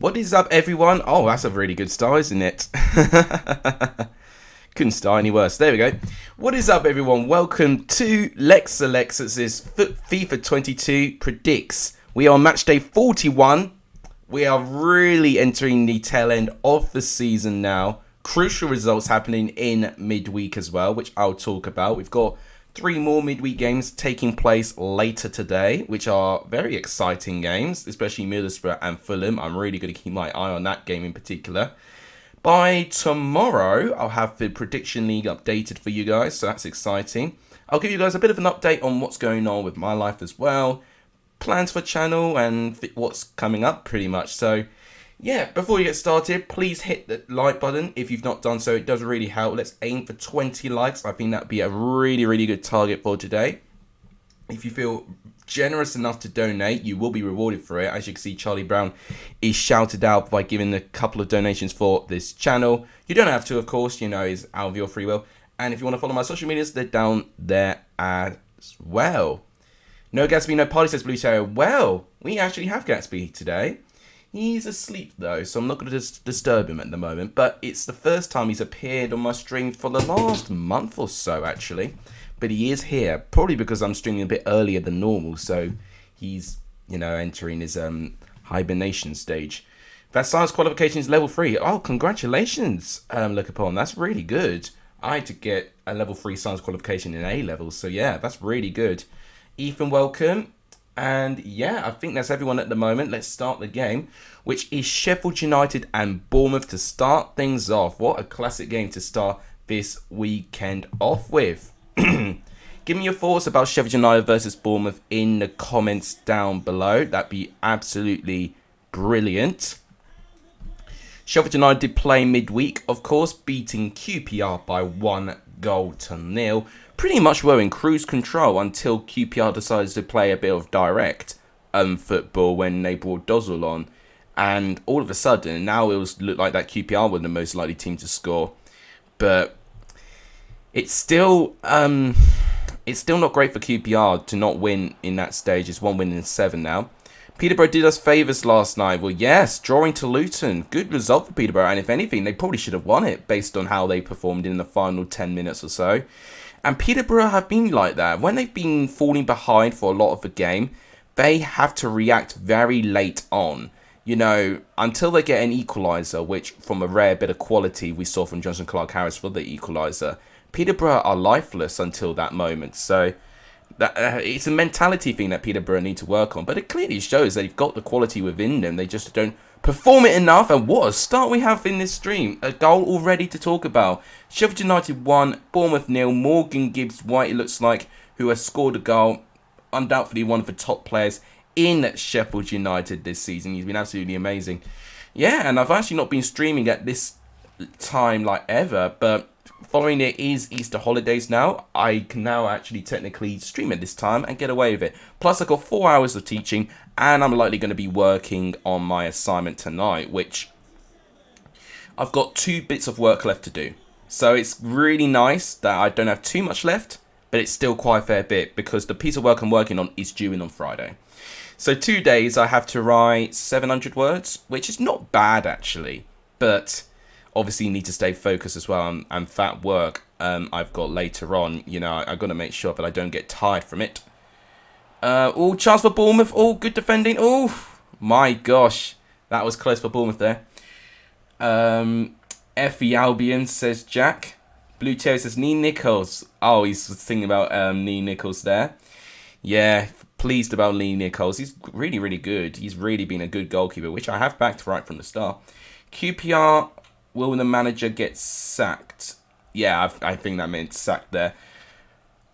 What is up, everyone? Oh, that's a really good start, isn't it? Couldn't start any worse. There we go. What is up, everyone? Welcome to Alexis's FIFA 22 Predicts. We are on match day 41. We are really entering the tail end of the season now. Crucial results happening in midweek as well, which I'll talk about. We've got 3 more midweek games taking place later today, which are very exciting games, especially Middlesbrough and Fulham. I'm really going to keep my eye on that game in particular. By tomorrow, I'll have the Prediction League updated for you guys, so that's exciting. I'll give you guys a bit of an update on what's going on with my life as well, plans for channel and what's coming up pretty much. So yeah, before you get started, please hit the like button if you've not done so. It does really help. Let's aim for 20 likes. I think that'd be a really good target for today. If you feel generous enough to donate, you will be rewarded for it. As you can see, Charlie Brown is shouted out by giving a couple of donations for this channel. You don't have to, of course, you know, it's out of your free will. And if you want to follow my social medias, they're down there as well. No Gatsby, no party, says Blue Terror. Well, we actually have Gatsby today. He's asleep though, so I'm not going to disturb him at the moment. But it's the first time he's appeared on my stream for the last month or so, actually. But he is here, probably because I'm streaming a bit earlier than normal. So he's, you know, entering his hibernation stage. That science qualification is level 3. Oh, congratulations, look upon. That's really good. I had to get a level 3 science qualification in A levels. So yeah, that's really good. Ethan, welcome. And yeah, I think that's everyone at the moment. Let's start the game, which is Sheffield United and Bournemouth to start things off. What a classic game to start this weekend off with. Give me your thoughts about Sheffield United versus Bournemouth in the comments down below. That'd be absolutely brilliant. Sheffield United did play midweek, of course, beating QPR by 1-0. Pretty much were in cruise control until QPR decided to play a bit of direct football when they brought Dozzle on. And all of a sudden, now it looked like that QPR were the most likely team to score. But it's still not great for QPR to not win in that stage. It's 1 win in 7 now. Peterborough did us favours last night. Well, yes, drawing to Luton. Good result for Peterborough. And if anything, they probably should have won it based on how they performed in the final 10 minutes or so. And Peterborough have been like that. When they've been falling behind for a lot of the game, they have to react very late on. You know, until they get an equaliser, which from a rare bit of quality we saw from Johnson Clark-Harris for the equaliser, Peterborough are lifeless until that moment. So it's a mentality thing that Peterborough need to work on. But it clearly shows they've got the quality within them. They just don't perform it enough. And what a start we have in this stream. A goal already to talk about. Sheffield United 1, Bournemouth 0. Morgan Gibbs-White, it looks like, who has scored a goal. Undoubtedly one of the top players in Sheffield United this season. He's been absolutely amazing. Yeah, and I've actually not been streaming at this time like ever. But following it is Easter holidays now, I can now actually technically stream at this time and get away with it. Plus, I've got 4 hours of teaching, and I'm likely going to be working on my assignment tonight, which I've got 2 bits of work left to do. So it's really nice that I don't have too much left, but it's still quite a fair bit because the piece of work I'm working on is due in on Friday. So 2 days I have to write 700 words, which is not bad actually, but obviously you need to stay focused as well, and that work I've got later on, you know, I've got to make sure that I don't get tired from it. Oh, chance for Bournemouth. Oh, good defending. Oh, my gosh. That was close for Bournemouth there. Effie Albion, says Jack. Blue Terry says Nee Nichols. Oh, he's thinking about Nee Nichols there. Yeah, pleased about Lee Nichols. He's really good. He's really been a good goalkeeper, which I have backed right from the start. QPR, will the manager get sacked? Yeah, I think that meant sacked there.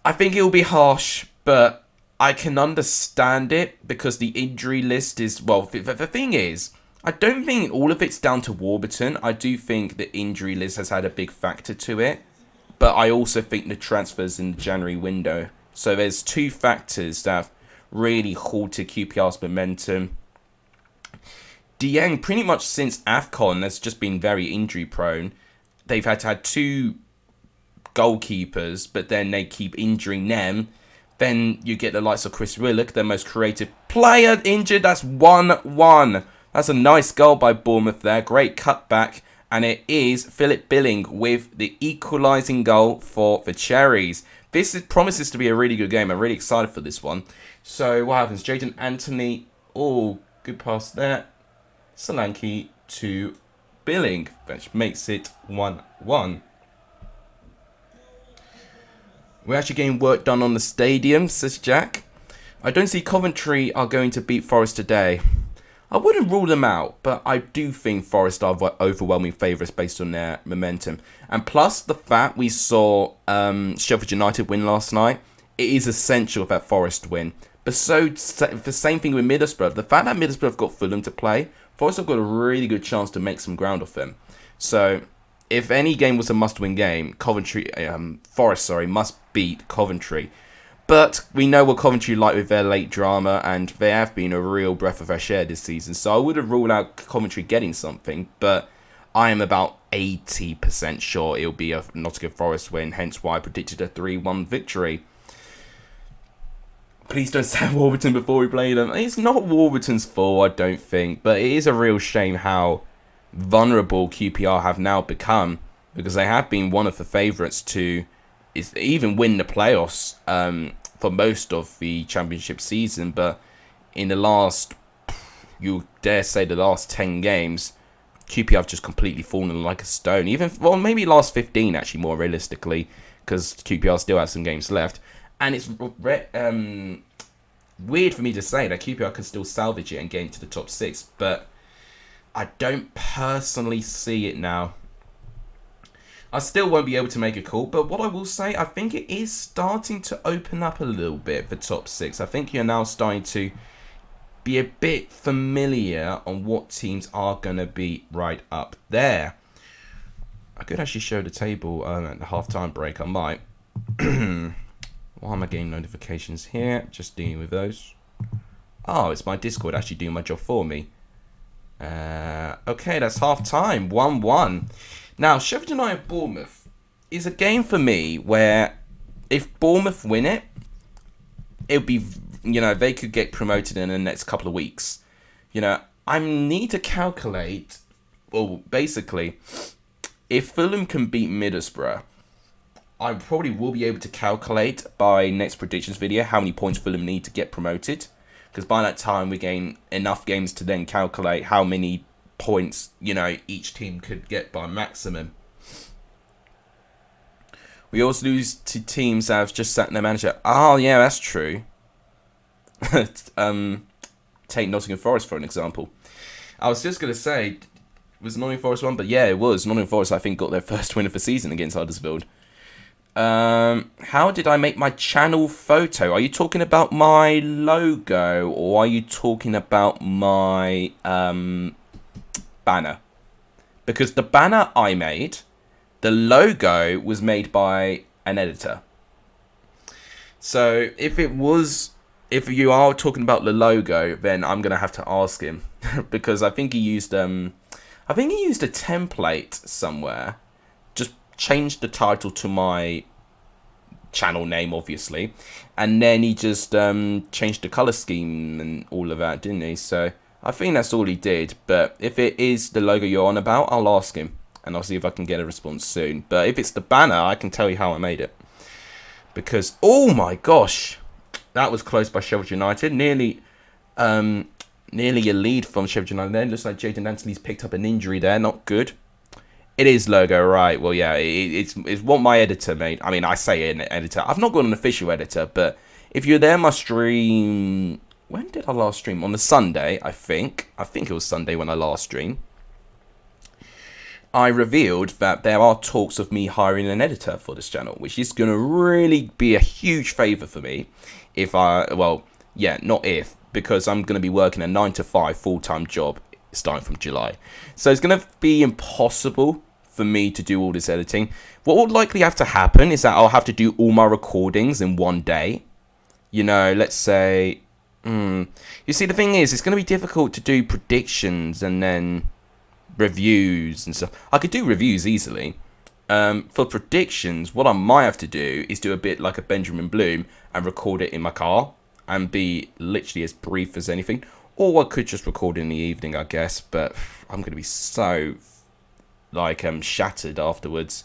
I think it will be harsh, but I can understand it because the injury list is... Well, the thing is, I don't think all of it's down to Warburton. I do think the injury list has had a big factor to it. But I also think the transfers in the January window. So there's 2 factors that have really halted QPR's momentum. Dieng, pretty much since AFCON, has just been very injury prone. They've had to have 2 goalkeepers, but then they keep injuring them. Then you get the likes of Chris Willock, their most creative player, injured. That's 1-1. That's a nice goal by Bournemouth there. Great cutback. And it is Philip Billing with the equalising goal for the Cherries. Promises to be a really good game. I'm really excited for this one. So what happens? Jadon Anthony. Oh, good pass there. Solanke to Billing, which makes it 1-1. We're actually getting work done on the stadium, says Jack. I don't see Coventry are going to beat Forest today. I wouldn't rule them out, but I do think Forest are overwhelming favourites based on their momentum. And plus, the fact we saw Sheffield United win last night, it is essential that Forest win. But the same thing with Middlesbrough. The fact that Middlesbrough have got Fulham to play, Forest have got a really good chance to make some ground off them. So, if any game was a must-win game, Forest must beat Coventry. But we know what Coventry like with their late drama, and they have been a real breath of fresh air this season. So I would have ruled out Coventry getting something, but I am about 80% sure it'll be a Nottingham Forest win, hence why I predicted a 3-1 victory. Please don't say Warburton before we play them. It's not Warburton's fault, I don't think, but it is a real shame how vulnerable QPR have now become, because they have been one of the favourites to even win the playoffs for most of the championship season, but in the last, you dare say the last 10 games, QPR have just completely fallen like a stone. Maybe last 15 actually, more realistically, because QPR still has some games left. And it's weird for me to say that QPR can still salvage it and get into the top 6, but I don't personally see it now. I still won't be able to make a call, but what I will say, I think it is starting to open up a little bit, the top 6. I think you're now starting to be a bit familiar on what teams are going to be right up there. I could actually show the table at the half-time break. I might. Why am I getting notifications here? Just dealing with those. Oh, it's my Discord actually doing my job for me. Okay, that's half-time. 1-1. Now, Sheffield United Bournemouth is a game for me where if Bournemouth win it, it'll be, they could get promoted in the next couple of weeks. I need to calculate, basically, if Fulham can beat Middlesbrough, I probably will be able to calculate by next predictions video how many points Fulham need to get promoted. Because by that time, we gain enough games to then calculate how many points, each team could get by maximum. We also lose to teams that have just sacked their manager. Oh, yeah, that's true. Take Nottingham Forest for an example. I was just going to say, was Nottingham Forest one? But yeah, it was. Nottingham Forest, I think, got their first win of the season against Huddersfield. How did I make my channel photo? Are you talking about my logo, or are you talking about my banner? Because the banner I made, the logo was made by an editor. So if you are talking about the logo, then I'm gonna have to ask him because I think he used a template somewhere. Just changed the title to my channel name, obviously, and then he just changed the color scheme and all of that, didn't he? So I think that's all he did. But if it is the logo you're on about, I'll ask him and I'll see if I can get a response soon. But if it's the banner, I can tell you how I made it. Because, oh my gosh, that was close by Sheffield United. Nearly a lead from Sheffield United there. Looks like Jadon Anthony's picked up an injury there. Not good. It is logo, right? Well, yeah, it's what my editor made. I mean, I say an editor. I've not got an official editor, but if you're there, my stream... When did I last stream? On the Sunday, I think. I think it was Sunday when I last streamed. I revealed that there are talks of me hiring an editor for this channel, which is going to really be a huge favour for me because I'm going to be working a 9-to-5 full-time job starting from July. So it's going to be impossible for me to do all this editing. What will likely have to happen is that I'll have to do all my recordings in one day. Let's say... You see, the thing is, it's going to be difficult to do predictions and then reviews and stuff. I could do reviews easily. For predictions, what I might have to do is do a bit like a Benjamin Bloom and record it in my car and be literally as brief as anything. Or I could just record in the evening, I guess. But I'm going to be so, like, shattered afterwards.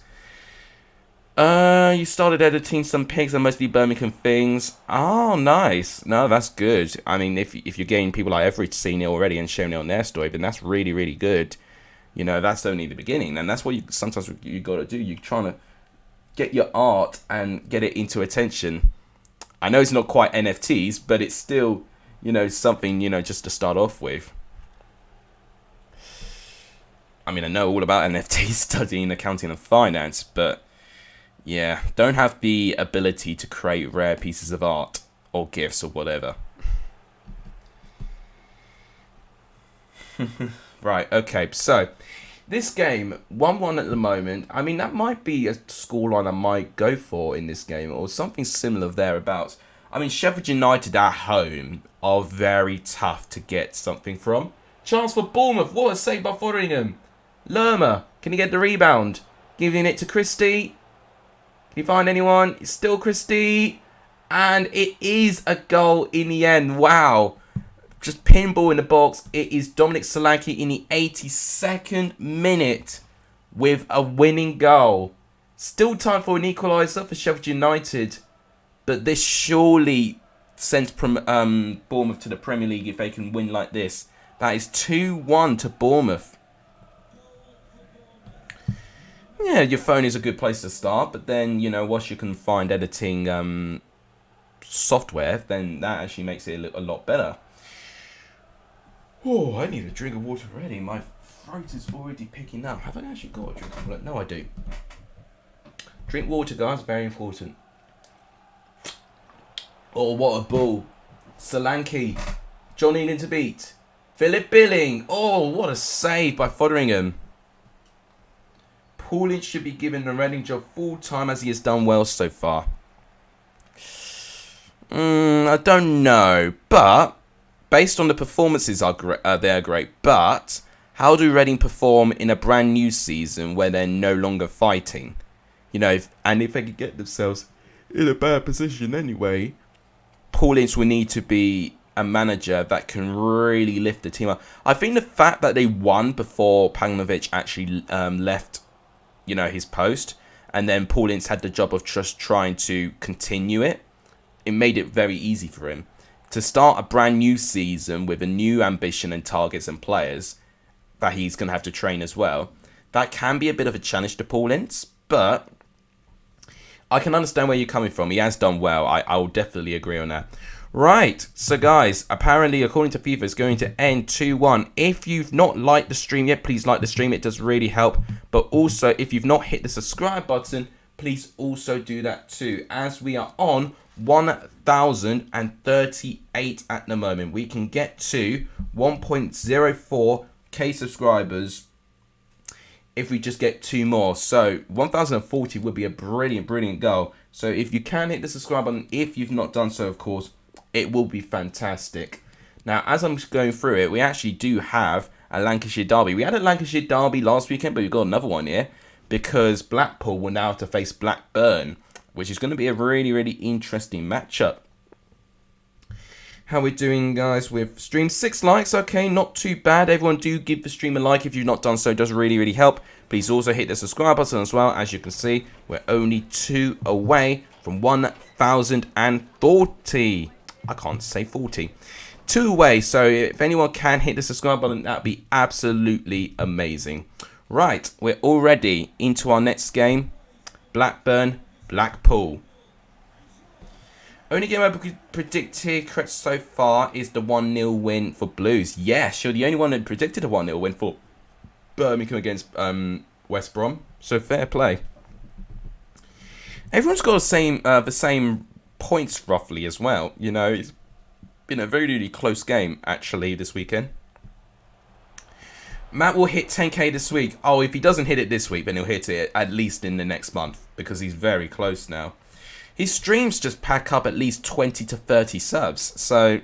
You started editing some pigs and mostly Birmingham things. Oh, nice. No, that's good. I mean, if you're getting people like Everett seeing it already and sharing it on their story, then that's really, really good. You know, that's only the beginning. And that's what sometimes you got to do. You're trying to get your art and get it into attention. I know it's not quite NFTs, but it's still, you know, something, you know, just to start off with. I mean, I know all about NFTs studying accounting and finance, but yeah, don't have the ability to create rare pieces of art or gifts or whatever. Right, okay, so this game, 1-1 at the moment. I mean, that might be a scoreline I might go for in this game or something similar thereabouts. I mean, Sheffield United at home are very tough to get something from. Chance for Bournemouth. What a save by Fotheringham. Lerma, can he get the rebound? Giving it to Christie. Can you find anyone? It's still Christie. And it is a goal in the end. Wow. Just pinball in the box. It is Dominic Solanke in the 82nd minute with a winning goal. Still time for an equaliser for Sheffield United. But this surely sends Bournemouth to the Premier League if they can win like this. That is 2-1 to Bournemouth. Yeah, your phone is a good place to start, but then, you know, once you can find editing software, then that actually makes it a lot better. Oh, I need a drink of water already. My throat is already picking up. Have I actually got a drink of water? No, I do. Drink water, guys. Very important. Oh, what a ball. Solanke. Johnny in to beat. Philip Billing. Oh, what a save by Fotheringham. Paulin should be given the Reading job full time as he has done well so far. I don't know, but based on the performances they're great. But how do Reading perform in a brand new season where they're no longer fighting? You know, if they could get themselves in a bad position anyway, Paul Ince will need to be a manager that can really lift the team up. I think the fact that they won before Pavlovic actually left, you know, his post, and then Paul Ince had the job of just trying to continue it, it made it very easy for him to start a brand new season with a new ambition and targets and players that he's going to have to train as well. That can be a bit of a challenge to Paul Ince, but I can understand where you're coming from. He has done well. I will definitely agree on that. Right, so guys, apparently, according to FIFA, it's going to end 2-1. If you've not liked the stream yet, please like the stream. It does really help. But also, if you've not hit the subscribe button, please also do that too. As we are on 1,038 at the moment. We can get to 1.04k subscribers if we just get 2 more. So 1,040 would be a brilliant, brilliant goal. So if you can hit the subscribe button, if you've not done so, of course, it will be fantastic. Now, as I'm going through it, we actually do have a Lancashire derby. We had a Lancashire derby last weekend, but we've got another one here because Blackpool will now have to face Blackburn, which is going to be a really, really interesting matchup. How we're doing, guys, with stream? 6 likes, okay, not too bad. Everyone do give the stream a like if you've not done so. It does really, really help. Please also hit the subscribe button as well. As you can see, we're only 2 away from 1,040. I can't say 40. 2 away, so if anyone can hit the subscribe button, that would be absolutely amazing. Right, we're already into our next game. Blackburn, Blackpool. Only game I could predict here correct so far is the 1-0 win for Blues. Yeah, sure, the only one that predicted a 1-0 win for Birmingham against West Brom. So fair play. Everyone's got the same points roughly as well. You know, it's been a very, really close game actually this weekend. Matt will hit 10k this week. Oh, if he doesn't hit it this week, then he'll hit it at least in the next month because he's very close now. His streams just pack up at least 20 to 30 subs. So,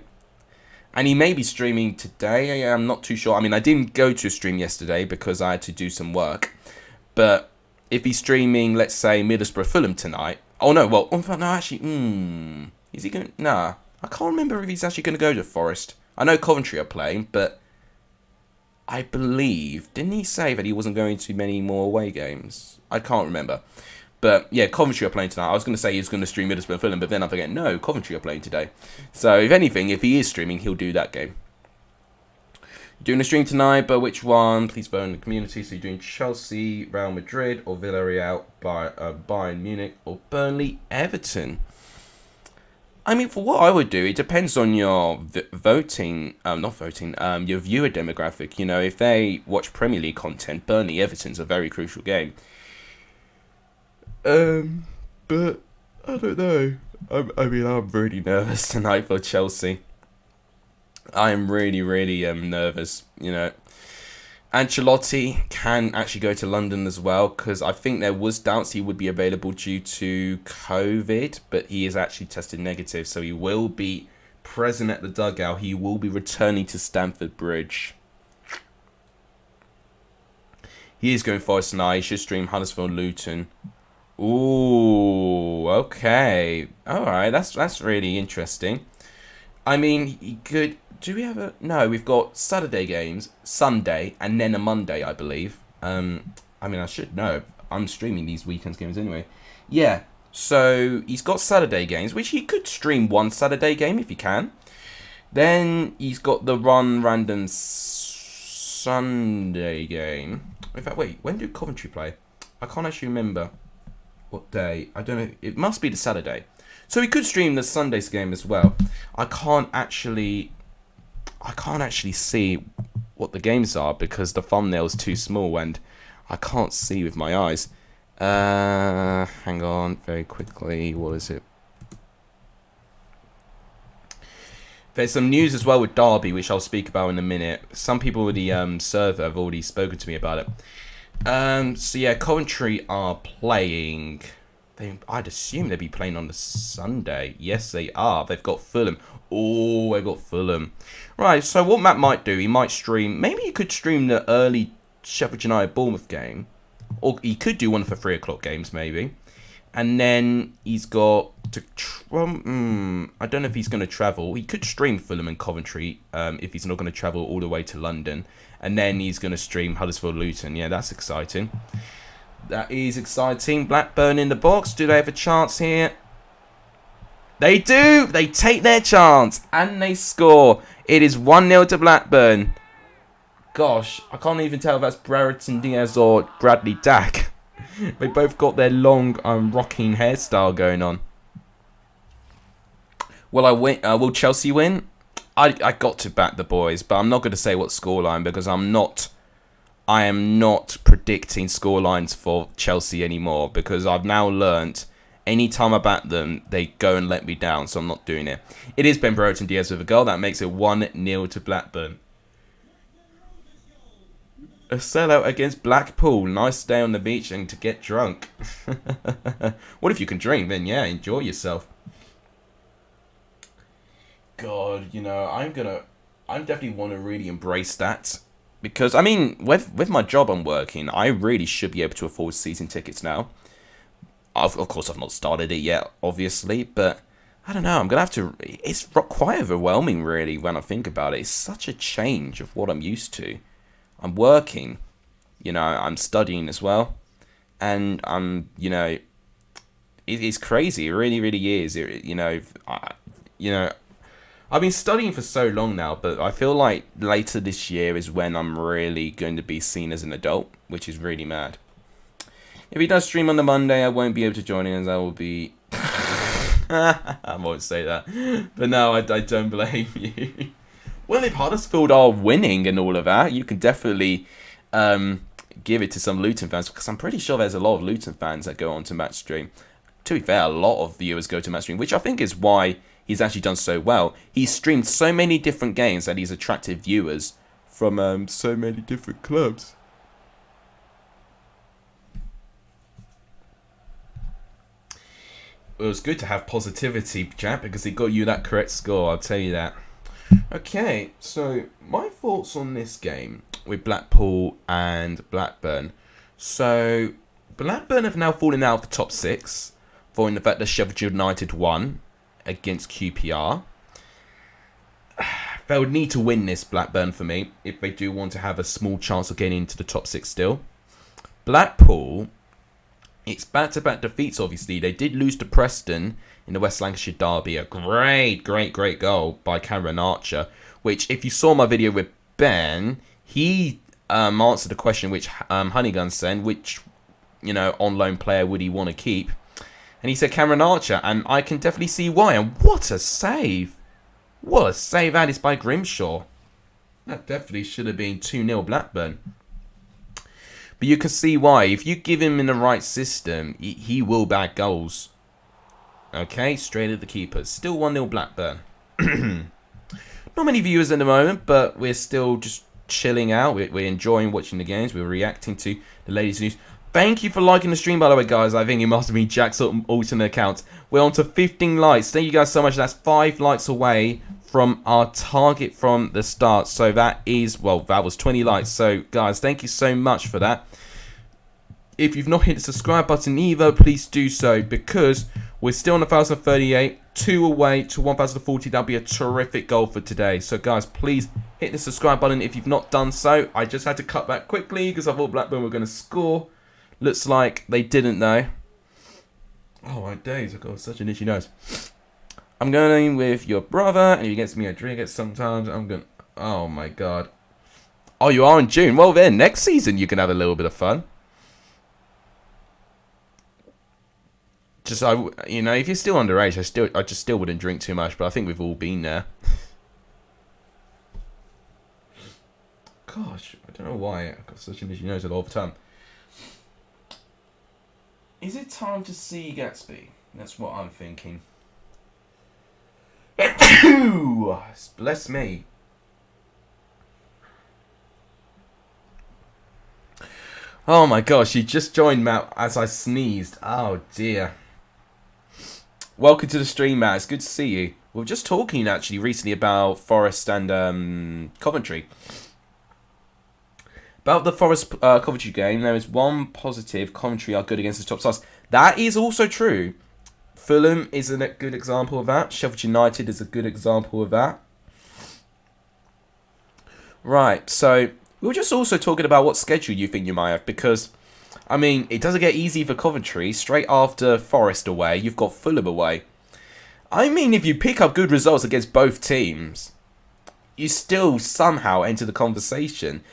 and he may be streaming today. I'm not too sure. I mean, I didn't go to a stream yesterday because I had to do some work. But if he's streaming, let's say, Middlesbrough Fulham tonight. Oh, no. Well, no, actually, is he going to... Nah. I can't remember if he's actually going to go to Forest. I know Coventry are playing, but I believe, didn't he say that he wasn't going to many more away games? I can't remember. But yeah, Coventry are playing tonight. I was going to say he was going to stream Middlesbrough Fulham, but then I forget, no, Coventry are playing today. So if anything, if he is streaming, he'll do that game. Doing a stream tonight, but which one? Please vote in the community. So you're doing Chelsea, Real Madrid, or Villarreal, Bayern Munich, or Burnley, Everton. I mean, for what I would do, it depends on your voting, your viewer demographic. You know, if they watch Premier League content, Burnley, Everton's a very crucial game. But I don't know. I'm really nervous tonight for Chelsea. I am really nervous, you know. Ancelotti can actually go to London as well, because I think there was doubts he would be available due to COVID, but he is actually tested negative, so he will be present at the dugout. He will be returning to Stamford Bridge. He is going forward tonight. He should stream Huddersfield Luton. Ooh, okay. Alright, that's really interesting. I mean, he could... Do we have a... No, we've got Saturday games, Sunday, and then a Monday, I believe. I mean, I should know. I'm streaming these weekends games anyway. Yeah, so he's got Saturday games, which he could stream one Saturday game if he can. Then he's got the random Sunday game. In fact, wait, when do Coventry play? I can't actually remember what day. I don't know. It must be the Saturday. So he could stream the Sunday's game as well. I can't actually see what the games are because the thumbnail's too small and I can't see with my eyes. Hang on, very quickly. What is it? There's some news as well with Derby, which I'll speak about in a minute. Some people with the server have already spoken to me about it. So yeah, Coventry are playing. I'd assume they'd be playing on the Sunday. Yes, they are. They've got Fulham. Oh, they've got Fulham. Right, so what Matt might do, he might stream... Maybe he could stream the early Sheffield United-Bournemouth game. Or he could do one for 3 o'clock games, maybe. And then he's got to... I don't know if he's going to travel. He could stream Fulham and Coventry if he's not going to travel all the way to London. And then he's going to stream Huddersfield Luton. Yeah, that's exciting. That is exciting. Blackburn in the box. Do they have a chance here? They do. They take their chance. And they score. It is 1-0 to Blackburn. Gosh, I can't even tell if that's Brereton Diaz or Bradley Dack. They both got their long rocking hairstyle going on. Will I win? Will Chelsea win? I got to back the boys, but I'm not going to say what scoreline because I am not predicting scorelines for Chelsea anymore because I've now learnt anytime I bat them, they go and let me down, so I'm not doing it. It is Ben Brereton Diaz with a goal. That makes it 1-0 to Blackburn. A sellout against Blackpool. Nice day on the beach and to get drunk. What if you can drink? Then yeah, enjoy yourself. God, you know, I definitely want to really embrace that. Because, I mean, with my job I'm working, I really should be able to afford season tickets now. Of course, I've not started it yet, obviously, but I don't know, I'm going to have to... It's quite overwhelming, really, when I think about it. It's such a change of what I'm used to. I'm working, you know, I'm studying as well, and I'm, you know, it's crazy. It really, really is. I've been studying for so long now, but I feel like later this year is when I'm really going to be seen as an adult, which is really mad. If he does stream on the Monday, I won't be able to join in as I will be... I won't say that. But no, I don't blame you. Well, if Huddersfield are winning and all of that, you can definitely give it to some Luton fans, because I'm pretty sure there's a lot of Luton fans that go on to Matchday. To be fair, a lot of viewers go to Matchday, which I think is why he's actually done so well. He's streamed so many different games that he's attracted viewers from so many different clubs. It was good to have positivity, chat, because it got you that correct score, I'll tell you that. Okay, so my thoughts on this game with Blackpool and Blackburn. So, Blackburn have now fallen out of the top 6, following the fact that Sheffield United won against QPR. They would need to win this, Blackburn, for me, if they do want to have a small chance of getting into the top 6 still. Blackpool, it's back-to-back defeats, obviously. They did lose to Preston in the West Lancashire derby. A great goal by Cameron Archer, which, if you saw my video with Ben, he answered the question which Honeygun sent, which, on loan player would he want to keep. And he said Cameron Archer, and I can definitely see why. And what a save! What a save that is by Grimshaw. That definitely should have been 2-0 Blackburn. But you can see why. If you give him in the right system, he will bag goals. Okay, straight at the keeper. Still 1-0 Blackburn. Not many viewers at the moment, but we're still just chilling out. We're enjoying watching the games. We're reacting to the latest news. Thank you for liking the stream, by the way, guys. I think it must have been Jack's alternate account. We're on to 15 likes. Thank you guys so much. That's 5 likes away from our target from the start. So that is, well, that was 20 likes. So, guys, thank you so much for that. If you've not hit the subscribe button either, please do so, because we're still on 1,038. 2 away to 1,040. That'll be a terrific goal for today. So, guys, please hit the subscribe button if you've not done so. I just had to cut back quickly because I thought Blackburn were going to score. Looks like they didn't, though. Oh, my days. I've got such an itchy nose. I'm going with your brother, and if he gets me a drink sometimes, I'm going... Oh, my God. Oh, you are in June. Well, then, next season you can have a little bit of fun. Just, if you're still underage, I just still wouldn't drink too much, but I think we've all been there. Gosh, I don't know why I've got such an itchy nose all the time. Is it time to see Gatsby? That's what I'm thinking. Bless me. Oh my gosh, you just joined, Matt, as I sneezed. Oh dear. Welcome to the stream, Matt. It's good to see you. We were just talking, actually, recently about Forest and Coventry. About the Forest Coventry game, there is one positive. Coventry are good against the top sides. That is also true. Fulham is a good example of that. Sheffield United is a good example of that. Right, so we were just also talking about what schedule you think you might have, because, I mean, it doesn't get easy for Coventry. Straight after Forest away, you've got Fulham away. I mean, if you pick up good results against both teams, you still somehow enter the conversation.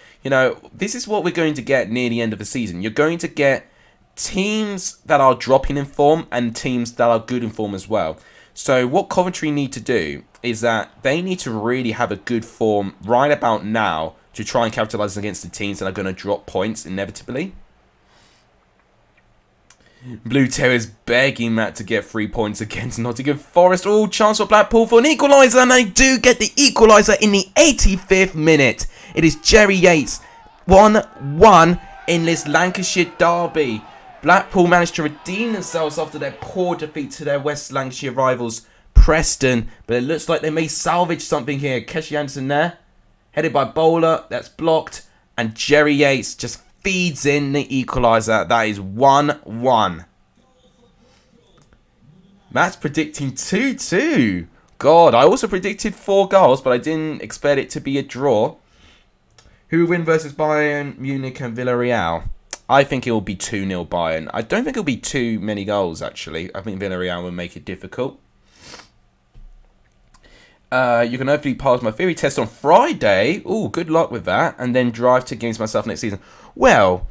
This is what we're going to get near the end of the season. You're going to get teams that are dropping in form and teams that are good in form as well. So what Coventry need to do is that they need to really have a good form right about now to try and capitalise against the teams that are going to drop points inevitably. Blue Terrors begging Matt to get 3 points against Nottingham Forest. Oh, chance for Blackpool for an equaliser, and they do get the equaliser in the 85th minute. It is Jerry Yates, 1-1 in this Lancashire derby. Blackpool managed to redeem themselves after their poor defeat to their West Lancashire rivals, Preston. But it looks like they may salvage something here. Keshi Anderson there, headed by Bowler. That's blocked. And Jerry Yates just feeds in the equaliser. That is 1-1. Matt's predicting 2-2. God, I also predicted 4 goals, but I didn't expect it to be a draw. Who will win versus Bayern, Munich and Villarreal? I think it will be 2-0 Bayern. I don't think it will be too many goals, actually. I think Villarreal will make it difficult. You can hopefully pass my theory test on Friday. Ooh, good luck with that. And then drive to games myself next season. Well,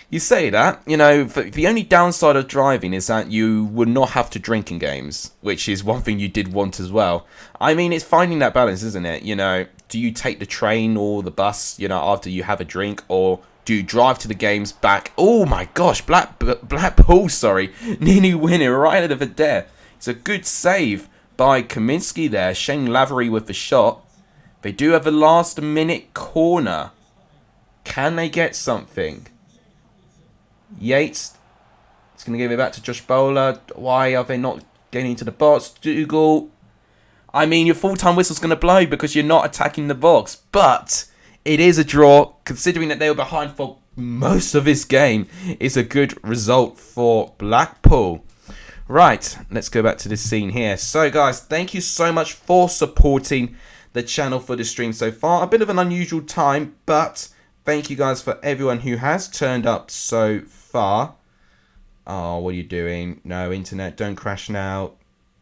you say that. The only downside of driving is that you would not have to drink in games, which is one thing you did want as well. I mean, it's finding that balance, isn't it? Do you take the train or the bus, after you have a drink, or do you drive to the games back? Oh my gosh, Blackpool, nearly winning right out of the dare. It's a good save by Kaminsky there. Shane Lavery with the shot. They do have a last minute corner. Can they get something? Yates is going to give it back to Josh Bowler. Why are they not getting into the box? Dougal. I mean, your full-time whistle's going to blow because you're not attacking the box. But it is a draw, considering that they were behind for most of this game. It's a good result for Blackpool. Right, let's go back to this scene here. So, guys, thank you so much for supporting the channel for the stream so far. A bit of an unusual time, but thank you guys for everyone who has turned up so far. Oh, what are you doing? No, internet, don't crash now.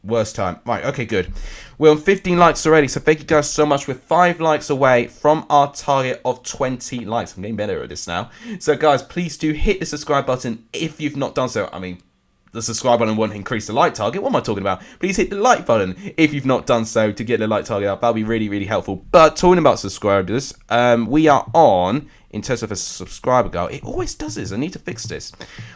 Worst time. Right, okay, good. We're on 15 likes already, so thank you guys so much. We're 5 likes away from our target of 20 likes. I'm getting better at this now. So, guys, please do hit the subscribe button if you've not done so. I mean, the subscribe button won't increase the like target. What am I talking about? Please hit the like button if you've not done so to get the like target up. That'll be really, really helpful. But talking about subscribers, we are on, in terms of a subscriber goal, it always does this. I need to fix this.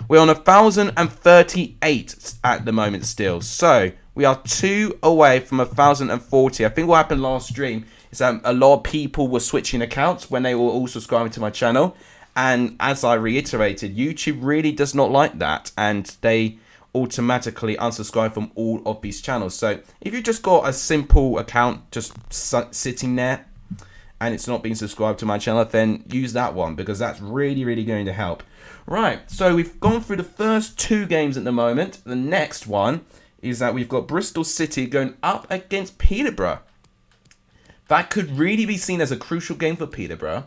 We're on 1,038 at the moment still. So we are 2 away from 1,040. I think what happened last stream is that a lot of people were switching accounts when they were all subscribing to my channel. And as I reiterated, YouTube really does not like that. And they automatically unsubscribe from all of these channels. So if you've just got a simple account just sitting there and it's not being subscribed to my channel, then use that one, because that's really, really going to help. Right, so we've gone through the first 2 games at the moment. The next one is that we've got Bristol City going up against Peterborough. That could really be seen as a crucial game for Peterborough,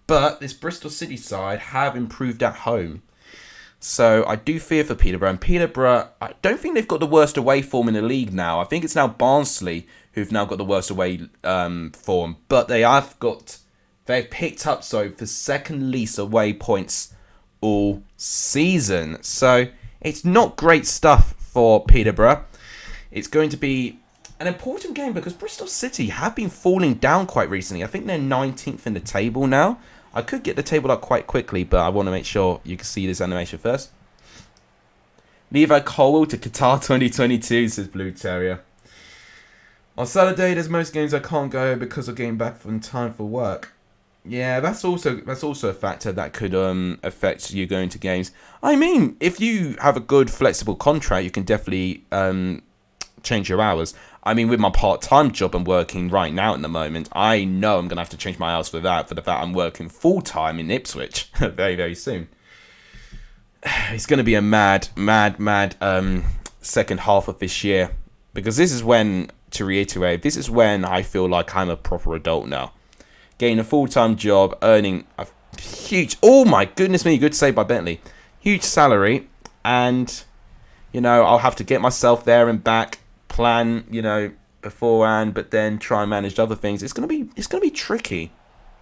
but this Bristol City side have improved at home. So I do fear for Peterborough. And Peterborough, I don't think they've got the worst away form in the league now. I think it's now Barnsley who've now got the worst away form. But they've picked up, the second least away points all season. So it's not great stuff for Peterborough. It's going to be an important game because Bristol City have been falling down quite recently. I think they're 19th in the table now. I could get the table up quite quickly, but I want to make sure you can see this animation first. Levi Colwell to Qatar 2022, says Blue Terrier. On Saturday, there's most games I can't go because of getting back from time for work. Yeah, that's also a factor that could affect you going to games. I mean, if you have a good flexible contract, you can definitely change your hours. I mean, with my part-time job I'm working right now at the moment, I know I'm going to have to change my hours for the fact I'm working full-time in Ipswich very, very soon. It's going to be a mad second half of this year, because this is when, to reiterate, this is when I feel like I'm a proper adult now. Getting a full-time job, earning a huge, oh my goodness me, good save by Bentley, huge salary, and, you know, I'll have to get myself there and back, plan, you know, beforehand, but then try and manage other things. It's gonna be tricky,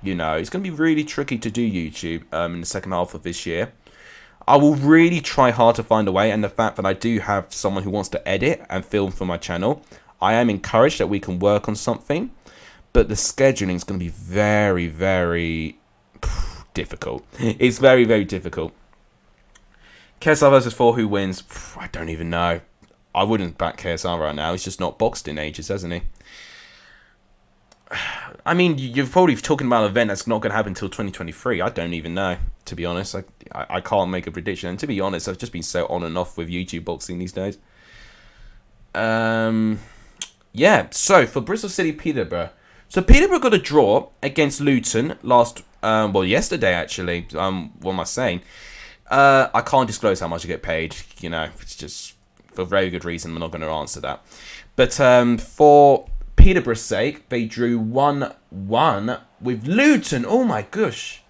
you know. It's gonna be really tricky to do YouTube in the second half of this year. I will really try hard to find a way, and the fact that I do have someone who wants to edit and film for my channel, I am encouraged that we can work on something, but the scheduling is going to be very, very difficult. It's very, very difficult. KSR versus 4, who wins? I don't even know. I wouldn't back KSR right now. He's just not boxed in ages, hasn't he? I mean, you're probably talking about an event that's not going to happen until 2023. I don't even know, to be honest. I can't make a prediction. And to be honest, I've just been so on and off with YouTube boxing these days. Yeah, so for Bristol City, Peterborough. So Peterborough got a draw against Luton yesterday actually. What am I saying? I can't disclose how much I get paid. You know, it's just for very good reason. I'm not going to answer that. But for Peterborough's sake, they drew 1-1 with Luton. Oh my gosh.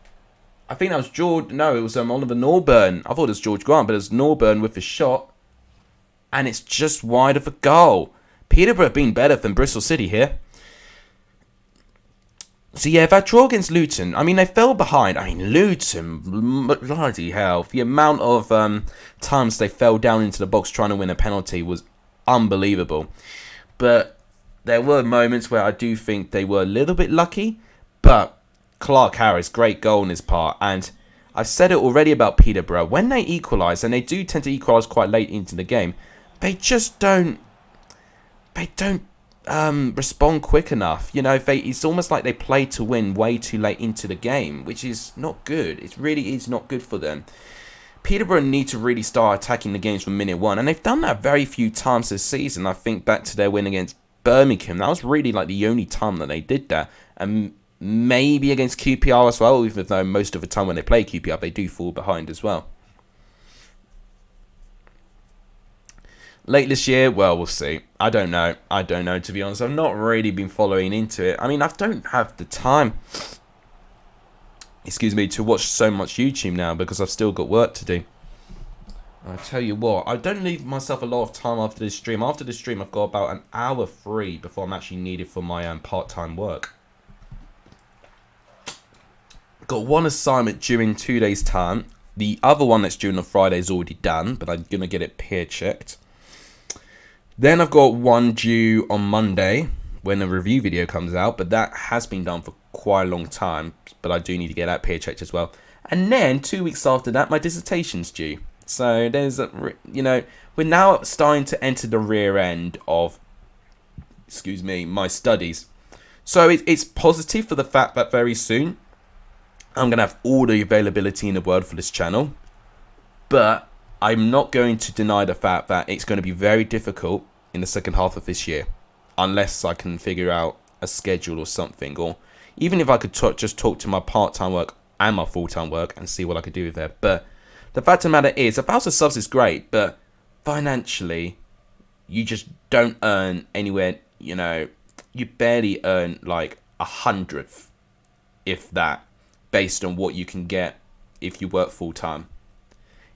I think that was George. No, it was Oliver Norburn. I thought it was George Grant, but it was Norburn with the shot. And it's just wide of a goal. Peterborough have been better than Bristol City here. So yeah, that draw against Luton, I mean, they fell behind. I mean, Luton, bloody hell. The amount of times they fell down into the box trying to win a penalty was unbelievable. But there were moments where I do think they were a little bit lucky. But Clark Harris, great goal on his part. And I've said it already about Peterborough. When they equalise, and they do tend to equalise quite late into the game, they just don't respond quick enough. You know, it's almost like they play to win way too late into the game, which is not good. It really is not good for them. Peterborough need to really start attacking the games from minute one, and they've done that very few times this season. I think back to their win against Birmingham, that was really like the only time that they did that, and maybe against QPR as well, even though most of the time when they play QPR they do fall behind as well. Late this year, well, we'll see. I don't know. To be honest. I've not really been following into it. I mean, I don't have the time, excuse me, to watch so much YouTube now because I've still got work to do. I tell you what, I don't leave myself a lot of time after this stream. After this stream, I've got about an hour free before I'm actually needed for my part-time work. Got one assignment due in 2 days' time. The other one that's due on Friday is already done, but I'm going to get it peer checked. Then I've got one due on Monday when the review video comes out, but that has been done for quite a long time, but I do need to get that peer checked as well. And then 2 weeks after that, my dissertation's due. So there's we're now starting to enter the rear end of, my studies. So it's positive for the fact that very soon I'm going to have all the availability in the world for this channel. But I'm not going to deny the fact that it's going to be very difficult in the second half of this year. Unless I can figure out a schedule or something. Or even if I could just talk to my part-time work and my full-time work and see what I could do with it. But the fact of the matter is, 1,000 subs is great. But financially, you just don't earn anywhere, you barely earn like 100th, if that, based on what you can get if you work full time.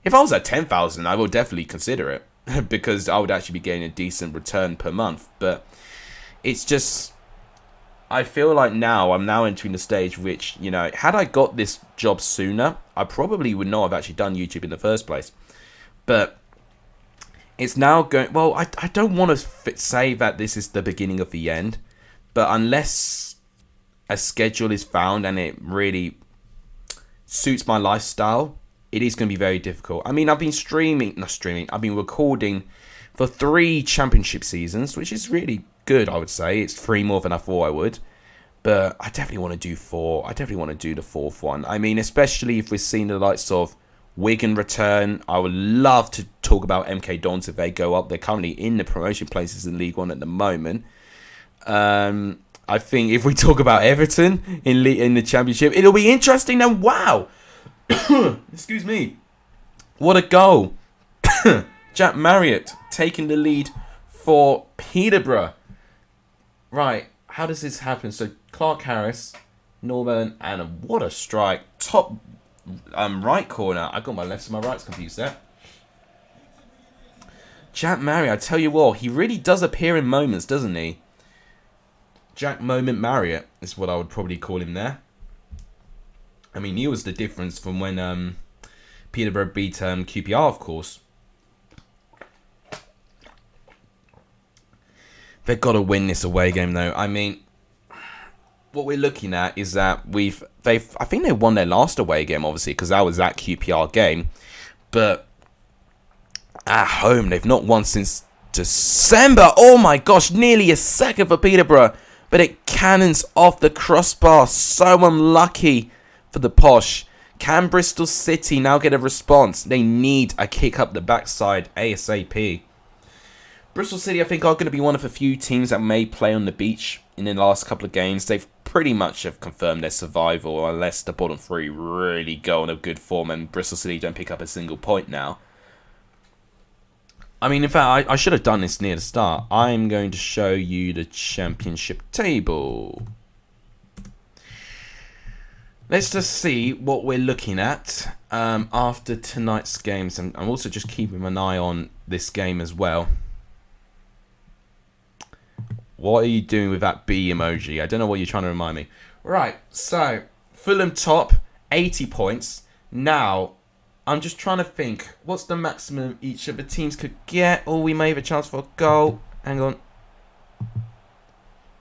If I was at 10,000, I would definitely consider it because I would actually be getting a decent return per month. But it's just, I feel like I'm now entering the stage which, had I got this job sooner, I probably would not have actually done YouTube in the first place. But it's now going, well, I don't want to say that this is the beginning of the end, but unless a schedule is found and it really suits my lifestyle, it is going to be very difficult. I mean, I've been I've been recording for 3 championship seasons, which is really good, I would say. It's 3 more than I thought I would. But I definitely want to do 4. I definitely want to do the 4th one. I mean, especially if we're seeing the likes of Wigan return. I would love to talk about MK Dons if they go up. They're currently in the promotion places in League One at the moment. I think if we talk about Everton in the Championship, it'll be interesting. And wow, excuse me, what a goal! Jack Marriott taking the lead for Peterborough. Right, how does this happen? So Clark Harris, Norman, and what a strike! Top right corner. I got my lefts and my rights confused there. Jack Marriott, I tell you what, he really does appear in moments, doesn't he? Jack Moment Marriott is what I would probably call him there. I mean, he was the difference from when Peterborough beat QPR, of course. They've got to win this away game, though. I mean, what we're looking at is that I think they won their last away game, obviously, because that was that QPR game. But at home, they've not won since December. Oh my gosh, nearly a second for Peterborough. But it cannons off the crossbar. So unlucky for the Posh. Can Bristol City now get a response? They need a kick up the backside ASAP. Bristol City, I think, are going to be one of a few teams that may play on the beach in the last couple of games. They've pretty much have confirmed their survival unless the bottom 3 really go on a good form and Bristol City don't pick up a single point now. I mean, in fact, I should have done this near the start. I'm going to show you the championship table. Let's just see what we're looking at after tonight's games. And I'm also just keeping an eye on this game as well. What are you doing with that B emoji? I don't know what you're trying to remind me. Right, so Fulham top, 80 points. Now, I'm just trying to think, what's the maximum each of the teams could get? Oh, we may have a chance for a goal. Hang on.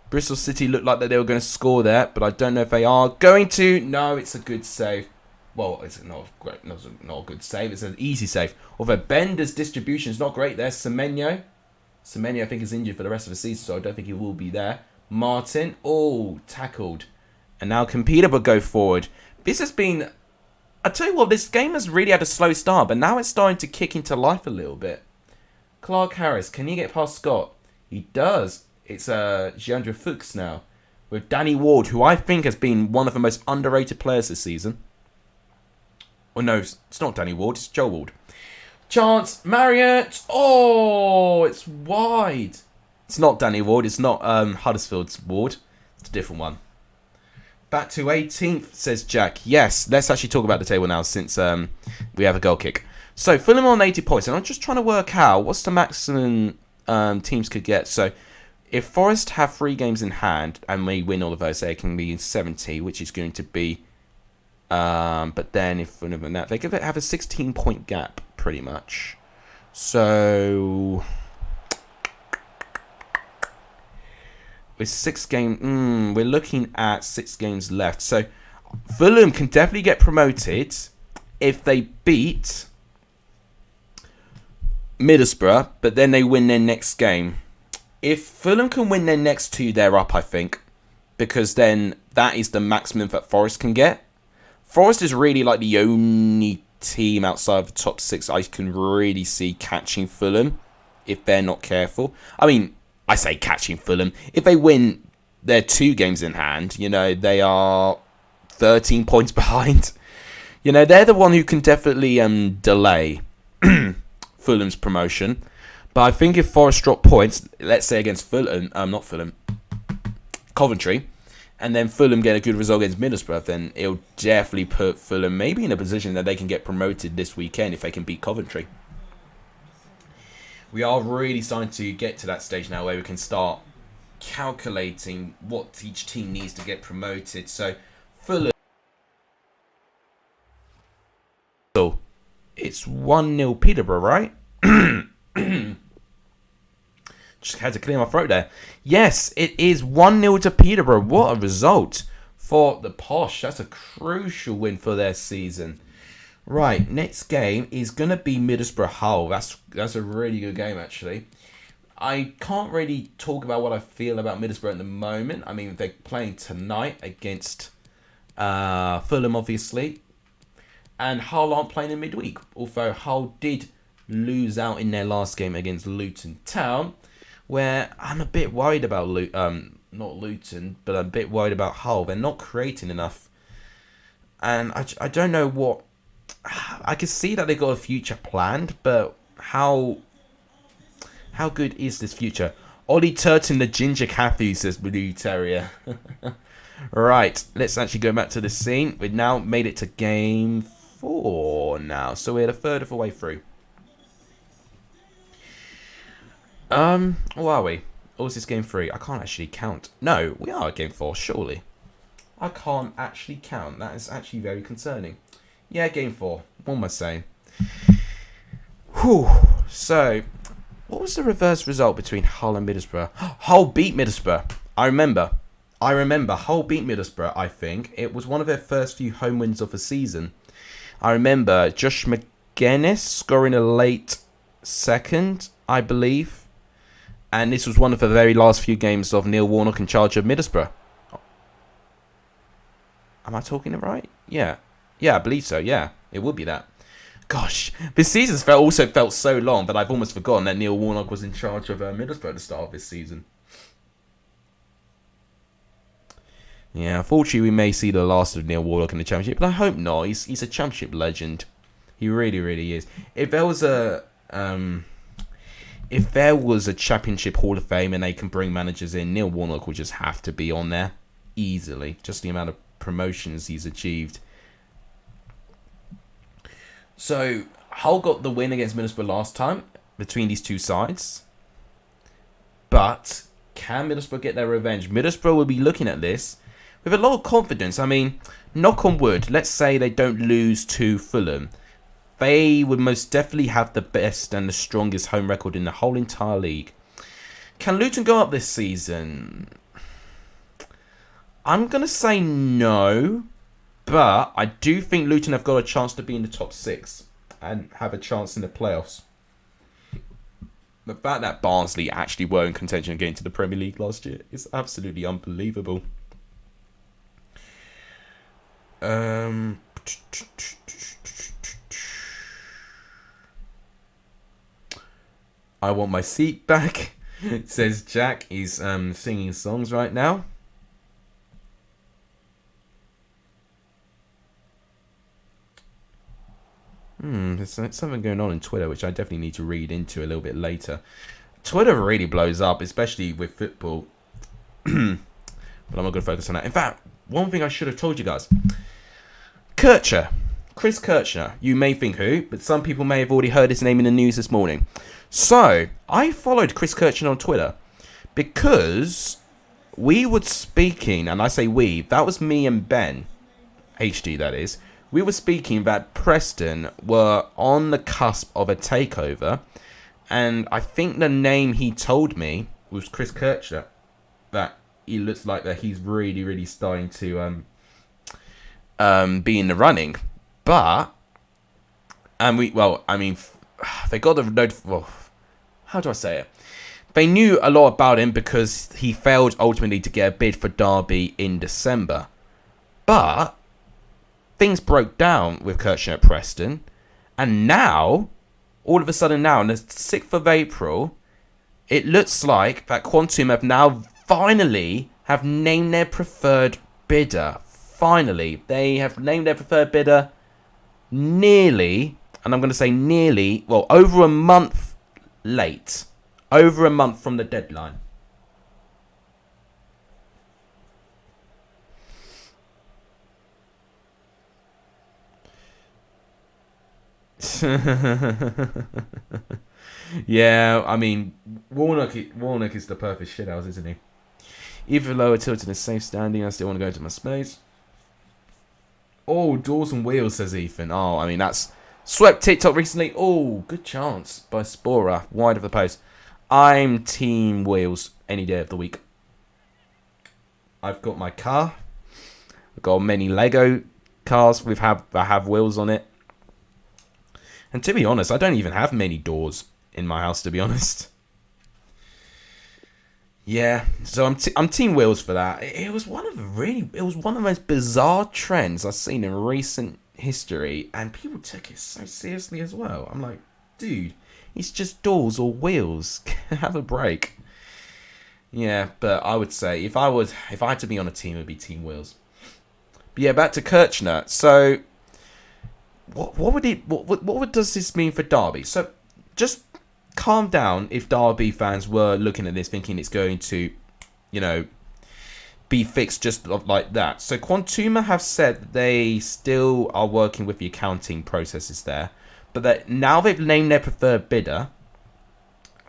Bristol City looked like that they were going to score there, but I don't know if they are going to. No, it's a good save. Well, it's not a good save. It's an easy save. Although Bender's distribution is not great there. Semenyo, I think, is injured for the rest of the season, so I don't think he will be there. Martin, oh, tackled. And now can Peterborough go forward? This has been... I tell you what, this game has really had a slow start, but now it's starting to kick into life a little bit. Clark Harris, can he get past Scott? He does. It's Giandra Fuchs now. With Danny Ward, who I think has been one of the most underrated players this season. Oh no, it's not Danny Ward, it's Joe Ward. Chance, Marriott. Oh, it's wide. It's not Danny Ward. It's not Huddersfield's Ward. It's a different one. Back to 18th, says Jack. Yes, let's actually talk about the table now since we have a goal kick. So, Fulham on 80 points. And I'm just trying to work out what's the maximum teams could get. So, if Forest have 3 games in hand and we win all of those, they can be 70, which is going to be... but then if Fulham and that, they could have a 16-point gap, pretty much. So... with 6 games, we're looking at 6 games left. So Fulham can definitely get promoted if they beat Middlesbrough, but then they win their next game. If Fulham can win their next 2, they're up, I think, because then that is the maximum that Forest can get. Forest is really like the only team outside of the top 6 I can really see catching Fulham if they're not careful. I mean, I say catching Fulham. If they win their 2 games in hand, they are 13 points behind. They're the one who can definitely delay Fulham's promotion. But I think if Forest drop points, let's say against Coventry, and then Fulham get a good result against Middlesbrough, then it'll definitely put Fulham maybe in a position that they can get promoted this weekend if they can beat Coventry. We are really starting to get to that stage now where we can start calculating what each team needs to get promoted. So, Fulham... So, it's 1-0 Peterborough, right? Just had to clear my throat there. Yes, it is 1-0 to Peterborough. What a result for the Posh. That's a crucial win for their season. Right, next game is going to be Middlesbrough Hull. That's a really good game, actually. I can't really talk about what I feel about Middlesbrough at the moment. I mean, they're playing tonight against Fulham, obviously. And Hull aren't playing in midweek. Although Hull did lose out in their last game against Luton Town, where I'm a bit worried about not Luton, but I'm a bit worried about Hull. They're not creating enough. And I don't know what... I can see that they've got a future planned, but how good is this future? Ollie Turton, the Ginger Cathy, says Blue Terrier. Right, let's actually go back to the scene. We've now made it to game 4 now, so we're a third of the way through. Or are we? Or is this game 3? I can't actually count. No, we are at game 4, surely. I can't actually count. That is actually very concerning. Yeah, game 4. What am I saying? Whew. So, what was the reverse result between Hull and Middlesbrough? Hull beat Middlesbrough. I remember. Hull beat Middlesbrough, I think. It was one of their first few home wins of the season. I remember Josh McGuinness scoring a late second, I believe. And this was one of the very last few games of Neil Warnock in charge of Middlesbrough. Am I talking it right? Yeah. Yeah, I believe so, yeah. It would be that. Gosh, this season's also felt so long that I've almost forgotten that Neil Warnock was in charge of Middlesbrough at the start of this season. Yeah, unfortunately we may see the last of Neil Warnock in the Championship, but I hope not. He's a Championship legend. He really, really is. If there was a Championship Hall of Fame and they can bring managers in, Neil Warnock would just have to be on there easily. Just the amount of promotions he's achieved. So, Hull got the win against Middlesbrough last time between these two sides. But can Middlesbrough get their revenge? Middlesbrough will be looking at this with a lot of confidence. I mean, knock on wood, let's say they don't lose to Fulham. They would most definitely have the best and the strongest home record in the whole entire league. Can Luton go up this season? I'm going to say no. But I do think Luton have got a chance to be in the top 6 and have a chance in the playoffs. The fact that Barnsley actually were in contention of getting to the Premier League last year is absolutely unbelievable. I want my seat back, says Jack. He's singing songs right now. There's something going on in Twitter which I definitely need to read into a little bit later. Twitter really blows up, especially with football. But I'm not going to focus on that. In fact, one thing I should have told you guys. Kircher. Chris Kirchner. You may think who, but some people may have already heard his name in the news this morning. So, I followed Chris Kirchner on Twitter because we were speaking, and I say we, that was me and Ben, HD that is. We were speaking that Preston were on the cusp of a takeover, and I think the name he told me was Chris Kirchner. That he looks like that he's really, really starting to be in the running. But, and we, well, I mean, they got the note. Well, how do I say it? They knew a lot about him because he failed ultimately to get a bid for Derby in December. But things broke down with Kirchner at Preston, and now, all of a sudden now, on the 6th of April, it looks like that Quantum have now finally have named their preferred bidder. Finally, they have named their preferred bidder nearly, and I'm going to say nearly, well, over a month late. Over a month from the deadline. Yeah, I mean, Warnock is the perfect shithouse, isn't he? Even lower tilted and safe standing, I still want to go to my space. Oh, doors and wheels, says Ethan. Oh, I mean, that's swept TikTok recently. Oh, good chance by Spora, wide of the post. I'm team wheels any day of the week. I've got my car. I've got many Lego cars that have wheels on it. And to be honest, I don't even have many doors in my house, to be honest. Yeah, so I'm team wheels for that. It was one of the most bizarre trends I've seen in recent history, and people took it so seriously as well. I'm like, dude, it's just doors or wheels. Have a break. Yeah, but I would say if I had to be on a team, it would be team wheels. But yeah, back to Kirchner. So what does this mean for Derby? So just calm down if Derby fans were looking at this thinking it's going to, be fixed just like that. So Quantuma have said that they still are working with the accounting processes there, but that now they've named their preferred bidder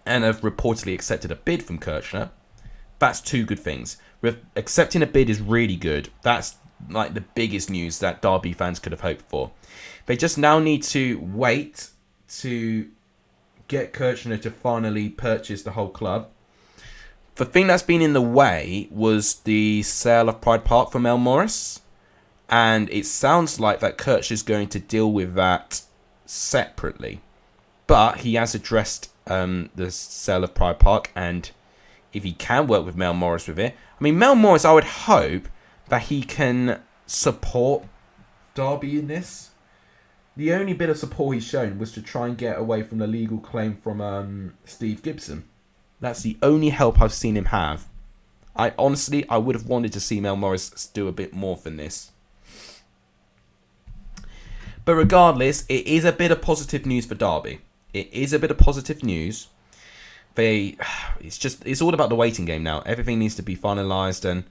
and have reportedly accepted a bid from Kirchner. That's two good things. Accepting a bid is really good. That's like the biggest news that Derby fans could have hoped for. They just now need to wait to get Kirchner to finally purchase the whole club. The thing that's been in the way was the sale of Pride Park from Mel Morris, and it sounds like that Kirchner's going to deal with that separately. But he has addressed the sale of Pride Park, and if he can work with Mel Morris with it, I mean, Mel Morris, I would hope that he can support Derby in this. The only bit of support he's shown was to try and get away from the legal claim from Steve Gibson. That's the only help I've seen him have. I would have wanted to see Mel Morris do a bit more than this. But regardless, it is a bit of positive news for Derby. It is a bit of positive news. It's all about the waiting game now. Everything needs to be finalised, and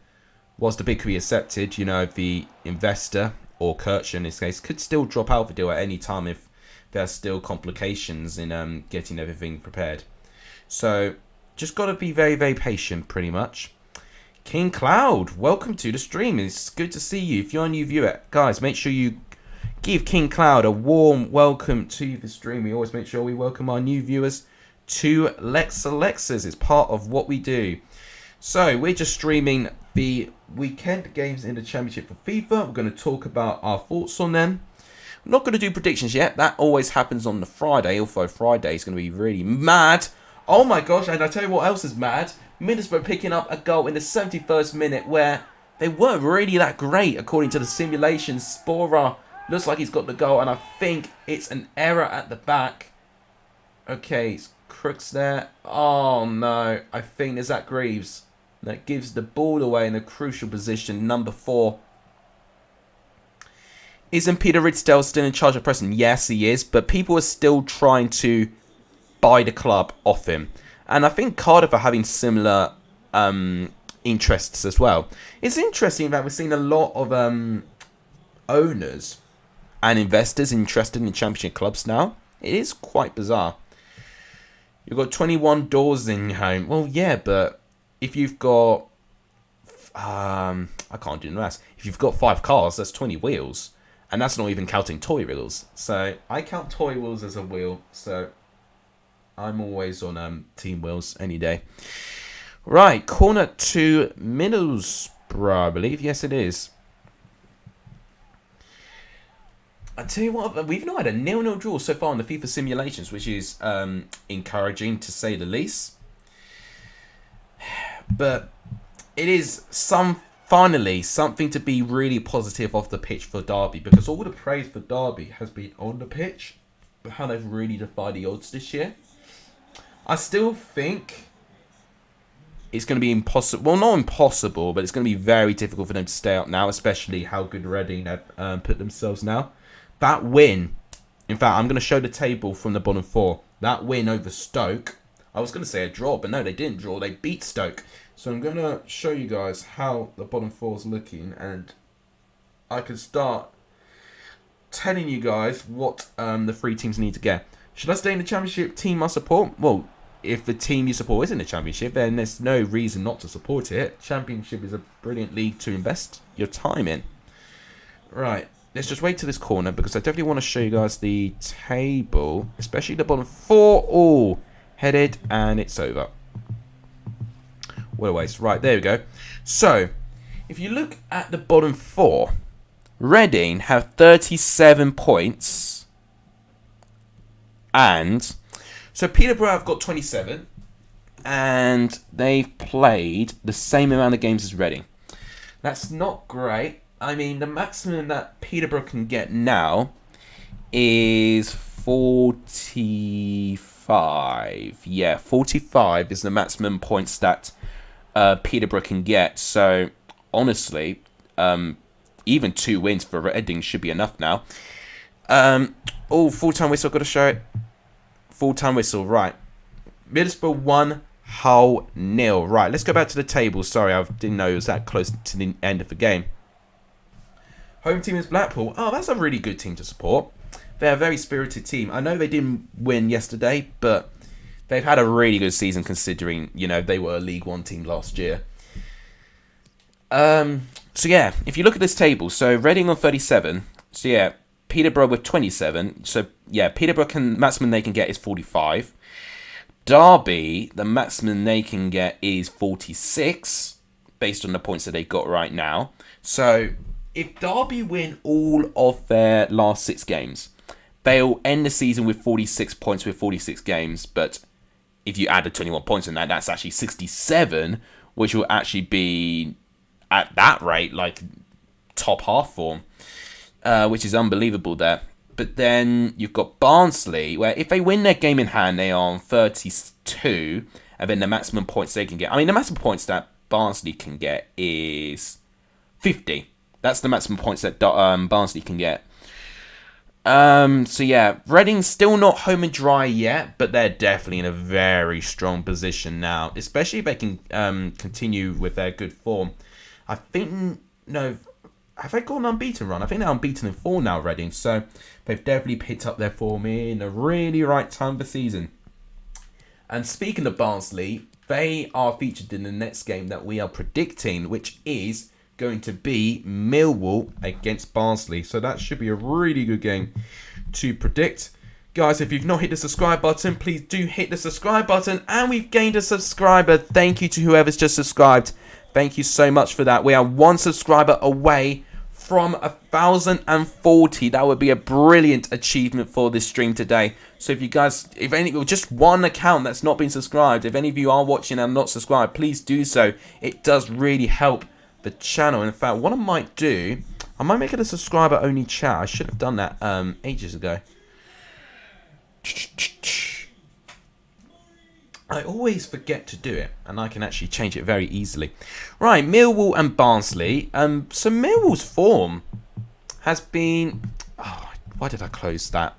whilst the bid could be accepted, the investor, or Kirchner in this case, could still drop out of the deal at any time if there's still complications in getting everything prepared. So, just got to be very, very patient, pretty much. King Cloud, welcome to the stream. It's good to see you. If you're a new viewer, guys, make sure you give King Cloud a warm welcome to the stream. We always make sure we welcome our new viewers to Lex Alexas. It's part of what we do. So, we're just streaming the weekend games in the Championship for FIFA. We're going to talk about our thoughts on them. I'm not going to do predictions yet. That always happens on the Friday, although Friday is going to be really mad. Oh my gosh, and I tell you what else is mad. Middlesbrough picking up a goal in the 71st minute where they weren't really that great according to the simulations. Spora looks like he's got the goal, and I think it's an error at the back. Okay, it's Crooks there. Oh no, I think there's that Greaves. That gives the ball away in a crucial position, number 4. Isn't Peter Ridsdale still in charge of Preston? Yes, he is, but people are still trying to buy the club off him. And I think Cardiff are having similar interests as well. It's interesting that we've seen a lot of owners and investors interested in Championship clubs now. It is quite bizarre. You've got 21 doors in your home. Well, yeah, but if you've got... I can't do the rest. If you've got 5 cars, that's 20 wheels. And that's not even counting toy wheels. So I count toy wheels as a wheel. So I'm always on team wheels any day. Right, corner to Middlesbrough, I believe. Yes, it is. I tell you what, we've not had a 0-0 draw so far in the FIFA simulations, which is encouraging to say the least. But it is finally something to be really positive off the pitch for Derby, because all the praise for Derby has been on the pitch, but how they've really defied the odds this year. I still think it's going to be impossible. Well, not impossible, but it's going to be very difficult for them to stay up now, especially how good Reading have put themselves now. That win, in fact, I'm going to show the table from the bottom 4. That win over Stoke, I was going to say a draw, but no, they didn't draw. They beat Stoke. So I'm going to show you guys how the bottom 4 is looking, and I can start telling you guys what the 3 teams need to get. Should I stay in the Championship team I support? Well, if the team you support is in the Championship, then there's no reason not to support it. Championship is a brilliant league to invest your time in. Right. Let's just wait to this corner, because I definitely want to show you guys the table, especially the bottom 4. All headed, and it's over. What a waste. Right, there we go. So, if you look at the bottom 4, Reading have 37 points. And, so Peterborough have got 27. And they've played the same amount of games as Reading. That's not great. I mean, the maximum that Peterborough can get now is 45. Yeah, 45 is the maximum points that Peterborough can get. So, honestly, even 2 wins for Reading should be enough now. Oh, full-time whistle, got to show it. Full-time whistle, right. Middlesbrough 1, Hull 0. Right, let's go back to the table. Sorry, I didn't know it was that close to the end of the game. Home team is Blackpool. Oh, that's a really good team to support. They're a very spirited team. I know they didn't win yesterday, but they've had a really good season considering, you know, they were a League One team last year. So yeah, if you look at this table, so Reading on 37. So yeah, Peterborough with 27. So yeah, Peterborough maximum they can get is 45. Derby, the maximum they can get is 46, based on the points that they've got right now. So if Derby win all of their last 6 games, they'll end the season with 46 points with 46 games. But if you add the 21 points in that, that's actually 67, which will actually be, at that rate, like top half form, which is unbelievable there. But then you've got Barnsley, where if they win their game in hand, they are on 32, and then the maximum points they can get. I mean, the maximum points that Barnsley can get is 50. That's the maximum points that Barnsley can get. So yeah, Reading's still not home and dry yet, but they're definitely in a very strong position now, especially if they can continue with their good form. I think, no, have they got an unbeaten run? I think they're unbeaten in 4 now, Reading. So they've definitely picked up their form in a really right time of the season. And speaking of Barnsley, they are featured in the next game that we are predicting, which is going to be Millwall against Barnsley. So that should be a really good game to predict. Guys, if you've not hit the subscribe button, please do hit the subscribe button. And we've gained a subscriber. Thank you to whoever's just subscribed. Thank you so much for that. We are 1 subscriber away from 1,040. That would be a brilliant achievement for this stream today. So if you guys, if any, just one account that's not been subscribed, if any of you are watching and not subscribed, please do so. It does really help the channel. In fact, what I might do, I might make it a subscriber only chat. I should have done that ages ago. I always forget to do it, and I can actually change it very easily. Right, Millwall and Barnsley. So Millwall's form has been... Oh, why did I close that?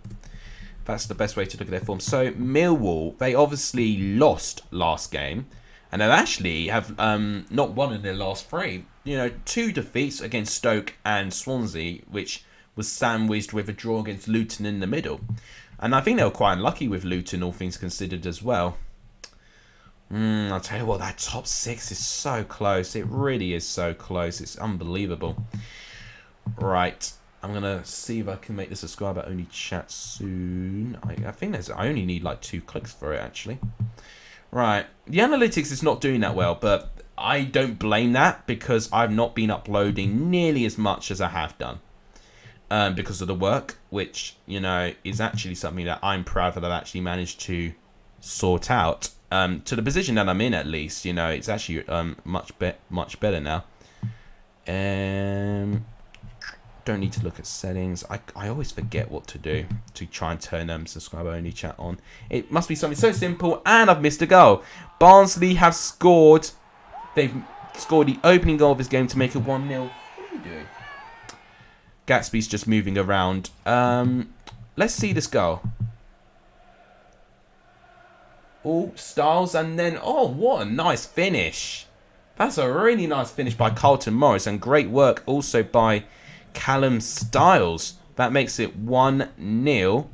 That's the best way to look at their form. So Millwall, they obviously lost last game, and they actually have not won in their last 3. You know, 2 defeats against Stoke and Swansea, which was sandwiched with a draw against Luton in the middle. And I think they were quite unlucky with Luton, all things considered, as well. I'll tell you what, that top 6 is so close. It really is so close. It's unbelievable. Right. I'm going to see if I can make the subscriber only chat soon. I think I only need like 2 clicks for it, actually. Right. The analytics is not doing that well, but I don't blame that because I've not been uploading nearly as much as I have done. Because of the work, which, you know, is actually something that I'm proud that I've actually managed to sort out. To the position that I'm in, at least, you know, it's actually much better now. Don't need to look at settings. I always forget what to do to try and turn subscriber only chat on. It must be something so simple, and I've missed a goal. Barnsley have scored. They've scored the opening goal of this game to make it 1-0. What are you doing? Gatsby's just moving around. Let's see this goal. Oh, Styles, and then... Oh, what a nice finish. That's a really nice finish by Carlton Morris, and great work also by Callum Styles. That makes it 1-0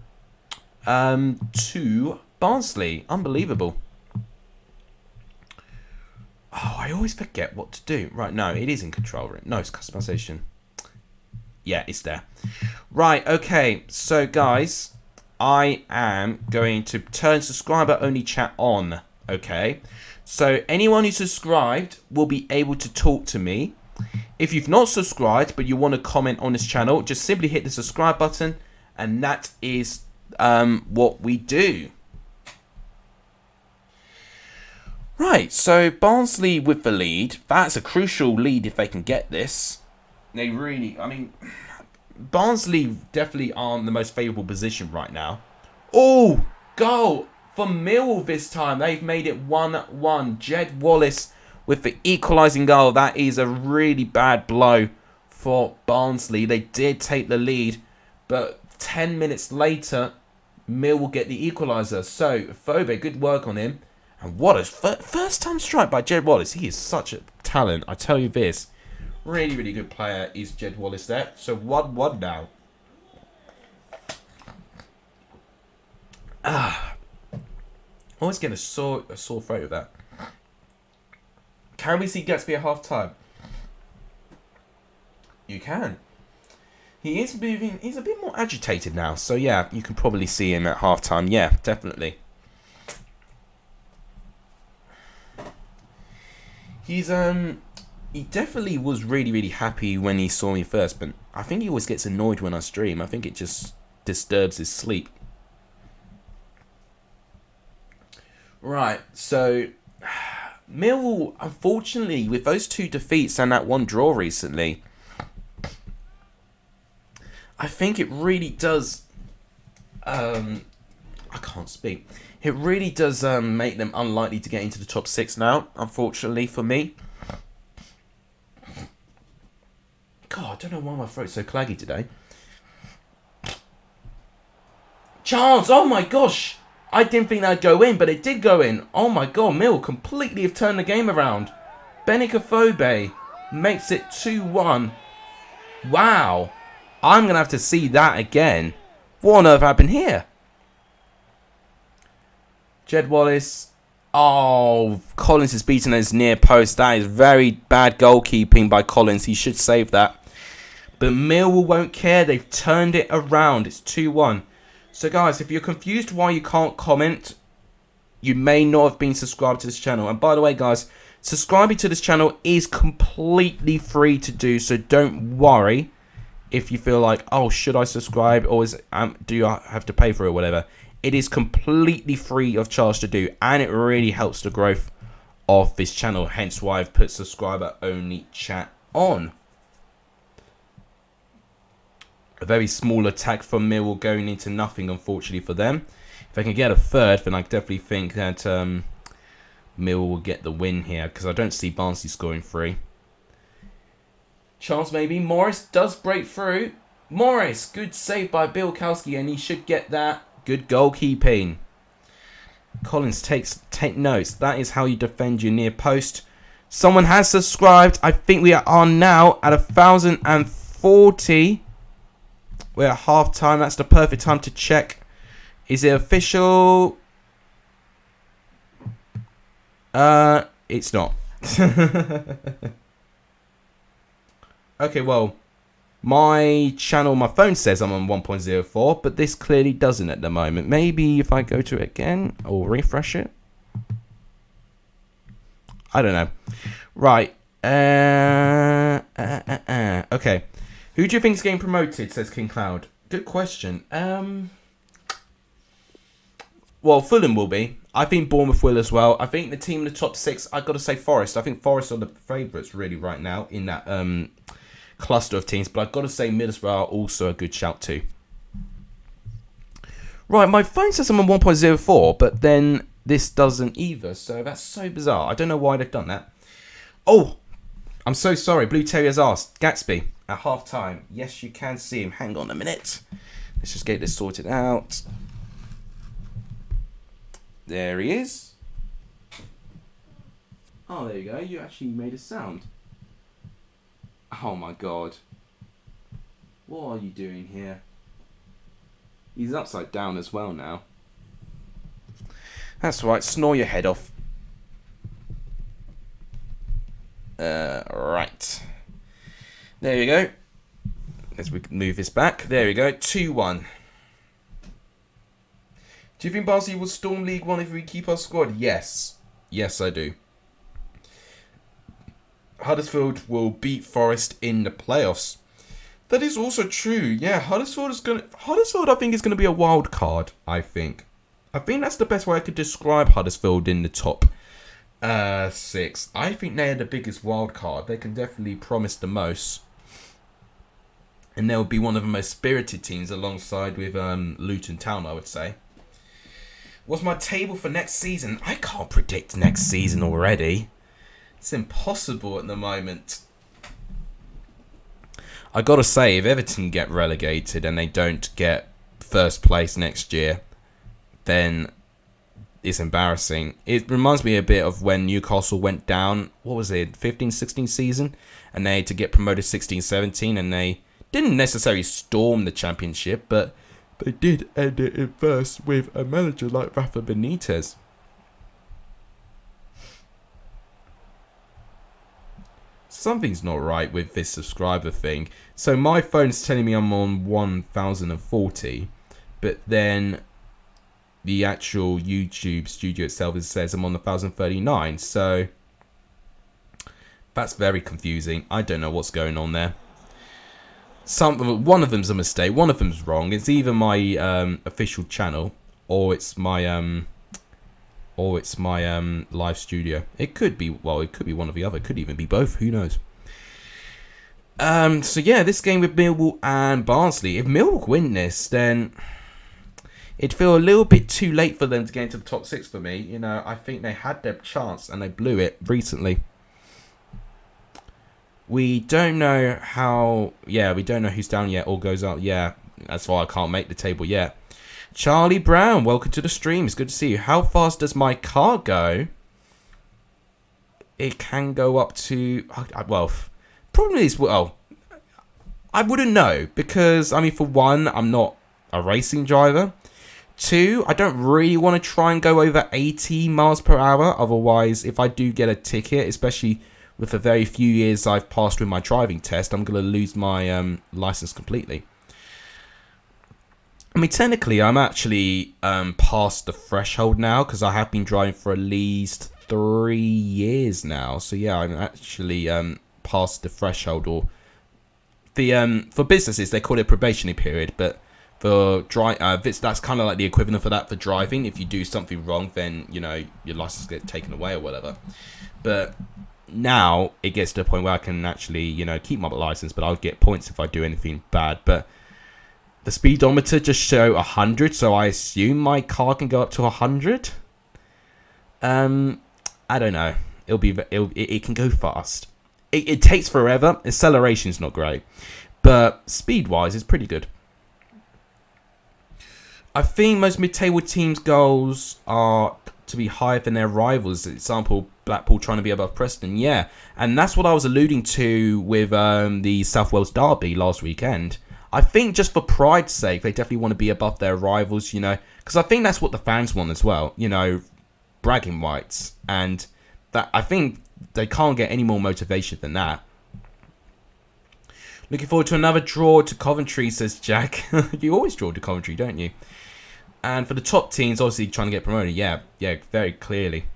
to Barnsley. Unbelievable. Oh, I always forget what to do. Right, no, it is in control room. No, it's customization. Yeah, it's there. Right, okay. So, guys, I am going to turn subscriber only chat on. Okay. So, anyone who subscribed will be able to talk to me. If you've not subscribed but you want to comment on this channel, just simply hit the subscribe button, and that is what we do. Right, so Barnsley with the lead. That's a crucial lead if they can get this. They really, I mean, Barnsley definitely aren't the most favourable position right now. Oh, goal for Millwall this time. They've made it 1-1. Jed Wallace with the equalising goal. That is a really bad blow for Barnsley. They did take the lead, but 10 minutes later, Mill will get the equaliser. So, Phobe, good work on him. And what a first-time strike by Jed Wallace. He is such a talent, I tell you this. Really, really good player is Jed Wallace there. So, 1-1 now. Always getting a sore throat with that. Can we see Gatsby at half-time? You can. He is moving. He's a bit more agitated now. So, yeah, you can probably see him at half-time. Yeah, definitely. He's, he definitely was really, really happy when he saw me first. But I think he always gets annoyed when I stream. I think it just disturbs his sleep. Right, so... Millwall, unfortunately, with those 2 defeats and that 1 draw recently, I think it really does, I can't speak. It really does make them unlikely to get into the top 6 now, unfortunately for me. God, I don't know why my throat's so claggy today. Chance, oh my gosh! I didn't think that'd go in, but it did go in. Oh my god, Mill completely have turned the game around. Benikafobe makes it 2-1. Wow. I'm going to have to see that again. What on earth happened here? Jed Wallace. Oh, Collins is beaten his near post. That is very bad goalkeeping by Collins. He should save that. But Millwall won't care. They've turned it around. It's 2-1. So guys, if you're confused why you can't comment, you may not have been subscribed to this channel. And by the way, guys, subscribing to this channel is completely free to do. So don't worry if you feel like, oh, should I subscribe, or do you have to pay for it or whatever. It is completely free of charge to do, and it really helps the growth of this channel. Hence why I've put subscriber only chat on. A very small attack from Millwall going into nothing, unfortunately for them. If I can get a third, then I definitely think that Millwall will get the win here, because I don't see Barnsley scoring 3. Chance maybe. Morris does break through. Morris, good save by Bilkowski, and he should get that. Good goalkeeping. Collins take notes. That is how you defend your near post. Someone has subscribed. I think we are now at 1,040. We're at half time. That's the perfect time to check. Is it official? It's not. Okay, well, my channel, my phone says I'm on 1.04, but this clearly doesn't at the moment. Maybe if I go to it again or refresh it. I don't know. Right. Okay. Who do you think is getting promoted, says King Cloud? Good question. Well, Fulham will be. I think Bournemouth will as well. I think the team in the top 6, I've got to say Forest. I think Forest are the favourites really right now in that cluster of teams. But I've got to say Middlesbrough are also a good shout too. Right, my phone says I'm on 1.04, but then this doesn't either. So that's so bizarre. I don't know why they've done that. Oh, I'm so sorry. Blue Terrier's asked. Gatsby, at half time. Yes, you can see him. Hang on a minute. Let's just get this sorted out. There he is. Oh, there you go. You actually made a sound. Oh my god. What are you doing here? He's upside down as well now. That's right. Snore your head off. Right. There you go. As we move this back. There we go. 2-1. Do you think Barnsley will storm League One if we keep our squad? Yes. Yes, I do. Huddersfield will beat Forest in the playoffs. That is also true. Yeah, Huddersfield, I think, is going to be a wild card, I think. I think that's the best way I could describe Huddersfield in the top 6. I think they're the biggest wild card. They can definitely promise the most. And they'll be one of the most spirited teams alongside with Luton Town, I would say. What's my table for next season? I can't predict next season already. It's impossible at the moment. I gotta say, if Everton get relegated and they don't get first place next year, then it's embarrassing. It reminds me a bit of when Newcastle went down, what was it, 15-16 season? And they had to get promoted 16-17, and they didn't necessarily storm the championship, but they did end it in first with a manager like Rafa Benitez. Something's not right with this subscriber thing. So my phone's telling me I'm on 1,040, but then the actual YouTube studio itself says I'm on 1,039. So that's very confusing. I don't know what's going on there. One of them's a mistake. One of them's wrong. It's either my official channel or it's my live studio. It could be one or the other. It could even be both. Who knows? So yeah, this game with Millwall and Barnsley. If Millwall win this, then it'd feel a little bit too late for them to get into the top 6 for me. You know, I think they had their chance and they blew it recently. We don't know how... Yeah, we don't know who's down yet or goes up. Yeah, that's why I can't make the table yet. Charlie Brown, welcome to the stream. It's good to see you. How fast does my car go? It can go up to... Well, probably is... Well, I wouldn't know. Because, I mean, for one, I'm not a racing driver. 2, I don't really want to try and go over 80 miles per hour. Otherwise, if I do get a ticket, especially... with the very few years I've passed with my driving test, I'm going to lose my license completely. I mean, technically, I'm actually past the threshold now because I have been driving for at least 3 years now. So yeah, I'm actually past the threshold. Or for businesses, they call it a probationary period, but for that's kind of like the equivalent for that for driving. If you do something wrong, then you know your license gets taken away or whatever. But now it gets to the point where I can actually, you know, keep my license, but I'll get points if I do anything bad. But the speedometer just show 100, so I assume my car can go up to 100. I don't know. It can go fast. It takes forever. Acceleration's not great, but speed-wise, it's pretty good. I think most mid-table teams' goals are to be higher than their rivals. For example, Blackpool trying to be above Preston. Yeah, and that's what I was alluding to with the South Wales derby last weekend. I think just for pride's sake, they definitely want to be above their rivals, you know, because I think that's what the fans want as well, you know, bragging rights. And that I think they can't get any more motivation than that. Looking forward to another draw to Coventry, says Jack. You always draw to Coventry, don't you? And for the top teams, obviously trying to get promoted. Yeah, very clearly.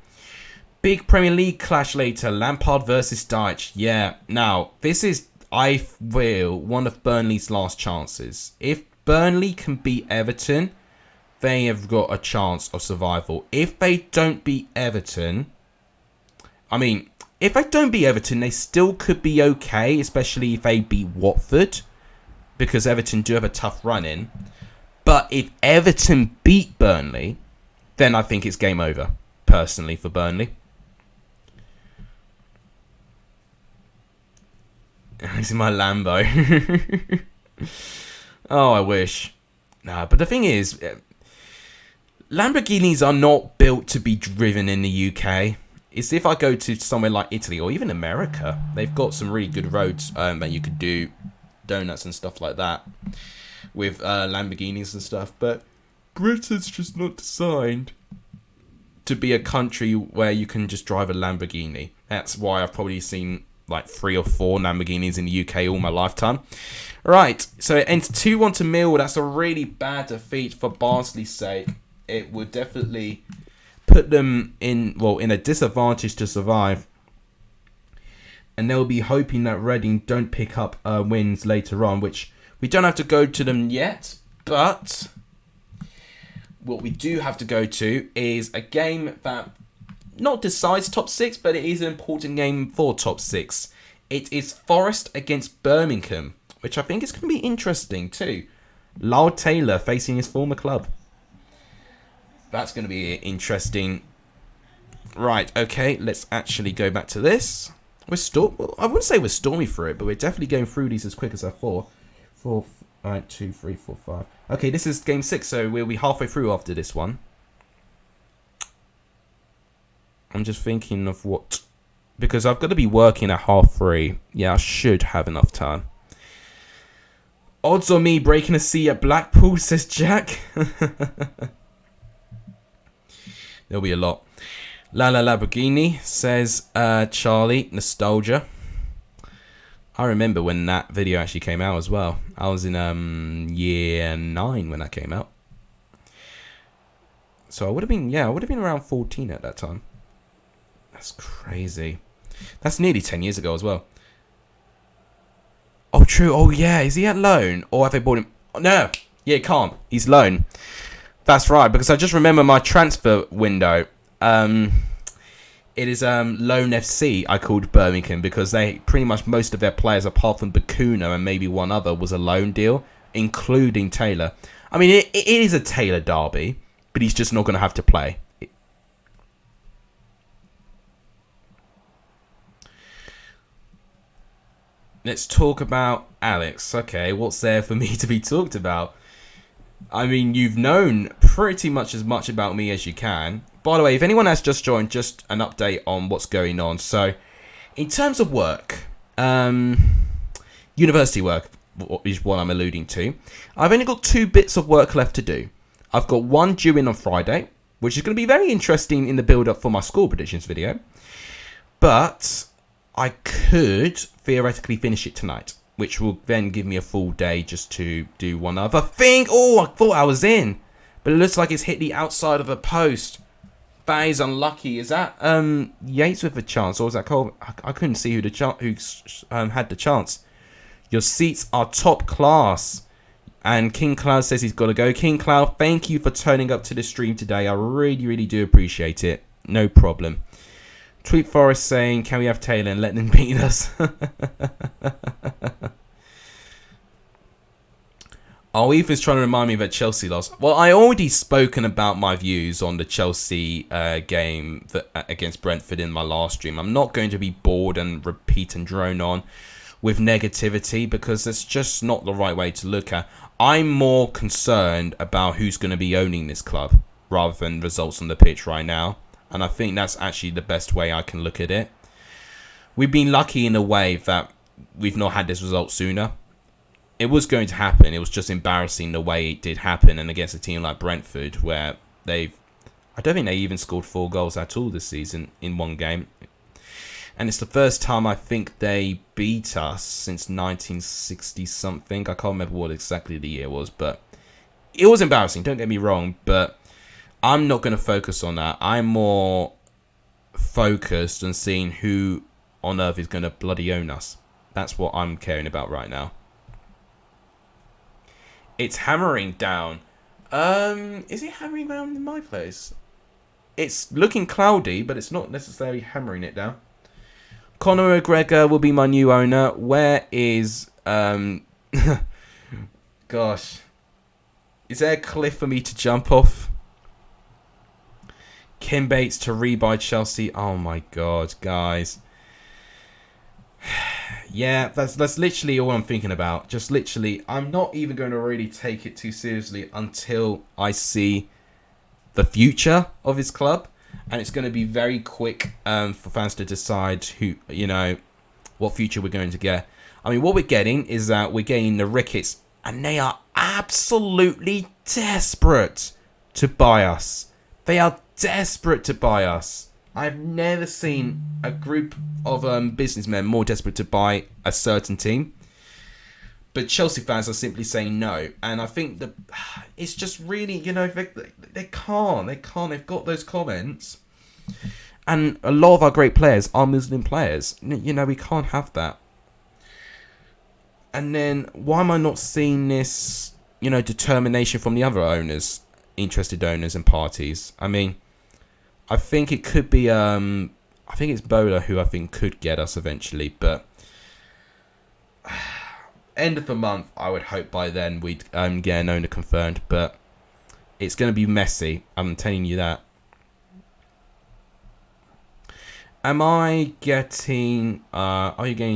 Big Premier League clash later. Lampard versus Dyche. Yeah, now, this is, I feel, one of Burnley's last chances. If Burnley can beat Everton, they have got a chance of survival. If they don't beat Everton, if they don't beat Everton, they still could be okay, especially if they beat Watford, because Everton do have a tough run in. But if Everton beat Burnley, then I think it's game over, personally, for Burnley. This is my Lambo. Oh, I wish. Nah, but the thing is, Lamborghinis are not built to be driven in the UK. It's if I go to somewhere like Italy or even America, they've got some really good roads that you could do donuts and stuff like that with Lamborghinis and stuff. But Britain's just not designed to be a country where you can just drive a Lamborghini. That's why I've probably seen like 3 or 4 Lamborghinis in the UK all my lifetime. Right, so it ends 2-1 to Millwall. That's a really bad defeat for Barnsley's sake. It would definitely put them in a disadvantage to survive. And they'll be hoping that Reading don't pick up wins later on, which we don't have to go to them yet. But what we do have to go to is a game that not decides top 6, but it is an important game for top 6. It is Forest against Birmingham, which I think is going to be interesting too. Lyle Taylor facing his former club. That's going to be interesting. Right, okay, let's actually go back to this. I wouldn't say we're stormy through it, but we're definitely going through these as quick as I thought. 4, 2, 3, 4, 5. Okay, this is game 6, so we'll be halfway through after this one. I'm just thinking of what... Because I've got to be working at 3:30. Yeah, I should have enough time. Odds on me breaking a C at Blackpool, says Jack. There'll be a lot. Lala Lamborghini, says Charlie. Nostalgia. I remember when that video actually came out as well. I was in year 9 when that came out. So I would have been around 14 at that time. That's crazy. That's nearly 10 years ago as well. Oh, true. Oh, yeah. Is he at loan? Or have they bought him? Oh, no. Yeah, he can't. He's loan. That's right. Because I just remember my transfer window. It is Loan FC, I called Birmingham, because they pretty much most of their players, apart from Bakuna and maybe one other, was a loan deal, including Taylor. I mean, it is a Taylor derby, but he's just not going to have to play. Let's talk about Alex. Okay, what's there for me to be talked about? I mean, you've known pretty much as much about me as you can. By the way, if anyone has just joined, just an update on what's going on. So, in terms of work, university work is what I'm alluding to. I've only got 2 bits of work left to do. I've got one due in on Friday, which is going to be very interesting in the build-up for my score predictions video. But I could theoretically finish it tonight, which will then give me a full day just to do one other thing. Oh, I thought I was in, but it looks like it's hit the outside of a post. That is unlucky. Is that Yates with a chance, or was that Cole? I couldn't see who had the chance. Your seats are top class. And King Cloud says he's got to go. King Cloud, thank you for turning up to the stream today. I really, really do appreciate it. No problem. Tweet Forest saying, can we have Taylor and let them beat us? Oh, Ethan's trying to remind me that Chelsea lost. Well, I already spoken about my views on the Chelsea game against Brentford in my last stream. I'm not going to be bored and repeat and drone on. with negativity, because it's just not the right way to look at. I'm more concerned about who's going to be owning this club rather than results on the pitch right now. And I think that's actually the best way I can look at it. We've been lucky in a way that we've not had this result sooner. It was going to happen. It was just embarrassing the way it did happen. And against a team like Brentford, where I don't think they even scored 4 goals at all this season in one game. And it's the first time I think they beat us since 1960 something. I can't remember what exactly the year was, but it was embarrassing. Don't get me wrong, but I'm not going to focus on that. I'm more focused on seeing who on earth is going to bloody own us. That's what I'm caring about right now. It's hammering down. Is it hammering down in my place? It's looking cloudy, but it's not necessarily hammering it down. Conor McGregor will be my new owner. Where is... Gosh. Is there a cliff for me to jump off? Kim Bates to rebuy Chelsea. Oh my god, guys. Yeah, that's literally all I'm thinking about. Just literally, I'm not even going to really take it too seriously until I see the future of his club. And it's going to be very quick for fans to decide what future we're going to get. I mean, what we're getting is that we're getting the Ricketts, and they are absolutely desperate to buy us. They are desperate to buy us. I've never seen a group of businessmen more desperate to buy a certain team. But Chelsea fans are simply saying no. And I think that it's just really, they can't. They've got those comments. And a lot of our great players are Muslim players. We can't have that. And then why am I not seeing this, determination from the other owners, interested owners and parties? I mean, I think it could be, I think it's Bola who I think could get us eventually. But end of the month, I would hope by then we'd get an owner confirmed. But it's going to be messy. I'm telling you that. Are you getting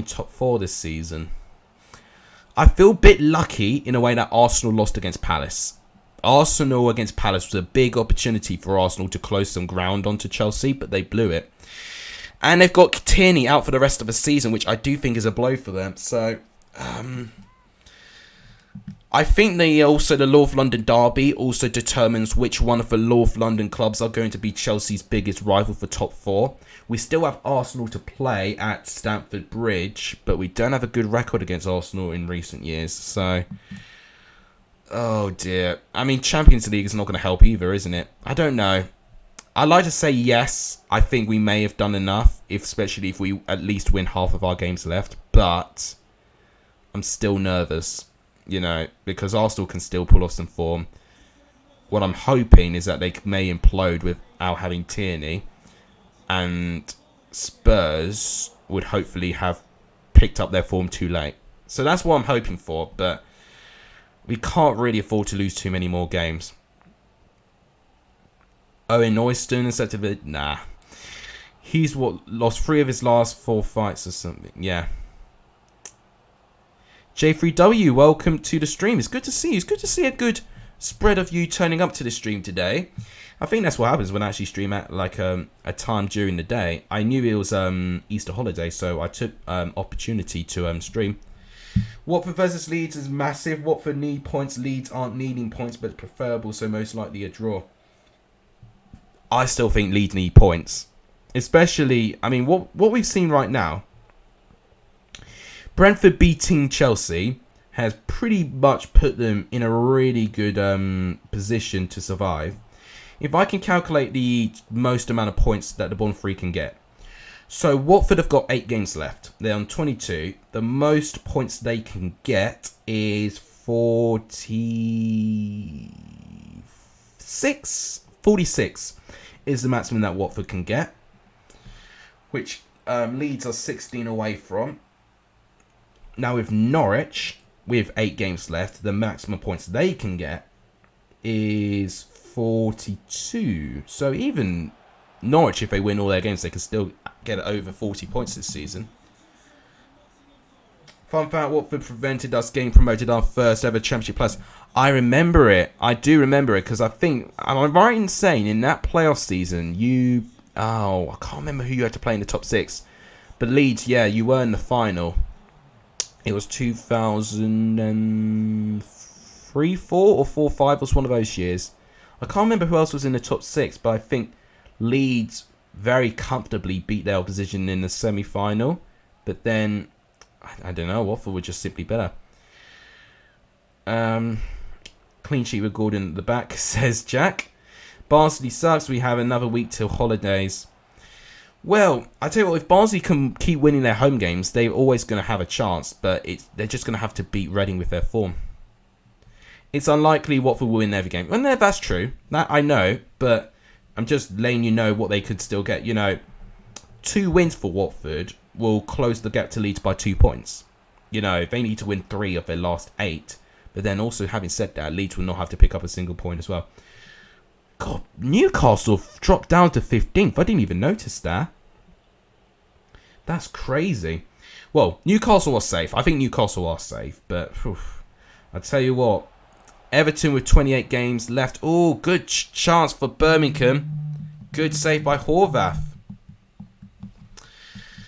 top 4 this season? I feel a bit lucky in a way that Arsenal lost against Palace. Arsenal against Palace was a big opportunity for Arsenal to close some ground onto Chelsea, but they blew it. And they've got Tierney out for the rest of the season, which I do think is a blow for them. So, I think the North London derby also determines which one of the North London clubs are going to be Chelsea's biggest rival for top 4. We still have Arsenal to play at Stamford Bridge, but we don't have a good record against Arsenal in recent years. So, oh dear. I mean, Champions League is not going to help either, isn't it? I don't know. I'd like to say yes. I think we may have done enough, especially if we at least win half of our games left. But I'm still nervous. Because Arsenal can still pull off some form. What I'm hoping is that they may implode without having Tierney, and Spurs would hopefully have picked up their form too late. So that's what I'm hoping for, but we can't really afford to lose too many more games. Owen Oyston instead of it, nah. He's lost 3 of his last 4 fights or something. Yeah. J3W, welcome to the stream. It's good to see you. It's good to see a good spread of you turning up to the stream today. I think that's what happens when I actually stream at a time during the day. I knew it was Easter holiday, so I took opportunity to stream. Watford versus Leeds is massive. Watford need points. Leeds aren't needing points, but preferable, so most likely a draw. I still think Leeds need points. Especially, I mean, what we've seen right now, Brentford beating Chelsea has pretty much put them in a really good position to survive. If I can calculate the most amount of points that the Bond Free can get. So Watford have got 8 games left. They're on 22. The most points they can get is 46. 46 is the maximum that Watford can get, which Leeds are 16 away from. Now with Norwich, with 8 games left, the maximum points they can get is 42. So even Norwich, if they win all their games, they can still get over 40 points this season. Fun fact, Watford prevented us getting promoted our first ever Championship Plus. I remember it. I do remember it because I think, am I right in saying in that playoff season, I can't remember who you had to play in the top 6. But Leeds, yeah, you were in the final. It was 2003, 4 or 4, 5 was one of those years. I can't remember who else was in the top 6, but I think Leeds very comfortably beat their opposition in the semi-final. But then, I don't know, Watford were just simply better. Clean sheet with Gordon at the back, says Jack. Barnsley sucks. We have another week till holidays. Well, I tell you what, if Barnsley can keep winning their home games, they're always going to have a chance. But they're just going to have to beat Reading with their form. It's unlikely Watford will win every game. Well, no, that's true. That I know, but I'm just letting you know what they could still get. 2 wins for Watford will close the gap to Leeds by 2 points. They need to win 3 of their last 8. But then also, having said that, Leeds will not have to pick up a single point as well. God, Newcastle dropped down to 15th. I didn't even notice that. That's crazy. Well, Newcastle are safe. I think Newcastle are safe. But I tell you what, Everton with 28 games left. Oh, good chance for Birmingham. Good save by Horvath.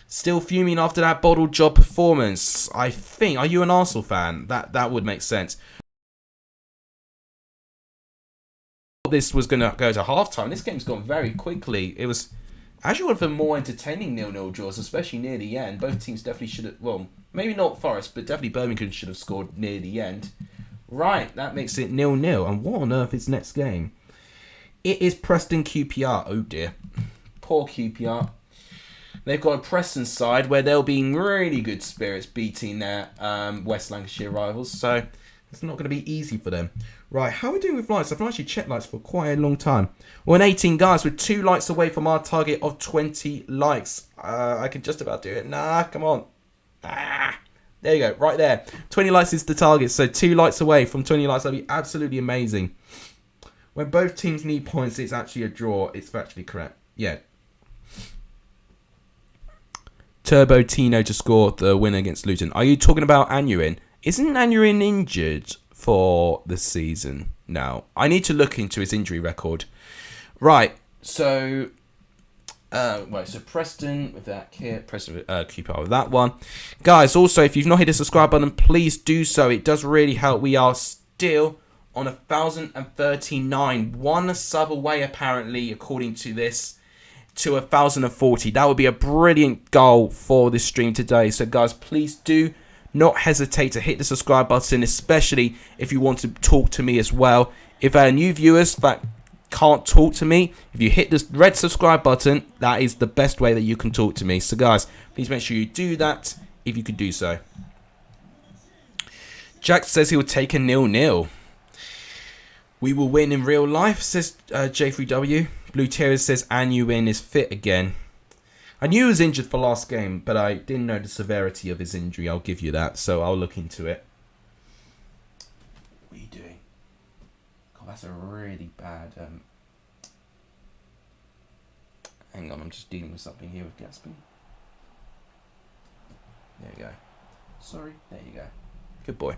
Still fuming after that bottle job performance. I think, are you an Arsenal fan? That would make sense. This was going to go to halftime. This game's gone very quickly. It was actually one of the more entertaining 0-0 draws, especially near the end. Both teams definitely should have, well, maybe not Forest, but definitely Birmingham should have scored near the end. Right, that makes it 0-0. And what on earth is next game? It is Preston QPR. Oh dear. Poor QPR. They've got a Preston side where they'll be in really good spirits beating their West Lancashire rivals. So it's not going to be easy for them. Right, how are we doing with likes? I've not actually checked likes for quite a long time. We're on 18 guys with 2 likes away from our target of 20 likes. I can just about do it. Nah, come on. There you go, right there. 20 likes is the target, so 2 likes away from 20 likes. That'd be absolutely amazing. When both teams need points, it's actually a draw. It's factually correct. Yeah. Turbo Tino to score the win against Luton. Are you talking about Anuin? Isn't Anuin injured for the season now? I need to look into his injury record. Right, so so Preston with that kit, Preston keep up with that one. Guys, also, if you've not hit the subscribe button, please do so. It does really help. We are still on 1,039. 1 sub away, apparently, according to this, to 1,040. That would be a brilliant goal for this stream today. So, guys, please do not hesitate to hit the subscribe button, especially if you want to talk to me as well. If new viewers that can't talk to me, if you hit the red subscribe button, that is the best way that you can talk to me. So, guys, please make sure you do that if you could do so. Jack says he will take a 0-0. We will win in real life, says J3W. Blue Terrier says Anuin is fit again. I knew he was injured for last game, but I didn't know the severity of his injury. I'll give you that, so I'll look into it. What are you doing? God, that's a really bad... Hang on, I'm just dealing with something here with Gatsby. There you go. Sorry, there you go. Good boy.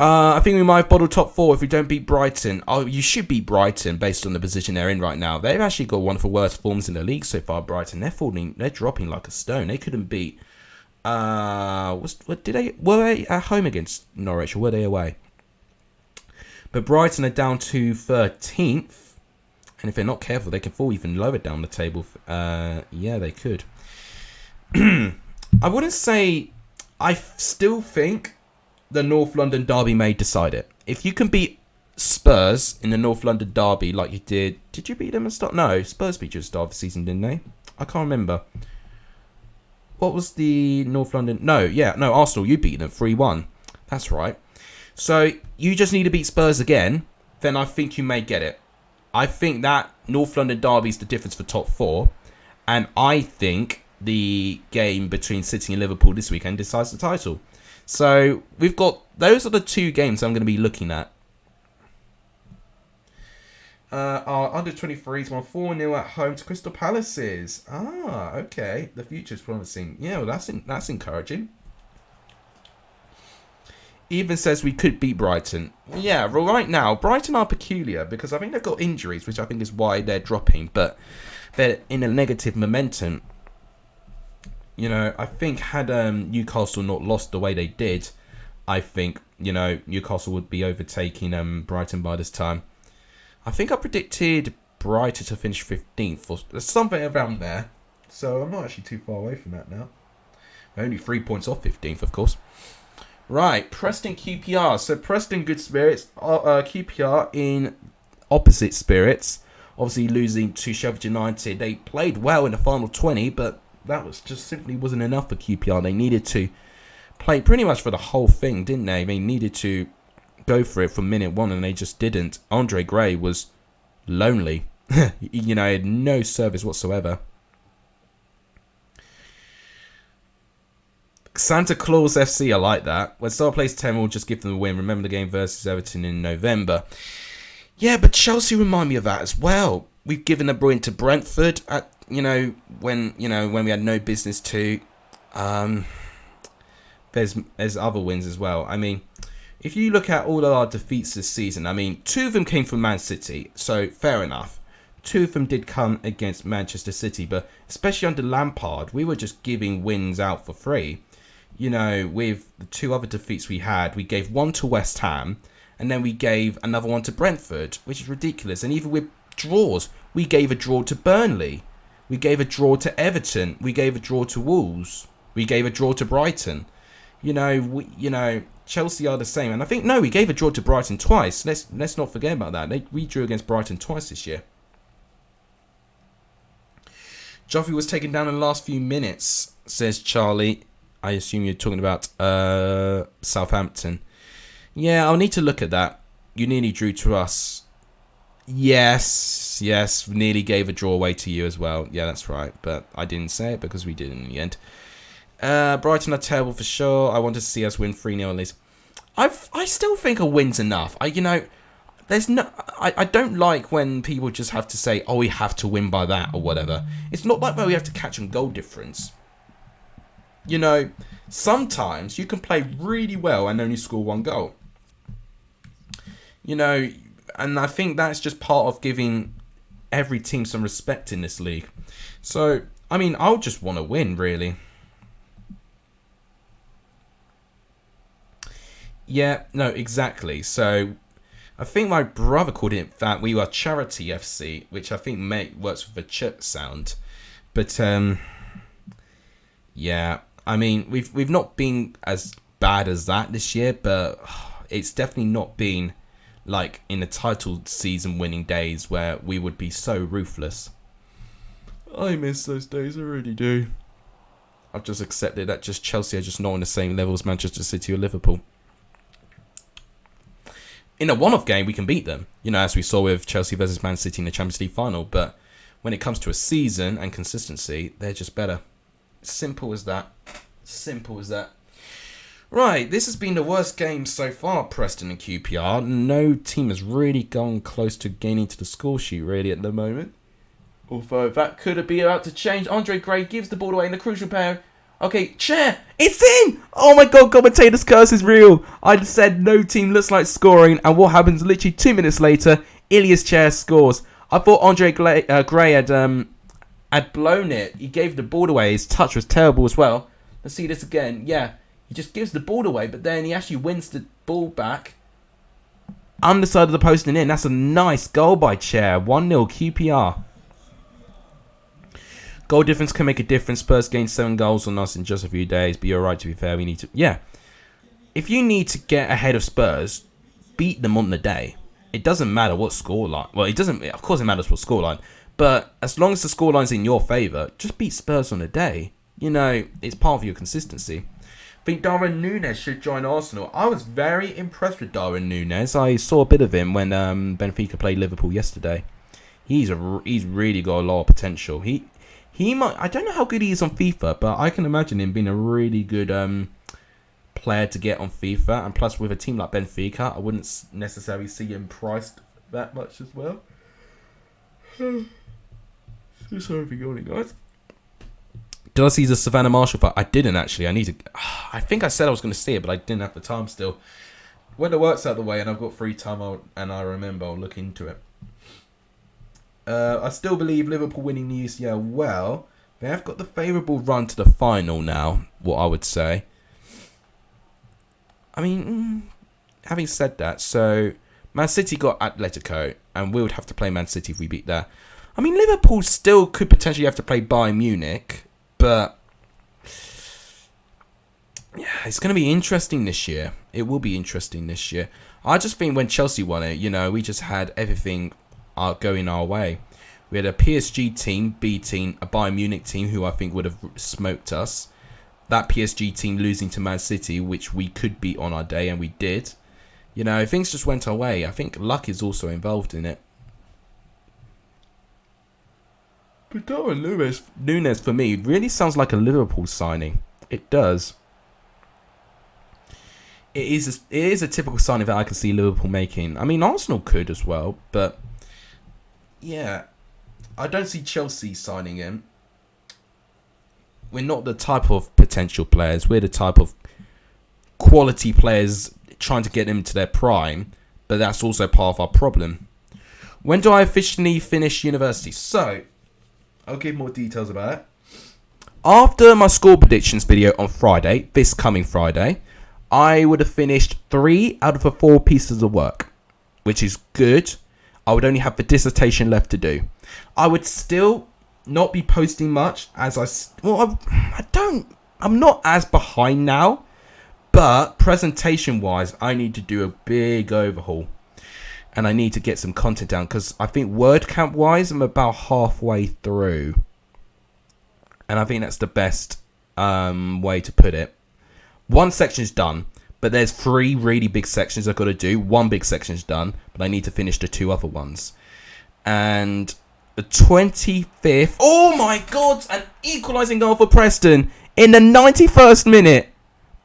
I think we might have bottled top 4 if we don't beat Brighton. Oh, you should beat Brighton based on the position they're in right now. They've actually got one of the worst forms in the league so far, Brighton. They're dropping like a stone. They couldn't beat... were they at home against Norwich or were they away? But Brighton are down to 13th. And if they're not careful, they can fall even lower down the table. Yeah, they could. I wouldn't say... I still think the North London derby may decide it. If you can beat Spurs in the North London derby like you did... Did you beat them at start? No, Spurs beat you at the start of the season, didn't they? I can't remember. What was the North London... No, Arsenal, you beat them 3-1. That's right. So, you just need to beat Spurs again, then I think you may get it. I think that North London derby is the difference for top 4. And I think the game between City and Liverpool this weekend decides the title. So, we've got... Those are the 2 games I'm going to be looking at. Our under-23s won 4-0 at home to Crystal Palaces. Ah, okay. The future's promising. Yeah, well, that's encouraging. even says we could beat Brighton. Yeah, well, right now, Brighton are peculiar because I think they've got injuries, which I think is why they're dropping, but they're in a negative momentum. You know, I think had Newcastle not lost the way they did, I think, you know, Newcastle would be overtaking Brighton by this time. I think I predicted Brighton to finish 15th or something around there. So I'm not actually too far away from that now. Only 3 points off 15th, of course. Right, Preston QPR. So Preston good spirits. QPR in opposite spirits. Obviously losing to Sheffield United. They played well in the final 20, but that was just simply wasn't enough for QPR. They needed to play pretty much for the whole thing, didn't they? They needed to go for it from minute one, and they just didn't. Andre Gray was lonely. You know, he had no service whatsoever. Santa Claus FC, I like that. When Star plays 10, we'll just give them a win. Remember the game versus Everton in November. Yeah, but Chelsea remind me of that as well. We've given a brilliant to Brentford at when we had no business to. There's other wins as well. I mean, if you look at all of our defeats this season, I mean, 2 of them came from Man City, so fair enough. 2 of them did come against Manchester City, but especially under Lampard, we were just giving wins out for free. You know, with the 2 other defeats we had, we gave 1 to West Ham, and then we gave another 1 to Brentford, which is ridiculous. And even with draws, we gave a draw to Burnley. We gave a draw to Everton. We gave a draw to Wolves. We gave a draw to Brighton. Chelsea are the same. And I think, no, we gave a draw to Brighton twice. Let's not forget about that. We drew against Brighton twice this year. Joffrey was taken down in the last few minutes, says Charlie. I assume you're talking about Southampton. Yeah, I'll need to look at that. You nearly drew to us. Yes, nearly gave a draw away to you as well. Yeah, that's right. But I didn't say it because we did in the end. Brighton are terrible for sure. I want to see us win 3-0 at least. I still think a win's enough. I don't like when people just have to say, oh, we have to win by that or whatever. It's not like we have to catch on goal difference. You know, sometimes you can play really well and only score 1 goal. You know, and I think that's just part of giving every team some respect in this league. So, I mean, I'll just want to win, really. Yeah, no, exactly. So, I think my brother called it that we were Charity FC, which I think works with the church sound. But, yeah, I mean, we've not been as bad as that this year, but it's definitely not been like in the title season winning days where we would be so ruthless. I miss those days, I really do. I've just accepted that just Chelsea are just not on the same level as Manchester City or Liverpool. In a one-off game, we can beat them, you know, as we saw with Chelsea versus Man City in the Champions League final. But when it comes to a season and consistency, they're just better. Simple as that. Simple as that. Right, this has been the worst game so far, Preston and QPR. No team has really gone close to gaining to the score sheet, really, at the moment. Although that could be about to change. Andre Gray gives the ball away in the crucial pair. Okay, Chair, it's in! Oh my god, commentator's curse is real. I said no team looks like scoring, and what happens literally 2 minutes later, Ilias Chair scores. I thought Andre Gray had blown it. He gave the ball away. His touch was terrible as well. Let's see this again. Yeah, he just gives the ball away, but then he actually wins the ball back. Underside of the post and in. That's a nice goal by Chair. 1-0 QPR. Goal difference can make a difference. Spurs gained 7 goals on us in just a few days, but you're right, to be fair. We need to... Yeah. If you need to get ahead of Spurs, beat them on the day. It doesn't matter what scoreline. Well, it doesn't... Of course it matters what scoreline. But as long as the scoreline's in your favour, just beat Spurs on the day. You know, it's part of your consistency. I think Darwin Núñez should join Arsenal. I was very impressed with Darwin Núñez. I saw a bit of him when Benfica played Liverpool yesterday. He's really got a lot of potential. He might... I don't know how good he is on FIFA, but I can imagine him being a really good player to get on FIFA. And plus, with a team like Benfica, I wouldn't necessarily see him priced that much as well. So sorry for yawning, guys. Did I see the Savannah Marshall fight? I didn't, actually. I I think I said I was going to see it, but I didn't have the time still. When the work's out of the way and I've got free time, I remember, I'll look into it. I still believe Liverpool winning the UCL. Well, they have got the favourable run to the final now, what I would say. I mean, having said that, so Man City got Atletico, and we would have to play Man City if we beat that. I mean, Liverpool still could potentially have to play Bayern Munich, but yeah, it's going to be interesting this year. It will be interesting this year. I just think when Chelsea won it, we just had everything going our way. We had a PSG team beating a Bayern Munich team who I think would have smoked us. That PSG team losing to Man City, which we could beat on our day, and we did. Things just went our way. I think luck is also involved in it. But Darwin Núñez, for me, really sounds like a Liverpool signing. It does. It is a typical signing that I can see Liverpool making. I mean, Arsenal could as well, but yeah, I don't see Chelsea signing him. We're not the type of potential players. We're the type of quality players trying to get them to their prime, but that's also part of our problem. When do I officially finish university? So, I'll give more details about it. After my score predictions video on Friday, this coming Friday, I would have finished 3 out of the 4 pieces of work, which is good. I would only have the dissertation left to do. I would still not be posting much I'm not as behind now, but presentation wise, I need to do a big overhaul and I need to get some content down because I think word count wise, I'm about halfway through, and I think that's the best way to put it. One section's done, but there's 3 really big sections I've got to do. 1 big section's done, but I need to finish the 2 other ones. And the 25th... Oh my God! An equalising goal for Preston in the 91st minute.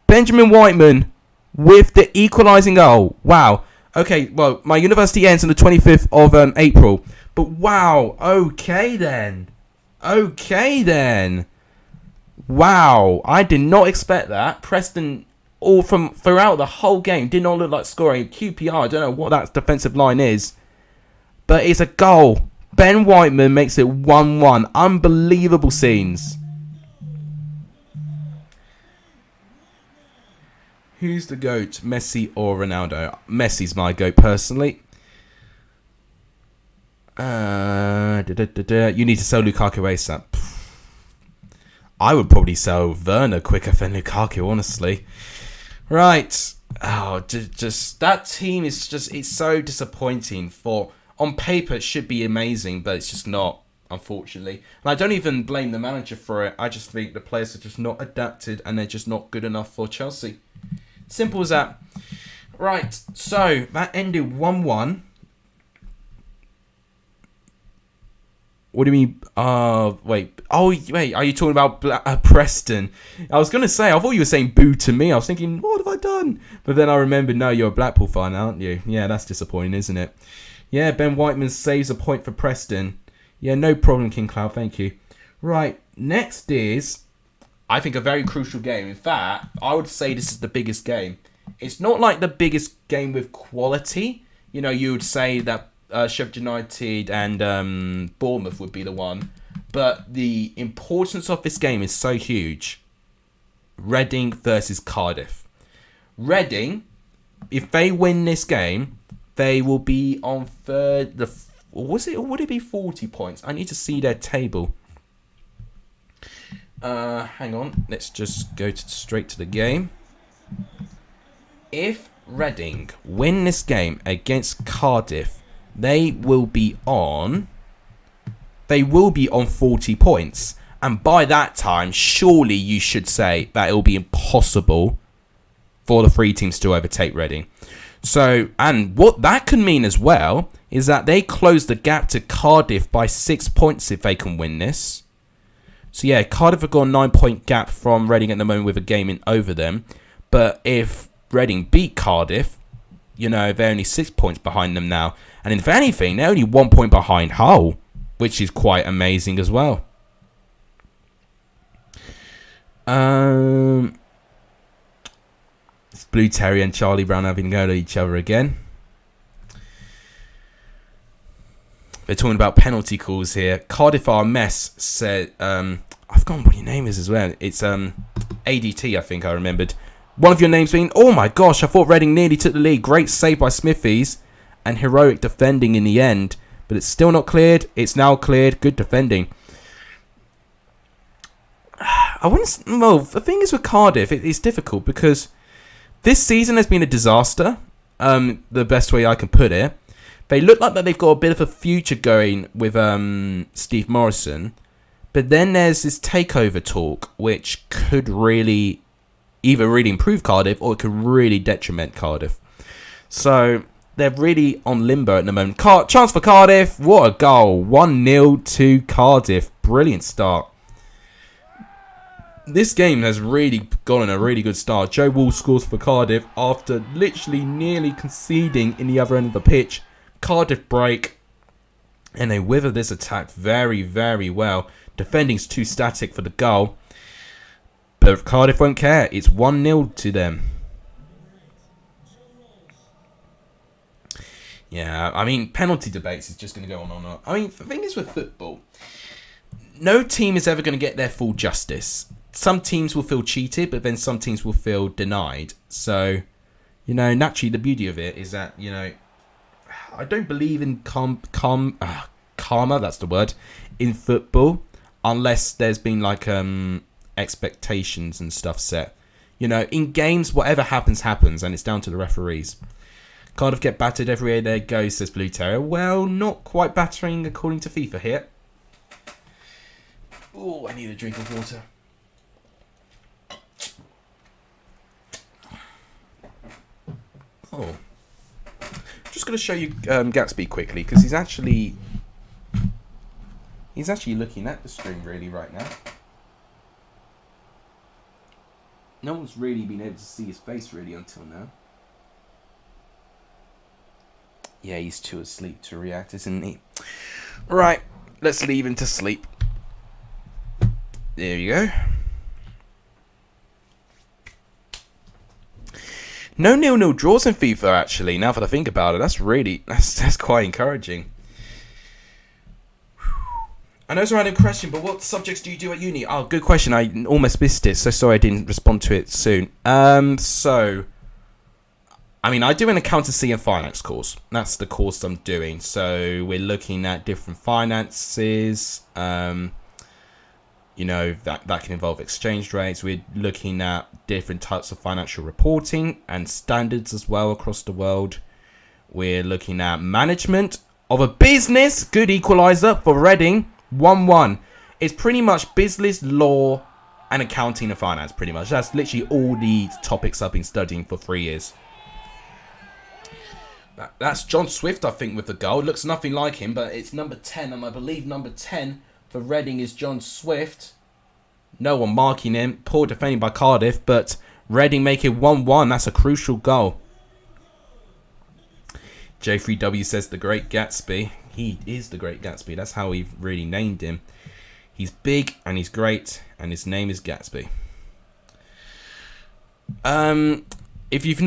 Benjamin Whiteman with the equalising goal. Wow. Okay, well, my university ends on the 25th of April. But wow. Okay then. Wow, I did not expect that. Preston, all from throughout the whole game, did not look like scoring. QPR, I don't know what that defensive line is, but it's a goal. Ben Whiteman makes it 1-1. Unbelievable scenes. Who's the GOAT, Messi or Ronaldo? Messi's my GOAT personally. You need to sell Lukaku ASAP. I would probably sell Werner quicker than Lukaku, honestly. Right. Oh, just that team is it's so disappointing. On paper, it should be amazing, but it's just not, unfortunately. And I don't even blame the manager for it. I just think the players are just not adapted and they're just not good enough for Chelsea. Simple as that. Right. So that ended 1-1. What do you mean? Wait. Oh, wait. Are you talking about Preston? I was going to say, I thought you were saying boo to me. I was thinking, what have I done? But then I remembered, no, you're a Blackpool fan, aren't you? Yeah, that's disappointing, isn't it? Yeah, Ben Whiteman saves a point for Preston. Yeah, no problem, King Cloud. Thank you. Right. Next is, I think, a very crucial game. In fact, I would say this is the biggest game. It's not like the biggest game with quality. You would say that Sheffield United and Bournemouth would be the one. But the importance of this game is so huge. Reading versus Cardiff. Reading, if they win this game, they will be on third. Would it be 40 points? I need to see their table. Hang on. Let's just go straight to the game. If Reading win this game against Cardiff, they will be on 40 points. And by that time, surely you should say that it will be impossible for the 3 teams to overtake Reading. So, and what that could mean as well is that they close the gap to Cardiff by 6 points if they can win this. So yeah, Cardiff have got a 9-point gap from Reading at the moment with a game in over them. But if Reading beat Cardiff, they're only 6 points behind them now. And if anything, they're only 1 point behind Hull, which is quite amazing as well. Blue Terry and Charlie Brown having to go to each other again. They're talking about penalty calls here. Cardiff are a mess, said... I've forgotten what your name is as well. It's ADT, I think I remembered. One of your names being... Oh my gosh, I thought Reading nearly took the lead. Great save by Smithies. And heroic defending in the end. But it's still not cleared. It's now cleared. Good defending. Well, the thing is with Cardiff, it's difficult because this season has been a disaster. The best way I can put it. They look like that they've got a bit of a future going with Steve Morrison. But then there's this takeover talk, which could really either really improve Cardiff or it could really detriment Cardiff. So they're really on limbo at the moment. Chance for Cardiff. What a goal. 1-0 to Cardiff. Brilliant start. This game has really gotten a really good start. Joe Wall scores for Cardiff after literally nearly conceding in the other end of the pitch. Cardiff break. And they wither this attack very, very well. Defending's too static for the goal. But Cardiff won't care. It's 1-0 to them. Yeah, I mean, penalty debates is just going to go on and on. I mean, the thing is with football, no team is ever going to get their full justice. Some teams will feel cheated, but then some teams will feel denied. So, naturally, the beauty of it is that, I don't believe in karma, that's the word, in football, unless there's been expectations and stuff set. In games, whatever happens, and it's down to the referees. Cardiff get battered everywhere they go, says Blue Terrier. Well, not quite battering according to FIFA here. Oh, I need a drink of water. Oh. Just going to show you Gatsby quickly, because he's actually looking at the stream really right now. No one's really been able to see his face really until now. Yeah, he's too asleep to react, isn't he? Right, let's leave him to sleep. There you go. No 0-0 draws in FIFA, actually, now that I think about it. That's quite encouraging. I know it's a random question, but what subjects do you do at uni? Oh, good question. I almost missed it, so sorry I didn't respond to it soon. I do an accountancy and finance course. That's the course I'm doing. So we're looking at different finances. That can involve exchange rates. We're looking at different types of financial reporting and standards as well across the world. We're looking at management of a business. Good equaliser for Reading. 1-1. It's pretty much business, law, and accounting and finance, pretty much. That's literally all the topics I've been studying for 3 years. That's John Swift, I think, with the goal. It looks nothing like him, but it's number 10, and I believe number 10 for Reading is John Swift. No one marking him. Poor defending by Cardiff, but Reading make it 1-1. That's a crucial goal. J3W says the Great Gatsby. He is the Great Gatsby. That's how we've really named him. He's big and he's great, and his name is Gatsby. If you've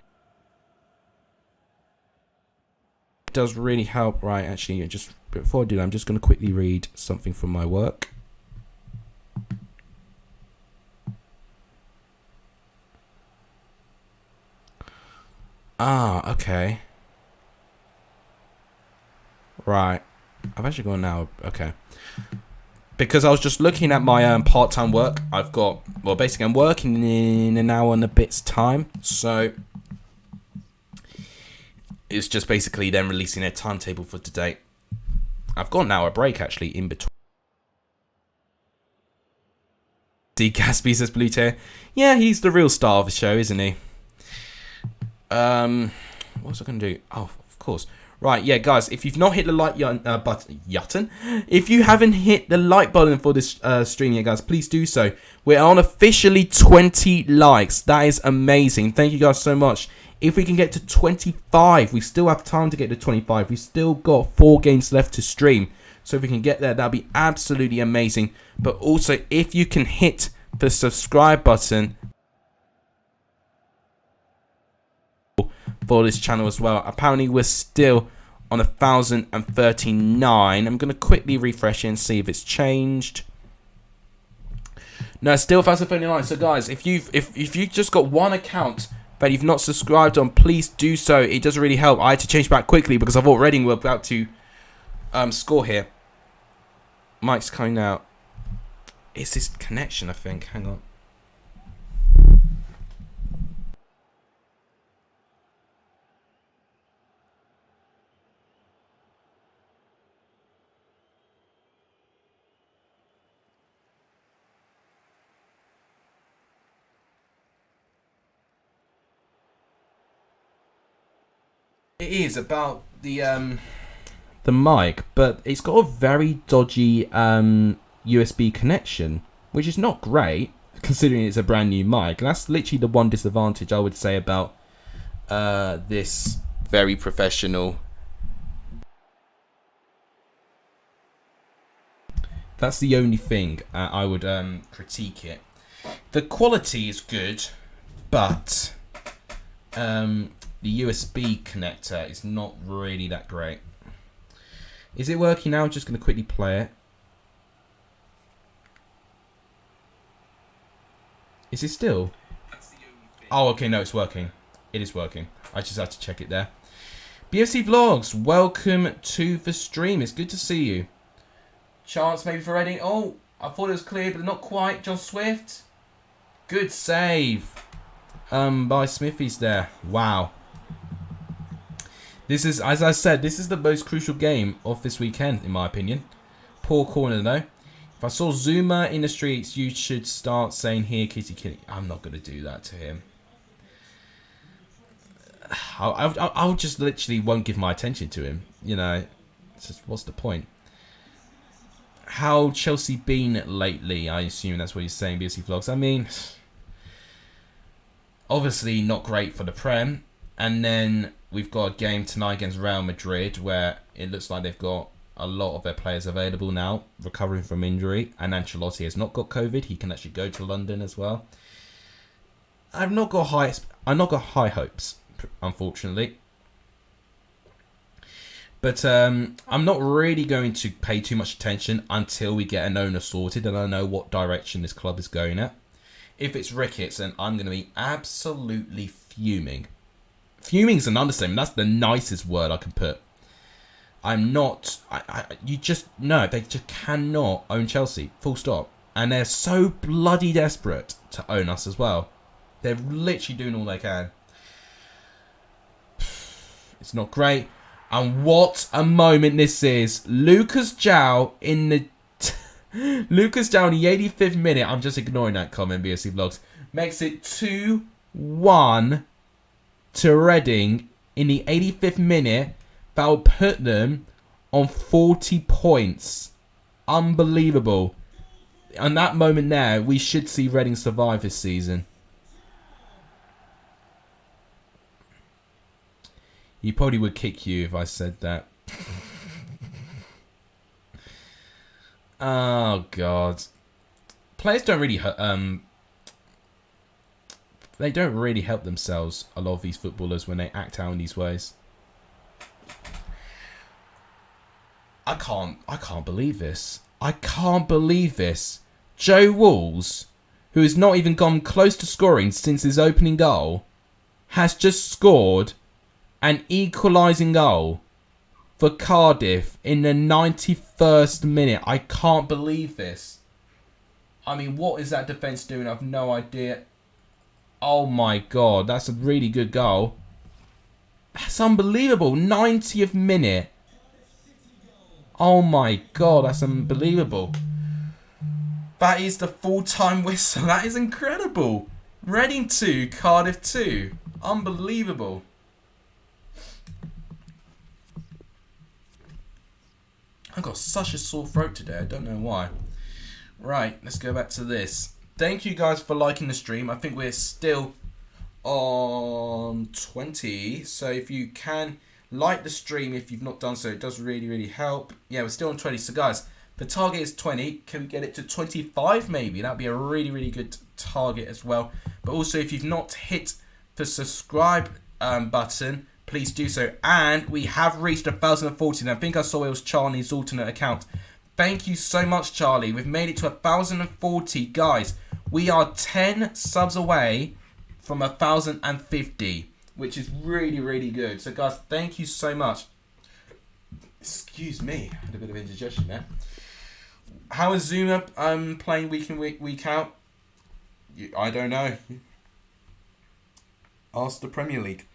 does really help, right? Actually, just before I do that, I'm just going to quickly read something from my work. Okay. Right. I've actually gone now. Okay. Because I was just looking at my part-time work. I'm working in an hour and a bit's time. So it's just basically them releasing their timetable for today. I've got an hour break actually in between. D. Gatsby says Blue Tear. Yeah, he's the real star of the show, isn't he? What was I going to do? Oh, of course. Right, yeah, guys, if you've not hit the like button, if you haven't hit the like button for this stream yet, guys, please do so. We're on officially 20 likes. That is amazing. Thank you guys so much. If we can get to 25, we still have time to get to 25. We've still got 4 games left to stream. So if we can get there, that'll be absolutely amazing. But also, if you can hit the subscribe button, for this channel as well. Apparently we're still on 1,039. I'm going to quickly refresh it and see if it's changed. No, still 1,039. So guys, if you've just got one account that you've not subscribed on, please do so. It does really help. I had to change back quickly because I thought Reading were about to score here. Mike's coming out. It's this connection, I think. Hang on. It is about the mic, but it's got a very dodgy USB connection, which is not great considering it's a brand new mic. And that's literally the one disadvantage I would say about this very professional. That's the only thing I would critique it. The quality is good, but the USB connector is not really that great. Is it working now? I'm just going to quickly play it. Is it still? Oh, okay, no, it's working. It is working. I just had to check it there. BFC Vlogs, welcome to the stream. It's good to see you. Chance maybe for Reading. Oh, I thought it was clear, but not quite. John Swift. Good save. By Smithies there. Wow. This is, as I said, this is the most crucial game of this weekend, in my opinion. Poor corner, though. If I saw Zuma in the streets, you should start saying, "Here, kitty, kitty." I'm not going to do that to him. I'll just literally won't give my attention to him. You know, it's just, what's the point? How Chelsea been lately? I assume that's what he's saying, BSC Vlogs. I mean, obviously not great for the Prem. And then we've got a game tonight against Real Madrid where it looks like they've got a lot of their players available now, recovering from injury. And Ancelotti has not got COVID. He can actually go to London as well. I've not got high hopes, unfortunately. But I'm not really going to pay too much attention until we get an owner sorted and I know what direction this club is going at. If it's Ricketts, then I'm going to be absolutely fuming. Fuming is an understatement. That's the nicest word I can put. I'm not... you just... No, they just cannot own Chelsea. Full stop. And they're so bloody desperate to own us as well. They're literally doing all they can. It's not great. And what a moment this is. Lucas João in the... Lucas João in the 85th minute. I'm just ignoring that comment, BSC Vlogs. Makes it 2-1 to Reading in the 85th minute. That will put them on 40 points. Unbelievable. And that moment there, we should see Reading survive this season. He probably would kick you if I said that. Oh, God. Players don't really... they don't really help themselves, a lot of these footballers, when they act out in these ways. I can't believe this. I can't believe this. Joe Walls, who has not even gone close to scoring since his opening goal, has just scored an equalising goal for Cardiff in the 91st minute. I can't believe this. I mean, what is that defence doing? I have no idea. Oh my God, that's a really good goal. That's unbelievable. 90th minute. Oh my God, that's unbelievable. That is the full-time whistle. That is incredible. Reading 2, Cardiff 2. Unbelievable. I've got such a sore throat today. I don't know why. Right, let's go back to this. Thank you guys for liking the stream. I think we're still on 20. So if you can like the stream, if you've not done so, it does really, really help. Yeah, we're still on 20. So guys, the target is 20. Can we get it to 25 maybe? That'd be a really, really good target as well. But also, if you've not hit the subscribe button, please do so. And we have reached 1,040. I think I saw it was Charlie's alternate account. Thank you so much, Charlie. We've made it to 1,040. Guys, we are 10 subs away from 1,050, which is really, really good. So, guys, thank you so much. Excuse me. I had a bit of indigestion there. How is Zuma playing week in, week out? I don't know. Ask the Premier League.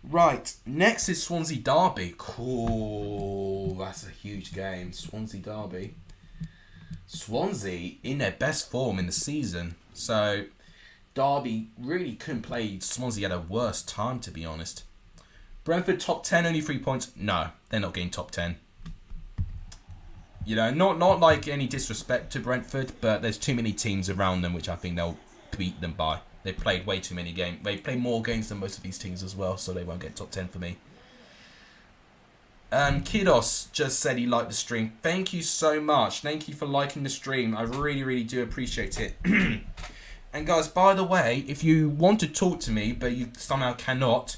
Right, next is Swansea Derby. Cool, that's a huge game. Swansea Derby. Swansea in their best form in the season. So, Derby really couldn't play Swansea at a worse time, to be honest. Brentford top 10, only 3 points. No, they're not getting top 10. You know, not like any disrespect to Brentford, but there's too many teams around them which I think they'll beat them by. They've played way too many games. They play more games than most of these teams as well, so they won't get top 10 for me. Kidos just said he liked the stream. Thank you so much. Thank you for liking the stream. I really, really do appreciate it. And guys, by the way, if you want to talk to me, but you somehow cannot,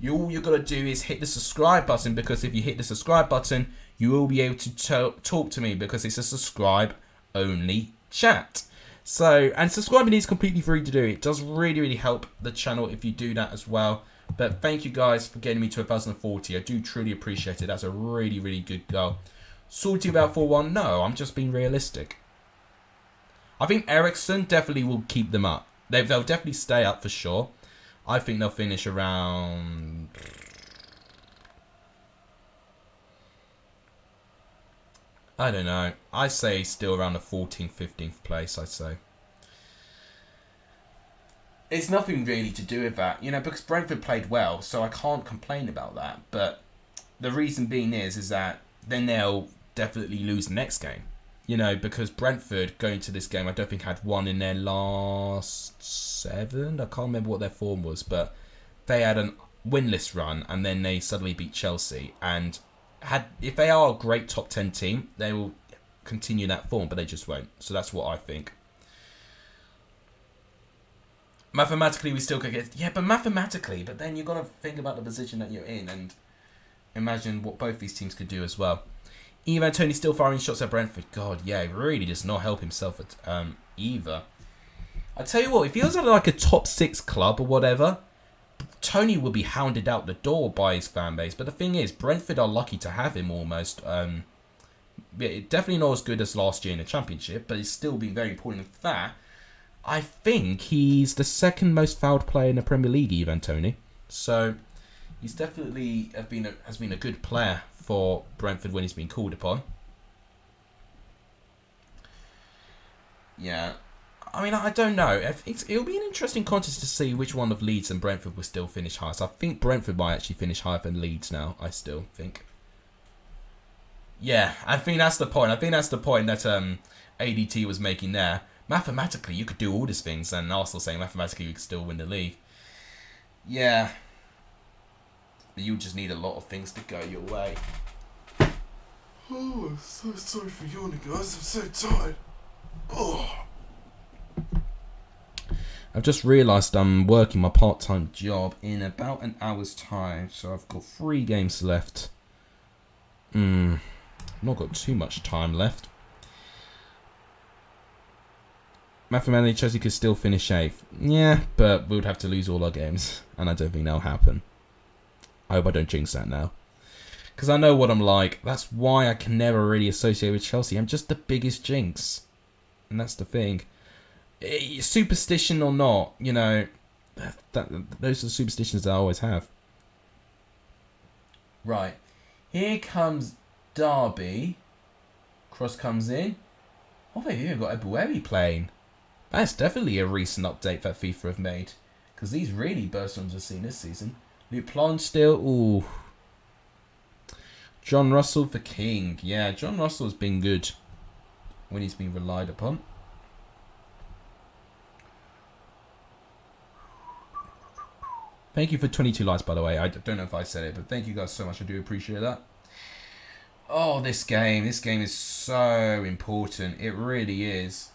all you've got to do is hit the subscribe button, because if you hit the subscribe button, you will be able to talk to me, because it's a subscribe-only chat. So, and subscribing is completely free to do. It does really, really help the channel if you do that as well. But thank you guys for getting me to 1,040. I do truly appreciate it. That's a really, really good goal. Salty about 4-1? No, I'm just being realistic. I think Ericsson definitely will keep them up. They'll definitely stay up for sure. I think they'll finish around... I don't know. I say still around the 14th, 15th place, I'd say. It's nothing really to do with that, you know, because Brentford played well, so I can't complain about that. But the reason being is that then they'll definitely lose the next game. You know, because Brentford, going to this game, I don't think had won in their last 7. I can't remember what their form was, but they had a winless run, and then they suddenly beat Chelsea, and... if they are a great top 10 team, they will continue that form, but they just won't. So that's what I think. Mathematically, we still could get... Yeah, but mathematically, but then you've got to think about the position that you're in and imagine what both these teams could do as well. Ivan Toney still firing shots at Brentford. God, yeah, he really does not help himself at either. I tell you what, if he was at like a top 6 club or whatever... Tony will be hounded out the door by his fan base. But the thing is, Brentford are lucky to have him almost. Yeah, definitely not as good as last year in the Championship, but he's still been very important for that. I think he's the second most fouled player in the Premier League, Ivan Toney. So he's definitely has been a good player for Brentford when he's been called upon. Yeah. I mean, I don't know. It'll be an interesting contest to see which one of Leeds and Brentford will still finish highest. I think Brentford might actually finish higher than Leeds now. I still think. Yeah, I think that's the point. I think that's the point that ADT was making there. Mathematically, you could do all these things, and Arsenal saying mathematically you could still win the league. Yeah. You just need a lot of things to go your way. Oh, I'm so sorry for yawning, guys. I'm so tired. Oh. I've just realised I'm working my part-time job in about an hour's time, so I've got 3 games left. Not got too much time left. Mathematically, Chelsea could still finish 8th. Yeah, but we would have to lose all our games, and I don't think that'll happen. I hope I don't jinx that now. Because I know what I'm like. That's why I can never really associate with Chelsea. I'm just the biggest jinx. And that's the thing. Superstition or not, you know, those are the superstitions that I always have. Right. Here comes Derby. Cross comes in. Oh, they've even got Ebueri playing. That's definitely a recent update that FIFA have made. Because these really burst onto the scene this season. Luplan still. Ooh. John Russell for King. Yeah, John Russell's been good when he's been relied upon. Thank you for 22 likes, by the way. I don't know if I said it, but thank you guys so much. I do appreciate that. Oh, this game is so important. It really is.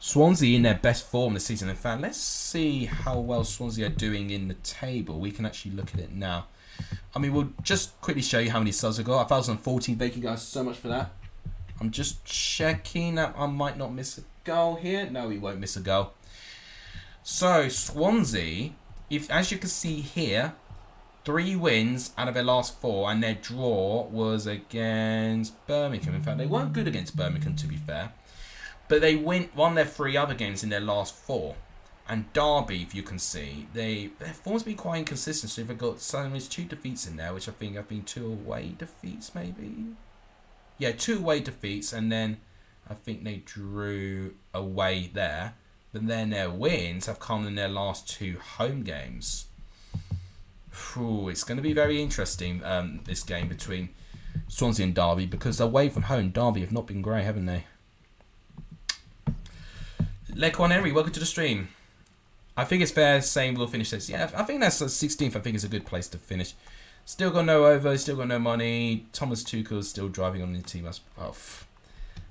Swansea in their best form this season. In fact, let's see how well Swansea are doing in the table. We can actually look at it now. I mean, we'll just quickly show you how many subs we've got. 1,014. Thank you guys so much for that. I'm just checking that I might not miss a goal here. No, we won't miss a goal. So, Swansea, as you can see here, 3 wins out of their last 4, and their draw was against Birmingham. In fact, they weren't good against Birmingham, to be fair. But they won their 3 other games in their last 4. And Derby, if you can see, their form's been quite inconsistent. So they've got 2 defeats in there, which I think have been 2 away defeats, maybe. Yeah, 2 away defeats, and then I think they drew away there. But then their wins have come in their last 2 home games. Ooh, it's going to be very interesting, this game between Swansea and Derby, because away from home, Derby have not been great, haven't they? Lekwan Henry, welcome to the stream. I think it's fair saying we'll finish this. Yeah, I think that's the 16th. I think is a good place to finish. Still got no over, still got no money. Thomas Tuchel's still driving on the team.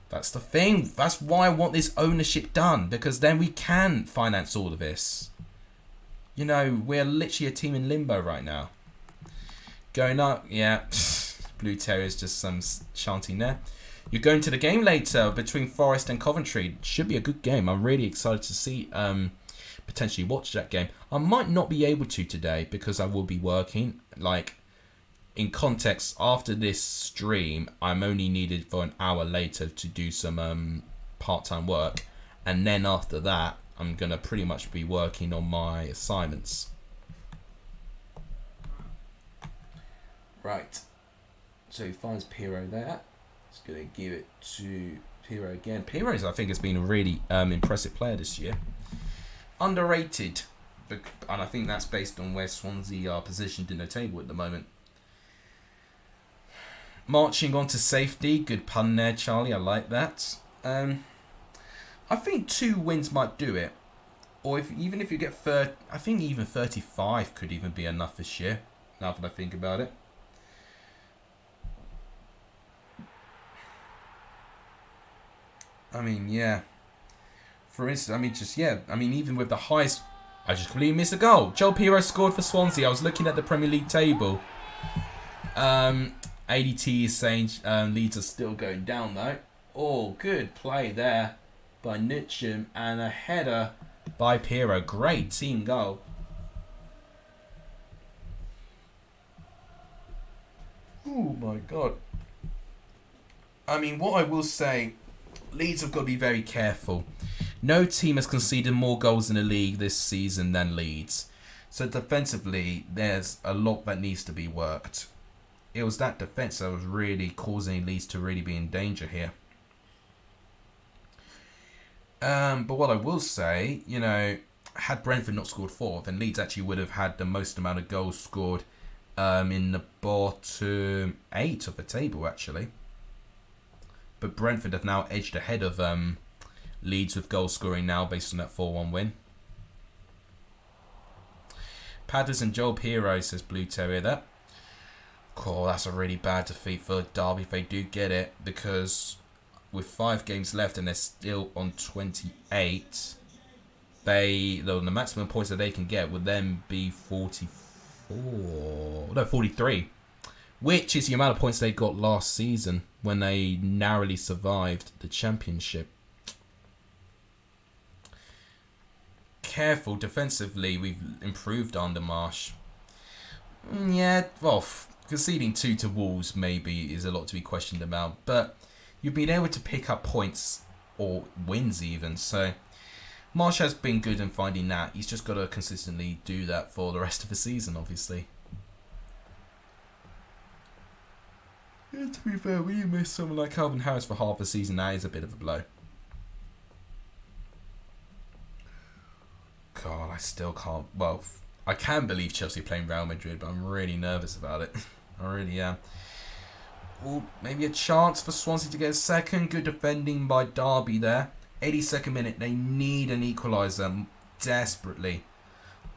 That's the thing. That's why I want this ownership done, because then we can finance all of this. You know, we're literally a team in limbo right now. Going up, yeah. Blue Terriers, just some chanting there. You're going to the game later between Forest and Coventry. Should be a good game. I'm really excited to see, potentially watch that game. I might not be able to today because I will be working. Like, in context, after this stream, I'm only needed for an hour later to do some part-time work. And then after that, I'm going to pretty much be working on my assignments. Right. So he finds Piro there. He's going to give it to Piro again. Piro, I think, has been a really impressive player this year. Underrated. And I think that's based on where Swansea are positioned in the table at the moment. Marching on to safety. Good pun there, Charlie. I like that. I think 2 wins might do it. Or even if you get I think even 35 could even be enough this year. Now that I think about it. I mean, yeah. For instance, even with the highest... I just completely missed a goal. Joel Piro scored for Swansea. I was looking at the Premier League table. ADT is saying Leeds are still going down, though. Oh, good play there by Nitcham. And a header by Piro. Great team goal. Oh, my God. I mean, what I will say... Leeds have got to be very careful. No team has conceded more goals in the league this season than Leeds. So defensively, there's a lot that needs to be worked. It was that defence that was really causing Leeds to really be in danger here. But what I will say, you know, had Brentford not scored 4, then Leeds actually would have had the most amount of goals scored in the bottom 8 of the table, actually. But Brentford have now edged ahead of Leeds with goal scoring now based on that 4-1 win. Padders and Joel Piro, says Blue Terrier there. Oh, that's a really bad defeat for Derby if they do get it, because with 5 games left and they're still on 28, the maximum points that they can get would then be 43, which is the amount of points they got last season when they narrowly survived the championship. Careful defensively, we've improved under Marsh. Yeah, well, conceding 2 to Wolves maybe is a lot to be questioned about, but you've been able to pick up points or wins even, so Marsh has been good in finding that. He's just got to consistently do that for the rest of the season, obviously. Yeah, to be fair, when you miss someone like Calvin Harris for half a season, that is a bit of a blow. God, I still can't... Well, I can believe Chelsea playing Real Madrid, but I'm really nervous about it. I really am. Ooh, maybe a chance for Swansea to get a second. Good defending by Derby there. 82nd minute, they need an equaliser desperately.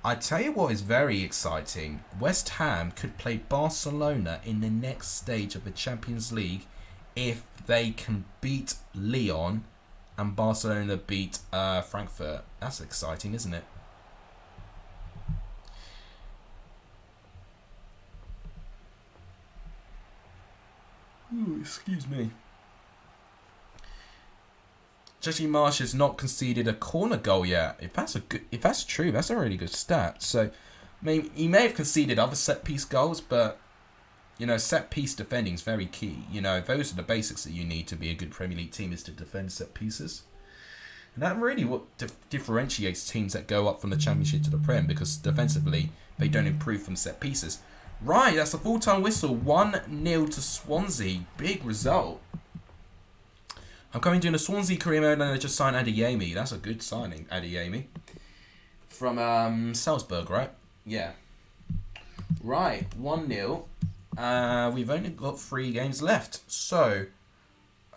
I tell you what is very exciting. West Ham could play Barcelona in the next stage of the Champions League if they can beat Lyon And Barcelona beat Frankfurt. That's exciting, isn't it? Ooh, excuse me. Jesse Marsh has not conceded a corner goal yet. If that's true, that's a really good stat. So, I mean, he may have conceded other set piece goals, but you know, set piece defending is very key. You know, those are the basics that you need to be a good Premier League team, is to defend set pieces. And that really what differentiates teams that go up from the Championship to the Prem, because defensively they don't improve from set pieces. Right, that's a full-time whistle. 1-0 to Swansea. Big result. I'm currently doing a Swansea career mode, and I just signed Adeyemi. That's a good signing, Adeyemi. From Salzburg, right? Yeah. Right, 1-0. We've only got 3 games left. So,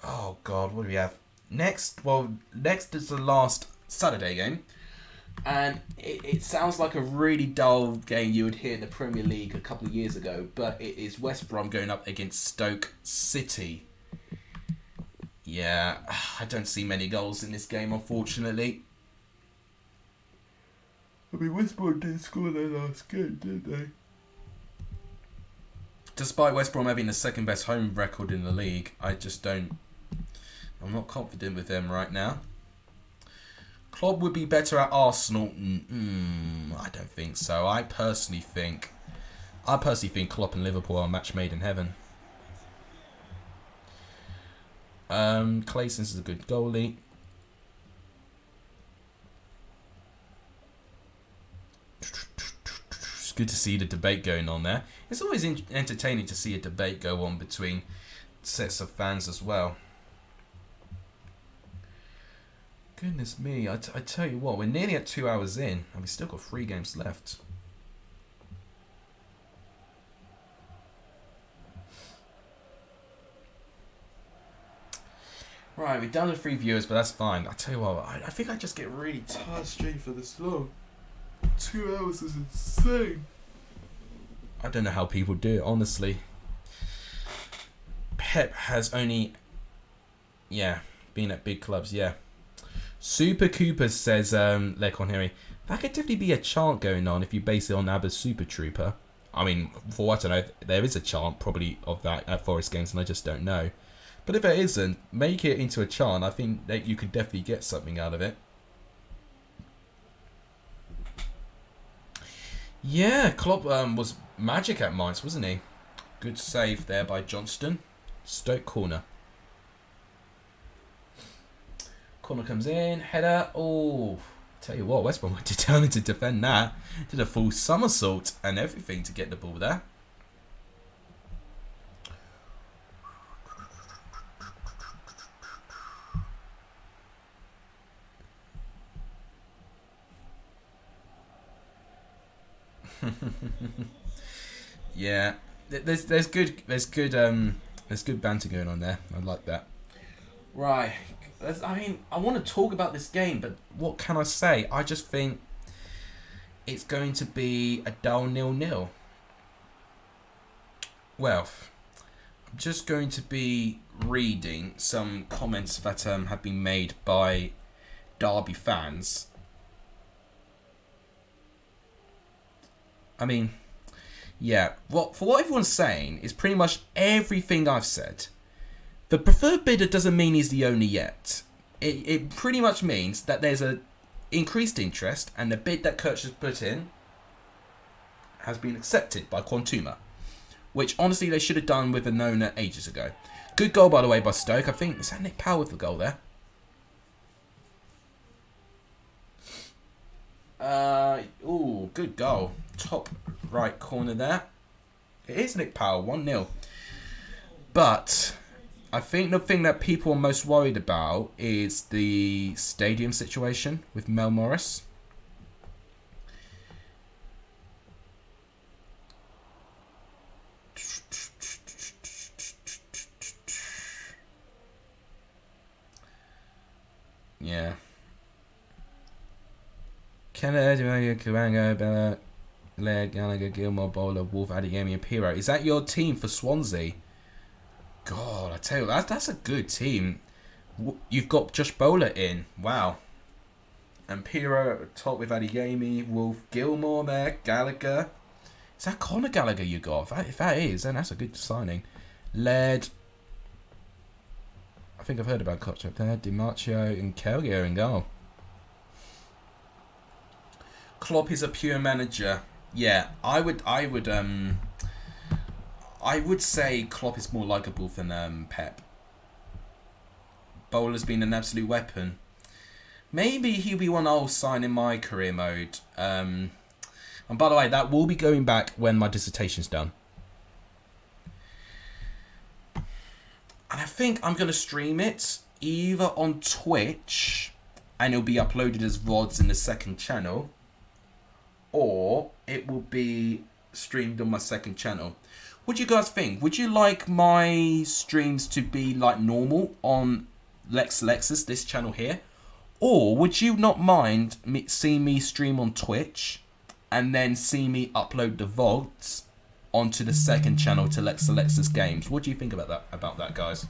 oh God, what do we have? Next is the last Saturday game. And it sounds like a really dull game you would hear in the Premier League a couple of years ago. But it is West Brom going up against Stoke City. Yeah, I don't see many goals in this game, unfortunately. I mean, West Brom did score their last game, didn't they? Despite West Brom having the second best home record in the league, I'm not confident with them right now. Klopp would be better at Arsenal. I don't think so. I personally think Klopp and Liverpool are a match made in heaven. Claeson's is a good goalie. It's good to see the debate going on there. It's always entertaining to see a debate go on between sets of fans as well. Goodness me, I tell you what, we're nearly at 2 hours in, and we've still got 3 games left. Right, we're down to 3 viewers, but that's fine. I tell you what, I think I just get really tired straight for this long. 2 hours is insane. I don't know how people do it, honestly. Pep has only, been at big clubs, Super Cooper says, Lekon Harry, that could definitely be a chant going on if you base it on ABBA's Super Trooper. I mean, for what I know, there is a chant probably of that at Forest Games, and I just don't know. But if it isn't, make it into a chant. I think that you could definitely get something out of it. Yeah, Klopp was magic at Mainz, wasn't he? Good save there by Johnston. Stoke corner. Corner comes in, header. Oh, tell you what, West Brom were determined to defend that. Did a full somersault and everything to get the ball there. Yeah, there's good banter going on there. I like that. Right. I want to talk about this game, but what can I say? I just think it's going to be a dull 0-0. Well, I'm just going to be reading some comments that have been made by Derby fans. I mean, yeah, for what everyone's saying is pretty much everything I've said. The preferred bidder doesn't mean he's the owner yet. It pretty much means that there's a increased interest, and the bid that Kirch has put in has been accepted by Quantuma, which honestly they should have done with an owner ages ago. Good goal, by the way, by Stoke. I think, is that Nick Powell with the goal there? Good goal. Top right corner there. It is Nick Powell, 1-0. But I think the thing that people are most worried about is the stadium situation with Mel Morris. Yeah. Canada, Karango, Bella, Laird, Gallagher, Gilmore, Bowler, Wolf, Adeyemi, and Pirro. Is that your team for Swansea? God, I tell you, that's a good team. You've got Josh Bowler in. Wow. And Piro at the top with Adeyemi, Wolf, Gilmore there, Gallagher. Is that Conor Gallagher you got? If that is, then that's a good signing. Led. I think I've heard about Koch up there. DiMarcio and Kelly in goal. Klopp is a pure manager. Yeah, I would say Klopp is more likeable than Pep. Bowler's been an absolute weapon. Maybe he'll be one I'll sign in my career mode. And by the way, that will be going back when my dissertation's done. And I think I'm going to stream it either on Twitch, and it'll be uploaded as VODs in the second channel, or it will be streamed on my second channel. What do you guys think? Would you like my streams to be like normal on Lexus, this channel here? Or would you not mind seeing me stream on Twitch and then see me upload the VODs onto the second channel to Lexus Games? What do you think about that, guys?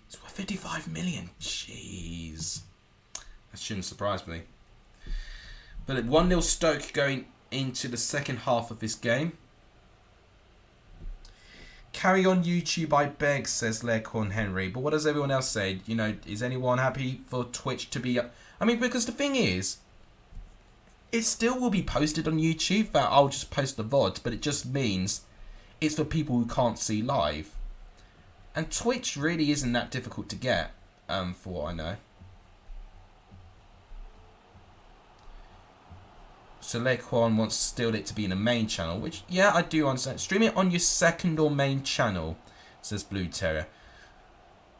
It's worth 55 million. Jeez. That shouldn't surprise me. But 1-0 Stoke going into the second half of this game. Carry on YouTube, I beg, says Lecorn Henry. But what does everyone else say? You know, is anyone happy for Twitch to be... I mean, because the thing is, it still will be posted on YouTube. That I'll just post the VOD, but it just means it's for people who can't see live. And Twitch really isn't that difficult to get, for what I know. So Lequan wants still it to be in the main channel, which, yeah, I do understand. Stream it on your second or main channel, says Blue Terrier.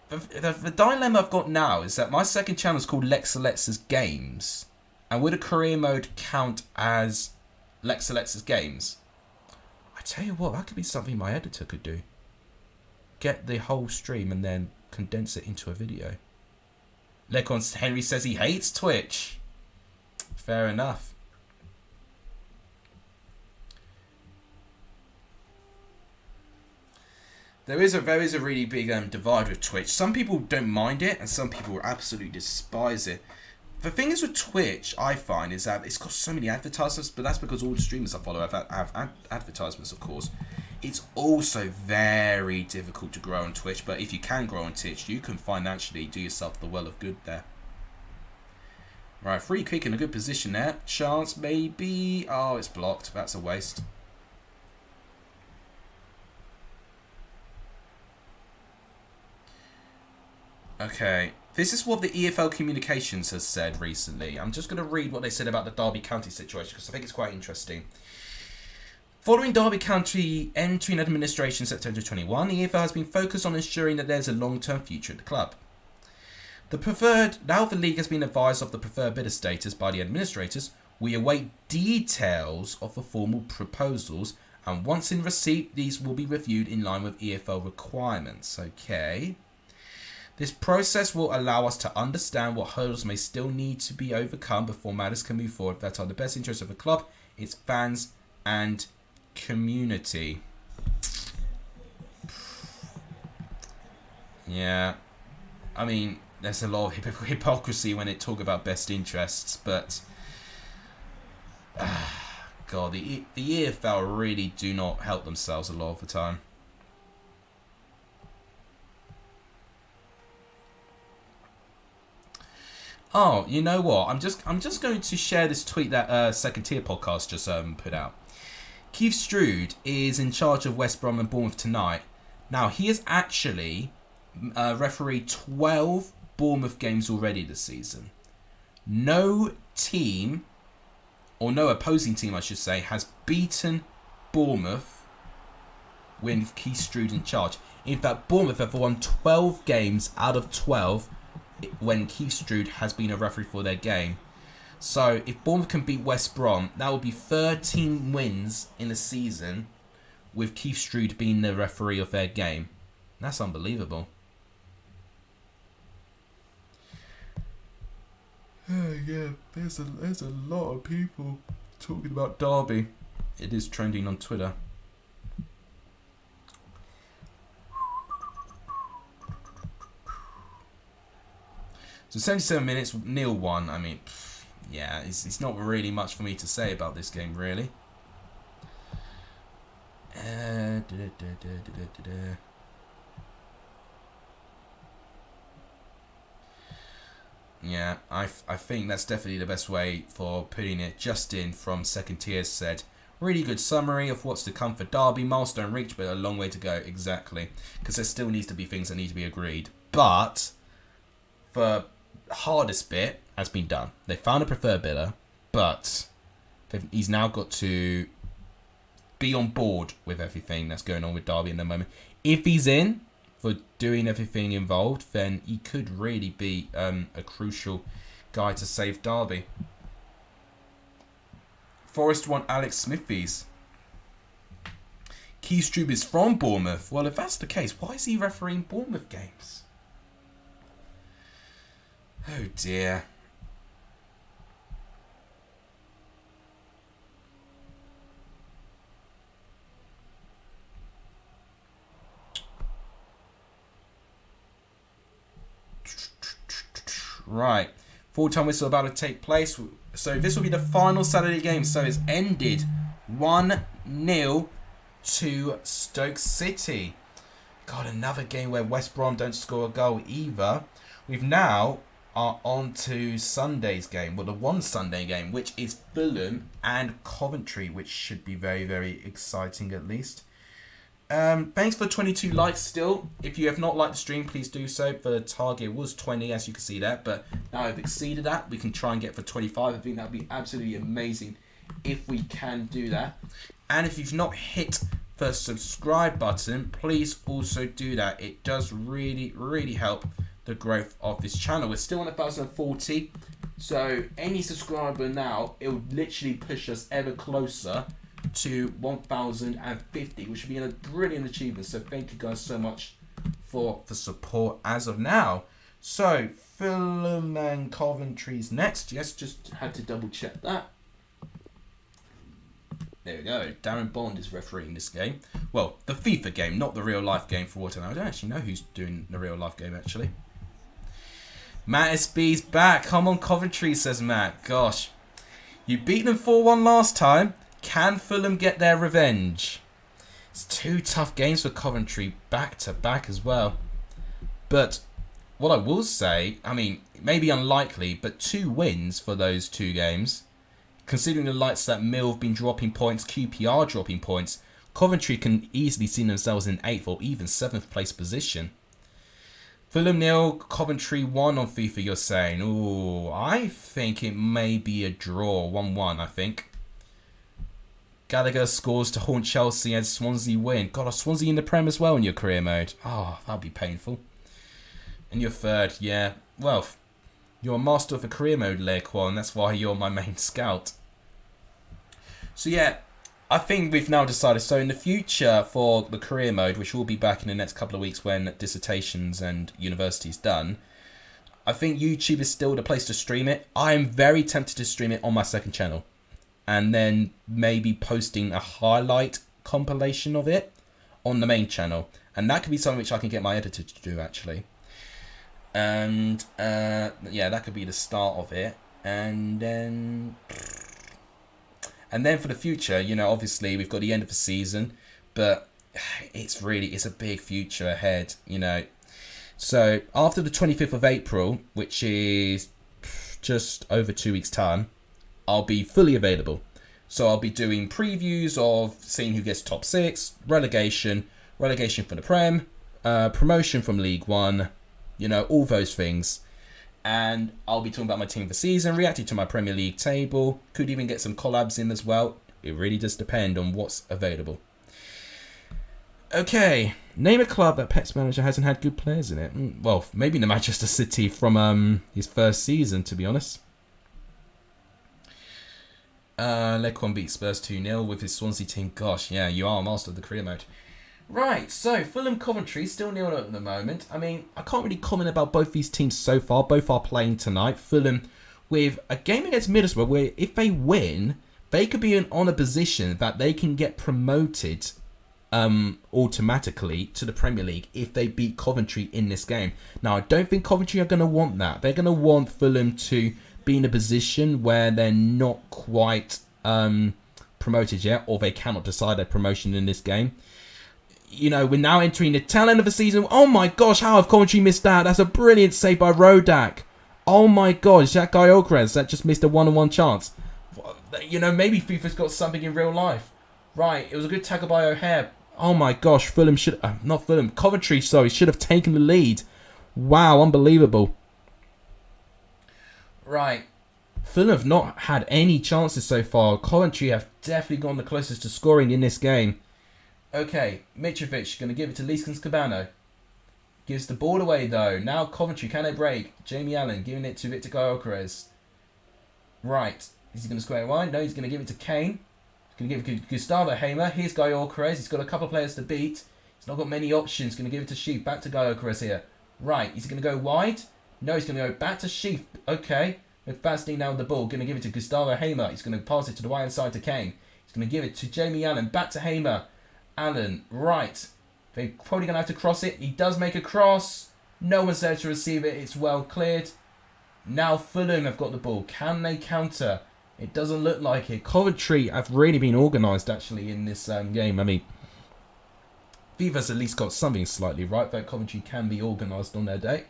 The dilemma I've got now is that my second channel is called Lexus Games. And would a career mode count as Lexus Games? I tell you what, that could be something my editor could do. Get the whole stream and then condense it into a video. Lequan Henry says he hates Twitch. Fair enough. There is a really big divide with Twitch. Some people don't mind it, and some people absolutely despise it. The thing is with Twitch, I find, is that it's got so many advertisements, but that's because all the streamers I follow have advertisements, of course. It's also very difficult to grow on Twitch, but if you can grow on Twitch, you can financially do yourself the well of good there. Right, free kick in a good position there. Chance maybe. Oh, it's blocked. That's a waste. Okay, this is what the EFL Communications has said recently. I'm just going to read what they said about the Derby County situation because I think it's quite interesting. Following Derby County entering administration in September 21, the EFL has been focused on ensuring that there's a long-term future at the club. Now the league has been advised of the preferred bidder status by the administrators. We await details of the formal proposals, and once in receipt, these will be reviewed in line with EFL requirements. Okay. This process will allow us to understand what hurdles may still need to be overcome before matters can move forward that are in the best interest of the club, its fans, and community. Yeah. I mean, there's a lot of hypocrisy when it talk about best interests, but... God, the EFL really do not help themselves a lot of the time. Oh, you know what? I'm just going to share this tweet that Second Tier Podcast just put out. Keith Stroud is in charge of West Brom and Bournemouth tonight. Now, he has actually refereed 12 Bournemouth games already this season. No team, or no opposing team, I should say, has beaten Bournemouth with Keith Stroud in charge. In fact, Bournemouth have won 12 games out of 12 when Keith Stroud has been a referee for their game. So if Bournemouth can beat West Brom, that would be 13 wins in a season with Keith Stroud being the referee of their game. That's unbelievable. Yeah, there's a lot of people talking about Derby. It is trending on Twitter. So 77 minutes, 0-1. I mean, yeah, it's not really much for me to say about this game, really. Yeah, I think that's definitely the best way for putting it. Justin from Second Tier said, really good summary of what's to come for Derby. Milestone reached, but a long way to go. Exactly. Because there still needs to be things that need to be agreed. But the hardest bit has been done. They found a preferred bidder, but he's now got to be on board with everything that's going on with Derby in the moment. If he's in for doing everything involved, then he could really be a crucial guy to save Derby. Forest want Alex Smithies. Keystrube is from Bournemouth. Well, if that's the case, why is he refereeing Bournemouth games? Oh dear. Right. Full-time whistle about to take place. So this will be the final Saturday game. So it's ended 1-0 to Stoke City. God, another game where West Brom don't score a goal either. We've now are on to Sunday's game. Well, the one Sunday game, which is Fulham and Coventry, which should be very, very exciting at least. Thanks for 22 likes still. If you have not liked the stream, please do so. The target was 20, as you can see there, but now I've exceeded that. We can try and get for 25. I think that would be absolutely amazing if we can do that. And if you've not hit the subscribe button, please also do that. It does really, really help the growth of this channel. We're still on 1,040, so any subscriber now, it will literally push us ever closer to 1,050, which would be a brilliant achievement. So thank you guys so much for the support as of now. So Fulham and Coventry's next. Yes, just had to double check that. There we go. Darren Bond is refereeing this game. Well, the FIFA game, not the real life game for Waterloo. I don't actually know who's doing the real life game actually. Matt SB's back. Come on, Coventry, says Matt. Gosh, you beat them 4-1 last time. Can Fulham get their revenge? It's two tough games for Coventry back to back as well. But what I will say, I mean, it may be unlikely, but 2 wins for those 2 games. Considering the lights that Mill have been dropping points, QPR dropping points, Coventry can easily see themselves in 8th or even 7th place position. Fulham 0, Coventry 1 on FIFA, you're saying. Ooh, I think it may be a draw. 1-1, I think. Gallagher scores to haunt Chelsea as Swansea win. God, are Swansea in the Prem as well in your career mode? Oh, that'd be painful. And your third, yeah. Well, you're a master of the career mode, Lequan, and that's why you're my main scout. So yeah, I think we've now decided. So in the future for the career mode, which will be back in the next couple of weeks when dissertations and university's done, I think YouTube is still the place to stream it. I am very tempted to stream it on my second channel. And then maybe posting a highlight compilation of it on the main channel. And that could be something which I can get my editor to do, actually. And, yeah, that could be the start of it. And then for the future, you know, obviously we've got the end of the season. But it's a big future ahead, you know. So, after the 25th of April, which is just over 2 weeks' time, I'll be fully available. So I'll be doing previews of seeing who gets top 6, relegation for the Prem, promotion from League One, you know, all those things. And I'll be talking about my team of the season, reacting to my Premier League table, could even get some collabs in as well. It really does depend on what's available. Okay, name a club that Pep's manager hasn't had good players in it. Well, maybe the Manchester City from his first season, to be honest. Lequan beat Spurs 2-0 with his Swansea team. Gosh, yeah, you are a master of the career mode. Right, so Fulham Coventry still 0-0 at the moment. I mean, I can't really comment about both these teams so far. Both are playing tonight. Fulham with a game against Middlesbrough where if they win, they could be in on a position that they can get promoted automatically to the Premier League if they beat Coventry in this game. Now, I don't think Coventry are going to want that. They're going to want Fulham to be in a position where they're not quite promoted yet, or they cannot decide their promotion in this game. You know, we're now entering the tail end of the season. Oh my gosh, how have Coventry missed out? That's a brilliant save by Rodak. Oh my gosh, that guy Okres, that just missed a one-on-one chance. You know, maybe FIFA's got something in real life. Right, it was a good tackle by O'Hare. Oh my gosh, Coventry, should have taken the lead. Wow, unbelievable. Right, Fulham have not had any chances so far. Coventry have definitely gone the closest to scoring in this game. Okay, Mitrovic going to give it to Leeskens Cabano. Gives the ball away though. Now Coventry, can they break? Jamie Allen giving it to Victor Gyökeres. Right, is he going to square it wide? No, he's going to give it to Kane. Going to give it to Gustavo Hamer. Here's Gyökeres. He's got a couple of players to beat. He's not got many options. Going to give it to Sheaf. Back to Gyökeres here. Right. Is he going to go wide? No, he's going to go back to Sheaf. Okay. With Fasting now with the ball. Going to give it to Gustavo Hamer. He's going to pass it to the right hand side to Kane. He's going to give it to Jamie Allen. Back to Hamer. Allen. Right. They're probably going to have to cross it. He does make a cross. No one's there to receive it. It's well cleared. Now Fulham have got the ball. Can they counter? It doesn't look like it. Coventry have really been organised, actually, in this game. I mean, FIFA's at least got something slightly right, that Coventry can be organised on their day.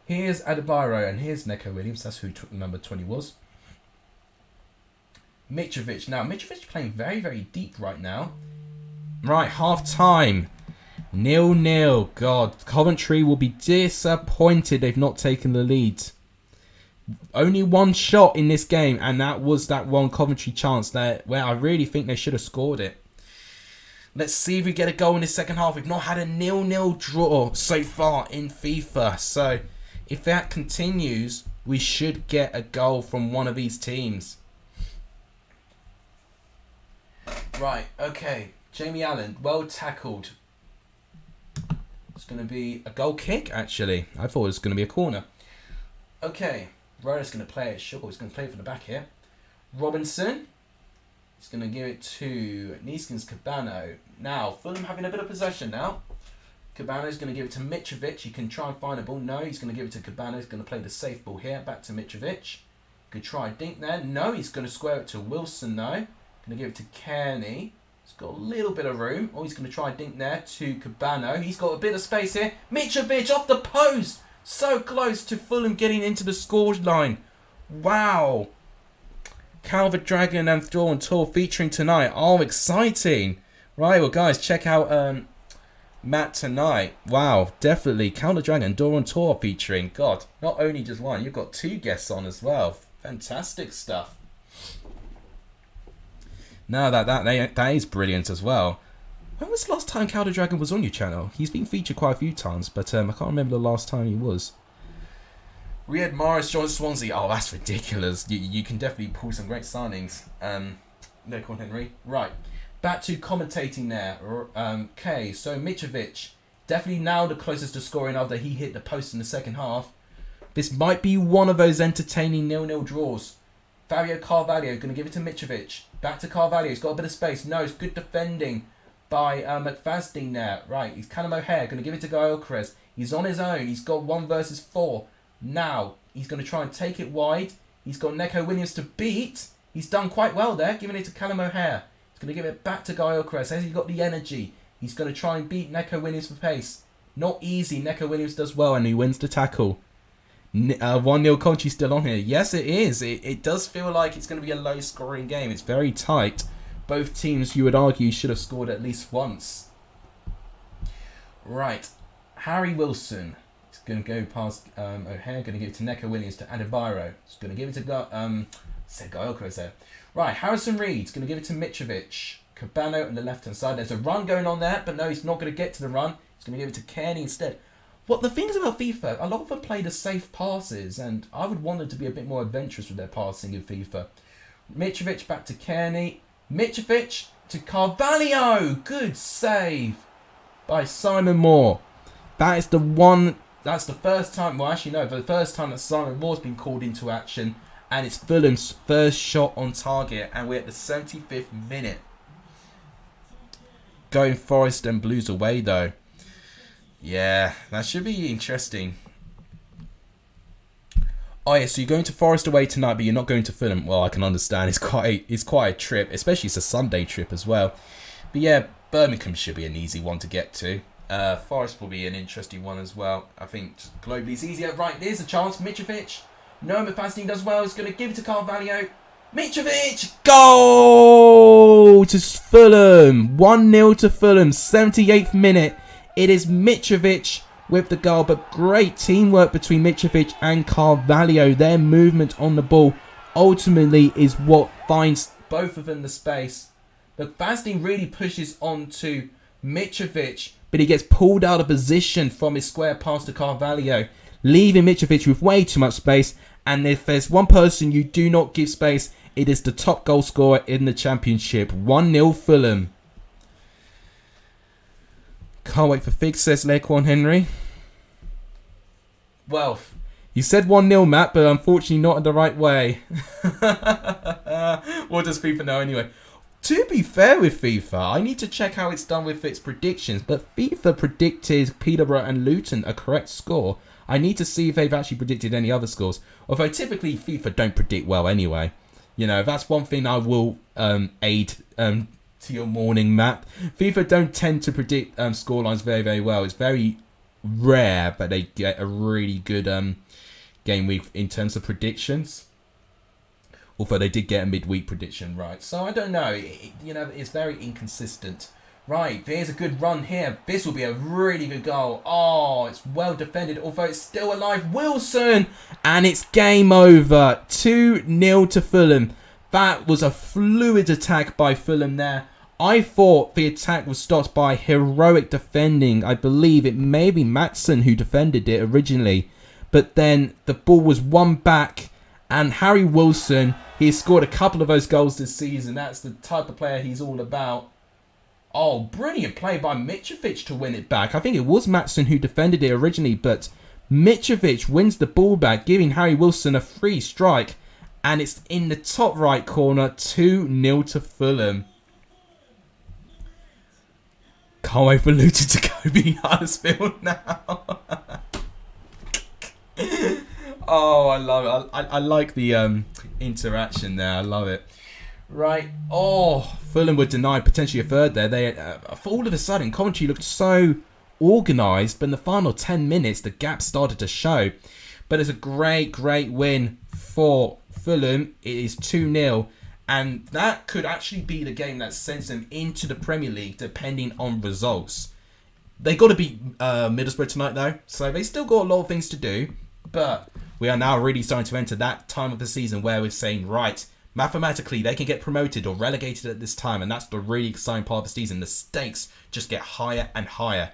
Here's Adebayo, and here's Neco Williams. That's who number 20 was. Mitrovic. Now, Mitrovic playing very, very deep right now. Right, half-time. 0-0. God, Coventry will be disappointed they've not taken the lead. Only one shot in this game, and that was that one Coventry chance there where I really think they should have scored it. Let's see if we get a goal in the second half. We've not had a 0-0 draw so far in FIFA. So if that continues, we should get a goal from one of these teams. Right, okay. Jamie Allen, well tackled. It's going to be a goal kick, actually. I thought it was going to be a corner. Okay. Roda's going to play it. Sure, he's going to play it from the back here. Robinson. He's going to give it to Neeskens Cabano. Now, Fulham having a bit of possession now. Cabano's going to give it to Mitrovic. He can try and find a ball. No, he's going to give it to Cabano. He's going to play the safe ball here. Back to Mitrovic. Could try and dink there. No, he's going to square it to Wilson though. Going to give it to Kearney. He's got a little bit of room. Oh, he's going to try and dink there to Cabano. He's got a bit of space here. Mitrovic off the post. So close to Fulham getting into the score line. Wow. Calvert Dragon and Dawn Tour featuring tonight. Oh, exciting. Right, well, guys, check out Matt tonight. Wow, definitely. Calvert Dragon and Dawn Tour featuring. God, not only just one, you've got two guests on as well. Fantastic stuff. No, that is brilliant as well. When was the last time Calder Dragon was on your channel? He's been featured quite a few times, but I can't remember the last time he was. Riyad Mahrez joins Swansea. Oh, that's ridiculous. You can definitely pull some great signings. No call Henry. Right. Back to commentating there. Okay, so Mitrovic. Definitely now the closest to scoring after he hit the post in the second half. This might be one of those entertaining 0-0 draws. Fabio Carvalho going to give it to Mitrovic. Back to Carvalho. He's got a bit of space. No, it's good defending by McFadden there. Right, he's Callum O'Hare. Going to give it to Gyökeres. He's on his own. He's got 1 versus 4. Now, he's going to try and take it wide. He's got Neco Williams to beat. He's done quite well there, giving it to Callum O'Hare. He's going to give it back to Gyökeres. Has he got the energy? He's going to try and beat Neco Williams for pace. Not easy. Neco Williams does well and he wins the tackle. 1-0 Coventry still on here. Yes, it is. It does feel like it's going to be a low-scoring game. It's very tight. Both teams, you would argue, should have scored at least once. Right. Harry Wilson is going to go past O'Hare. Going to give it to Neco Williams to Adebayo. He's going to give it to Gyökeres there. Right. Harrison Reed's going to give it to Mitrovic. Cabano on the left-hand side. There's a run going on there, but no, he's not going to get to the run. He's going to give it to Kearney instead. What the thing is about FIFA, a lot of them play the safe passes, and I would want them to be a bit more adventurous with their passing in FIFA. Mitrovic back to Kearney. Mitrovic to Carvalho. Good save by Simon Moore. That is the one. That's the first time. Well, actually, no, for the first time that Simon Moore's been called into action, and it's Fulham's first shot on target, and we're at the 75th minute. going Forest and Blues away, though. Yeah, that should be interesting. Oh yeah, so you're going to Forest away tonight, but you're not going to Fulham. Well, I can understand. It's quite a trip, especially it's a Sunday trip as well. But yeah, Birmingham should be an easy one to get to. Forest will be an interesting one as well. I think globally it's easier. Right, there's a chance. Mitrovic. No, Fasting does well. He's going to give it to Carvalho. Mitrovic! Goal to Fulham. 1-0 to Fulham. 78th minute. It is Mitrovic with the goal, but great teamwork between Mitrovic and Carvalho. Their movement on the ball ultimately is what finds both of them the space. But Fasting really pushes on to Mitrovic, but he gets pulled out of position from his square pass to Carvalho, leaving Mitrovic with way too much space. And if there's one person you do not give space, it is the top goal scorer in the Championship. 1-0 Fulham. Can't wait for Fig, says Laquan Henry. Well, you said 1-0, Matt, but unfortunately not in the right way. What does FIFA know anyway? To be fair with FIFA, I need to check how it's done with its predictions, but FIFA predicted Peterborough and Luton a correct score. I need to see if they've actually predicted any other scores. Although typically FIFA don't predict well anyway. You know, that's one thing I will aid to your morning, Matt. FIFA don't tend to predict scorelines very, very well. It's very rare that they get a really good game week in terms of predictions. Although they did get a midweek prediction right. So I don't know. It's very inconsistent. Right, there's a good run here. This will be a really good goal. Oh, it's well defended, although it's still alive. Wilson! And it's game over. 2-0 to Fulham. That was a fluid attack by Fulham there. I thought the attack was stopped by heroic defending. I believe it may be Maatsen who defended it originally. But then the ball was won back. And Harry Wilson, he's scored a couple of those goals this season. That's the type of player he's all about. Oh, brilliant play by Mitrovic to win it back. I think it was Maatsen who defended it originally, but Mitrovic wins the ball back, giving Harry Wilson a free strike. And it's in the top right corner, 2-0 to Fulham. Can't wait for Luton to go beat Huddersfield now. Oh, I love it. I like the interaction there. I love it. Right. Oh, Fulham were denied potentially a third there. They all of a sudden, Coventry looked so organised, but in the final 10 minutes, the gap started to show. But it's a great, great win for Fulham. It is 2-0. And that could actually be the game that sends them into the Premier League, depending on results. They got to beat Middlesbrough tonight, though. So they still got a lot of things to do. But we are now really starting to enter that time of the season where we're saying, right, mathematically, they can get promoted or relegated at this time. And that's the really exciting part of the season. The stakes just get higher and higher.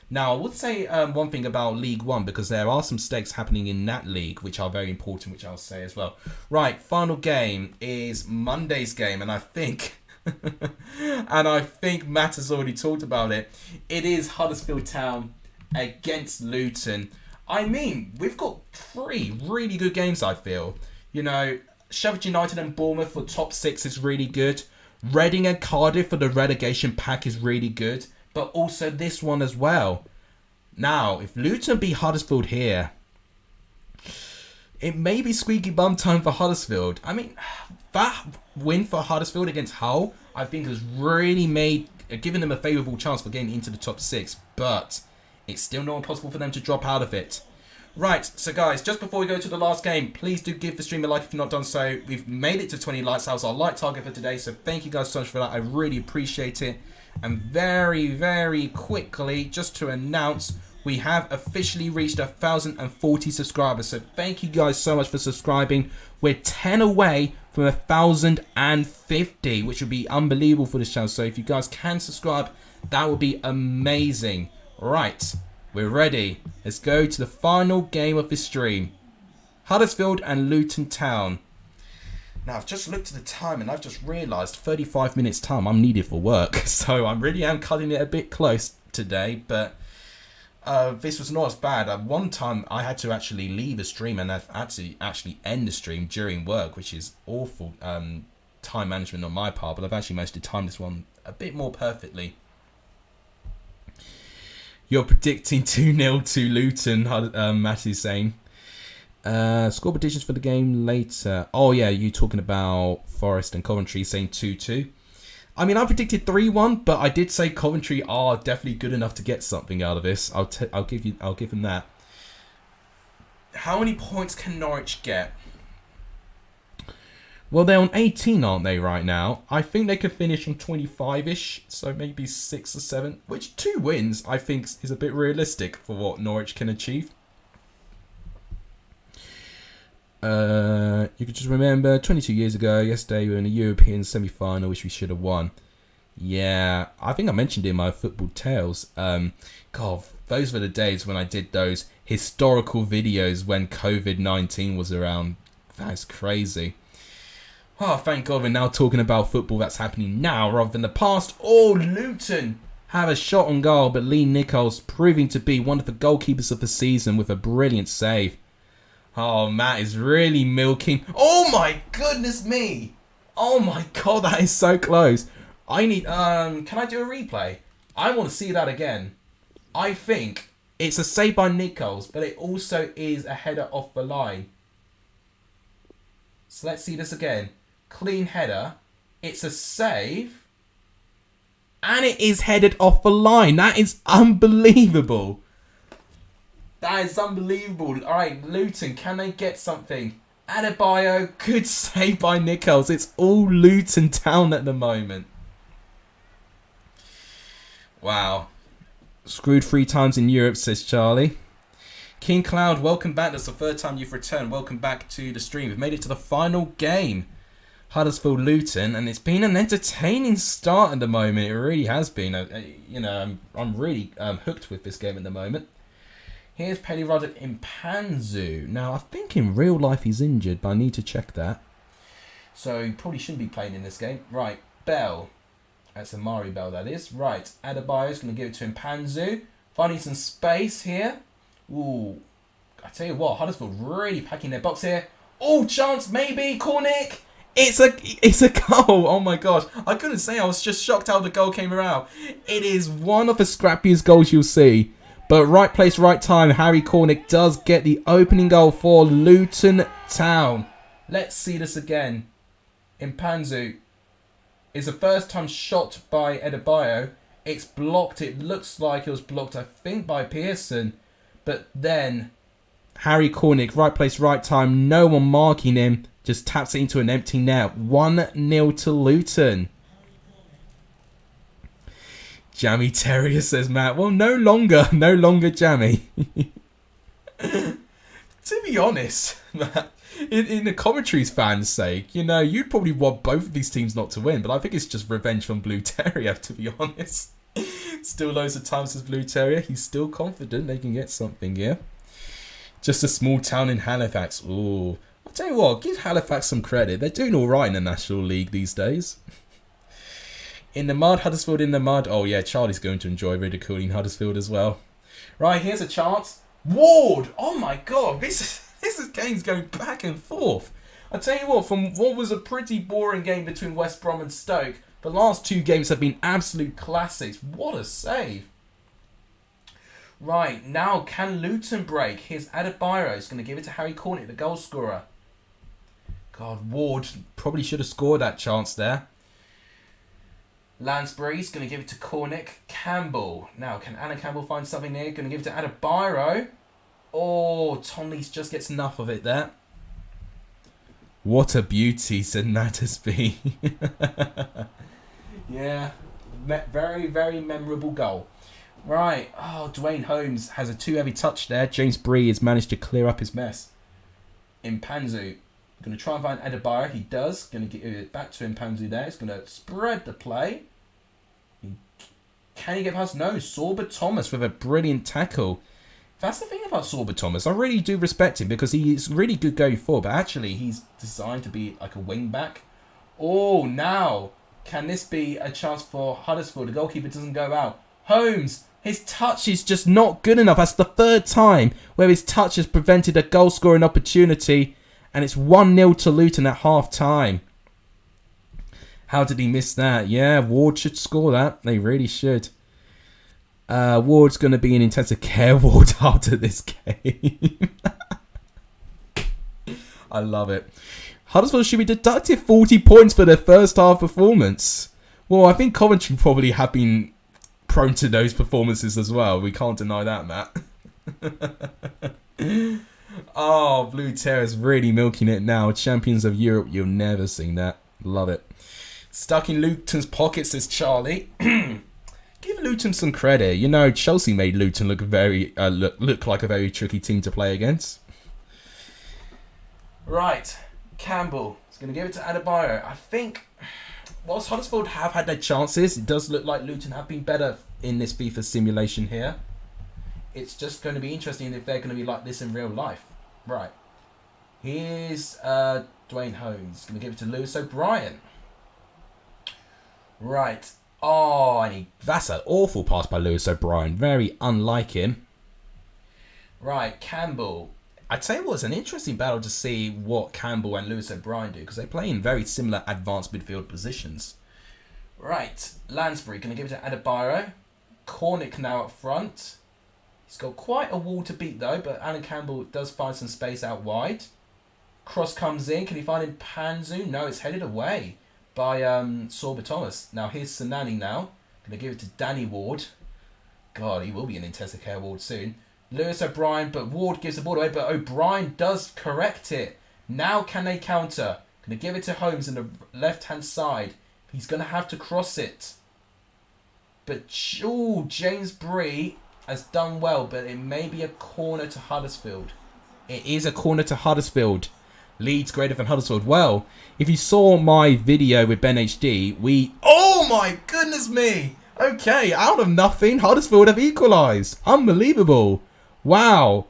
Now, I would say one thing about League One, because there are some stakes happening in that league, which are very important, which I'll say as well. Right, final game is Monday's game, and I think, Matt has already talked about it. It is Huddersfield Town against Luton. I mean, we've got 3 really good games, I feel. You know, Sheffield United and Bournemouth for top 6 is really good. Reading and Cardiff for the relegation pack is really good. But also this one as well. Now, if Luton beat Huddersfield here, it may be squeaky bum time for Huddersfield. I mean, that win for Huddersfield against Hull, I think has really given them a favourable chance for getting into the top 6. But it's still not impossible for them to drop out of it. Right, so guys, just before we go to the last game, please do give the stream a like if you've not done so. We've made it to 20 likes. That was our like target for today. So thank you guys so much for that. I really appreciate it. And very, very quickly, just to announce, we have officially reached 1,040 subscribers. So thank you guys so much for subscribing. We're 10 away from 1,050, which would be unbelievable for this channel. So if you guys can subscribe, that would be amazing. Right, we're ready. Let's go to the final game of this stream. Huddersfield and Luton Town. Now, I've just looked at the time and I've just realised 35 minutes time I'm needed for work. So I really am cutting it a bit close today. But this was not as bad. One time I had to actually leave a stream and I've had to actually end the stream during work, which is awful time management on my part. But I've actually managed to time this one a bit more perfectly. You're predicting 2-0 to Luton, Matt is saying. Score predictions for the game later. Oh, yeah, you talking about Forest and Coventry saying 2-2. I mean, I predicted 3-1, but I did say Coventry are definitely good enough to get something out of this. I'll give them that. How many points can Norwich get? Well, they're on 18, aren't they, right now? I think they could finish on 25-ish, so maybe 6 or 7, which 2 wins, I think, is a bit realistic for what Norwich can achieve. You could just remember, 22 years ago, yesterday, we were in a European semi-final, which we should have won. Yeah, I think I mentioned it in my football tales. God, those were the days when I did those historical videos when COVID-19 was around. That's crazy. Oh, thank God we're now talking about football that's happening now rather than the past. Oh, Luton have a shot on goal, but Lee Nichols proving to be one of the goalkeepers of the season with a brilliant save. Oh, Matt is really milking. Oh my goodness me. Oh my God, that is so close. I need, can I do a replay? I want to see that again. I think it's a save by Nichols, but it also is a header off the line. So let's see this again. Clean header. It's a save. And it is headed off the line. That is unbelievable. That is unbelievable. Alright, Luton, can they get something? Adebayo, good save by Nichols. It's all Luton Town at the moment. Wow. Screwed 3 times in Europe, says Charlie. King Cloud, welcome back. That's the 3rd time you've returned. Welcome back to the stream. We've made it to the final game. Huddersfield Luton, and it's been an entertaining start at the moment. It really has been. I'm really hooked with this game at the moment. Here's Paddy Roddick in Panzu. Now, I think in real life he's injured, but I need to check that. So he probably shouldn't be playing in this game. Right, Bell. That's Amari Bell, that is. Right, Adebayo's going to give it to Panzu. Finding some space here. Ooh. I tell you what, Huddersfield really packing their box here. Oh, chance, maybe. Cornick. It's a goal. Oh my gosh. I couldn't say. I was just shocked how the goal came around. It is one of the scrappiest goals you'll see. But right place, right time. Harry Cornick does get the opening goal for Luton Town. Let's see this again. Impanzu is the first time shot by Adebayo. It's blocked. It looks like it was blocked, I think, by Pearson. But then Harry Cornick, right place, right time. No one marking him. Just taps it into an empty net. 1-0 to Luton. Jammy Terrier, says Matt. Well, no longer Jammy. To be honest, Matt, in the commentary's fans' sake, you'd probably want both of these teams not to win, but I think it's just revenge from Blue Terrier, to be honest. Still loads of times as Blue Terrier. He's still confident they can get something here. Just a small town in Halifax. Ooh. I'll tell you what, give Halifax some credit. They're doing all right in the National League these days. In the mud, Huddersfield in the mud. Oh yeah, Charlie's going to enjoy ridiculing Huddersfield as well. Right, here's a chance. Ward! Oh my God, this game's going back and forth. I'll tell you what, from what was a pretty boring game between West Brom and Stoke, the last 2 games have been absolute classics. What a save. Right, now can Luton break? Here's Adebayo. He's going to give it to Harry Cornick, the goal scorer. God, Ward probably should have scored that chance there. Lansbury's going to give it to Cornick. Campbell. Now, can Anna Campbell find something there? Going to give it to Adebayo. Oh, Tonley's just gets enough of it there. What a beauty, said Nattersby. Yeah, very, very memorable goal. Right, oh, Dwayne Holmes has a too heavy touch there. James Bree has managed to clear up his mess. Impanzu. Going to try and find Adebayo. He does. Going to give it back to Impanzu there. He's going to spread the play. Can he get past? No. Sorba Thomas with a brilliant tackle. That's the thing about Sorba Thomas. I really do respect him because he's really good going forward. But actually, he's designed to be like a wing back. Oh, now. Can this be a chance for Huddersfield? The goalkeeper doesn't go out. Holmes. His touch is just not good enough. That's the 3rd time where his touch has prevented a goal scoring opportunity. And it's 1-0 to Luton at half time. How did he miss that? Yeah, Ward should score that. They really should. Ward's going to be in intensive care ward after this game. I love it. Huddersfield should be deducted 40 points for their first half performance. Well, I think Coventry probably have been prone to those performances as well. We can't deny that, Matt. Oh, Blue Terrace really milking it now. Champions of Europe, you've never seen that. Love it. Stuck in Luton's pocket, says Charlie. Give Luton some credit. You know, Chelsea made Luton look look like a very tricky team to play against. Right, Campbell is going to give it to Adebayo. I think, whilst Huddersfield have had their chances, it does look like Luton have been better in this FIFA simulation here. It's just going to be interesting if they're going to be like this in real life. Right, here's Dwayne Holmes. Going to give it to Lewis O'Brien. Right. Oh, that's an awful pass by Lewis O'Brien. Very unlike him. Right, Campbell. I'd say it was an interesting battle to see what Campbell and Lewis O'Brien do, because they play in very similar advanced midfield positions. Right, Lansbury going to give it to Adebayo. Cornick now up front. He's got quite a wall to beat though, but Alan Campbell does find some space out wide. Cross comes in. Can he find him Panzu? No, it's headed away by Sorba Thomas. Now here's Sanani now. Going to give it to Danny Ward. God, he will be in intensive care ward soon. Lewis O'Brien, but Ward gives the ball away, but O'Brien does correct it. Now can they counter? Going to give it to Holmes in the left-hand side. He's going to have to cross it. But James Bree has done well, but it may be a corner to Huddersfield. It is a corner to Huddersfield. Leeds greater than Huddersfield. Well, if you saw my video with Ben HD, oh my goodness me! Okay, out of nothing, Huddersfield have equalised. Unbelievable. Wow.